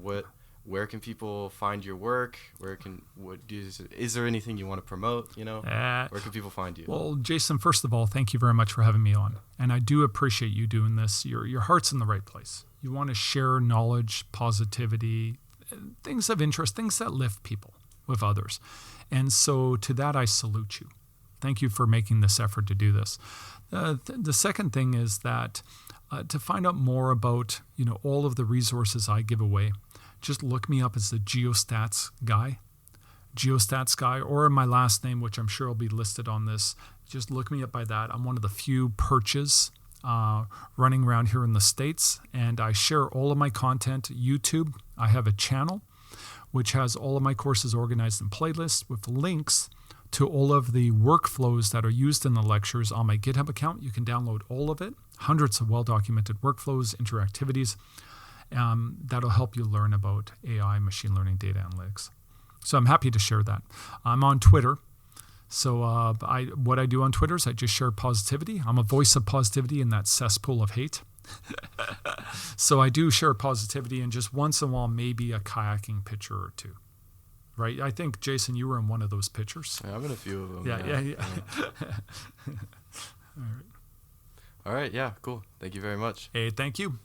where can people find your work? Is there anything you want to promote? You know, where can people find you? Well, Jason, first of all, thank you very much for having me on, and I do appreciate you doing this. Your heart's in the right place. You want to share knowledge, positivity, things of interest, things that lift people with others, and so to that I salute you. Thank you for making this effort to do this. The second thing is that to find out more about all of the resources I give away, just look me up as the Geostats guy, or my last name, which I'm sure will be listed on this. Just look me up by that. I'm one of the few Pyrcz running around here in the States, and I share all of my content. YouTube, I have a channel which has all of my courses organized in playlists with links to all of the workflows that are used in the lectures on my GitHub account. You can download all of it, hundreds of well-documented workflows, interactivities, that'll help you learn about AI, machine learning, data analytics. So I'm happy to share that. I'm on Twitter. So what I do on Twitter is I just share positivity. I'm a voice of positivity in that cesspool of hate. So I do share positivity, and just once in a while, maybe a kayaking picture or two. Right? I think, Jason, you were in one of those pictures. Yeah, I'm in a few of them. Yeah. All right. Yeah, cool. Thank you very much. Hey, thank you.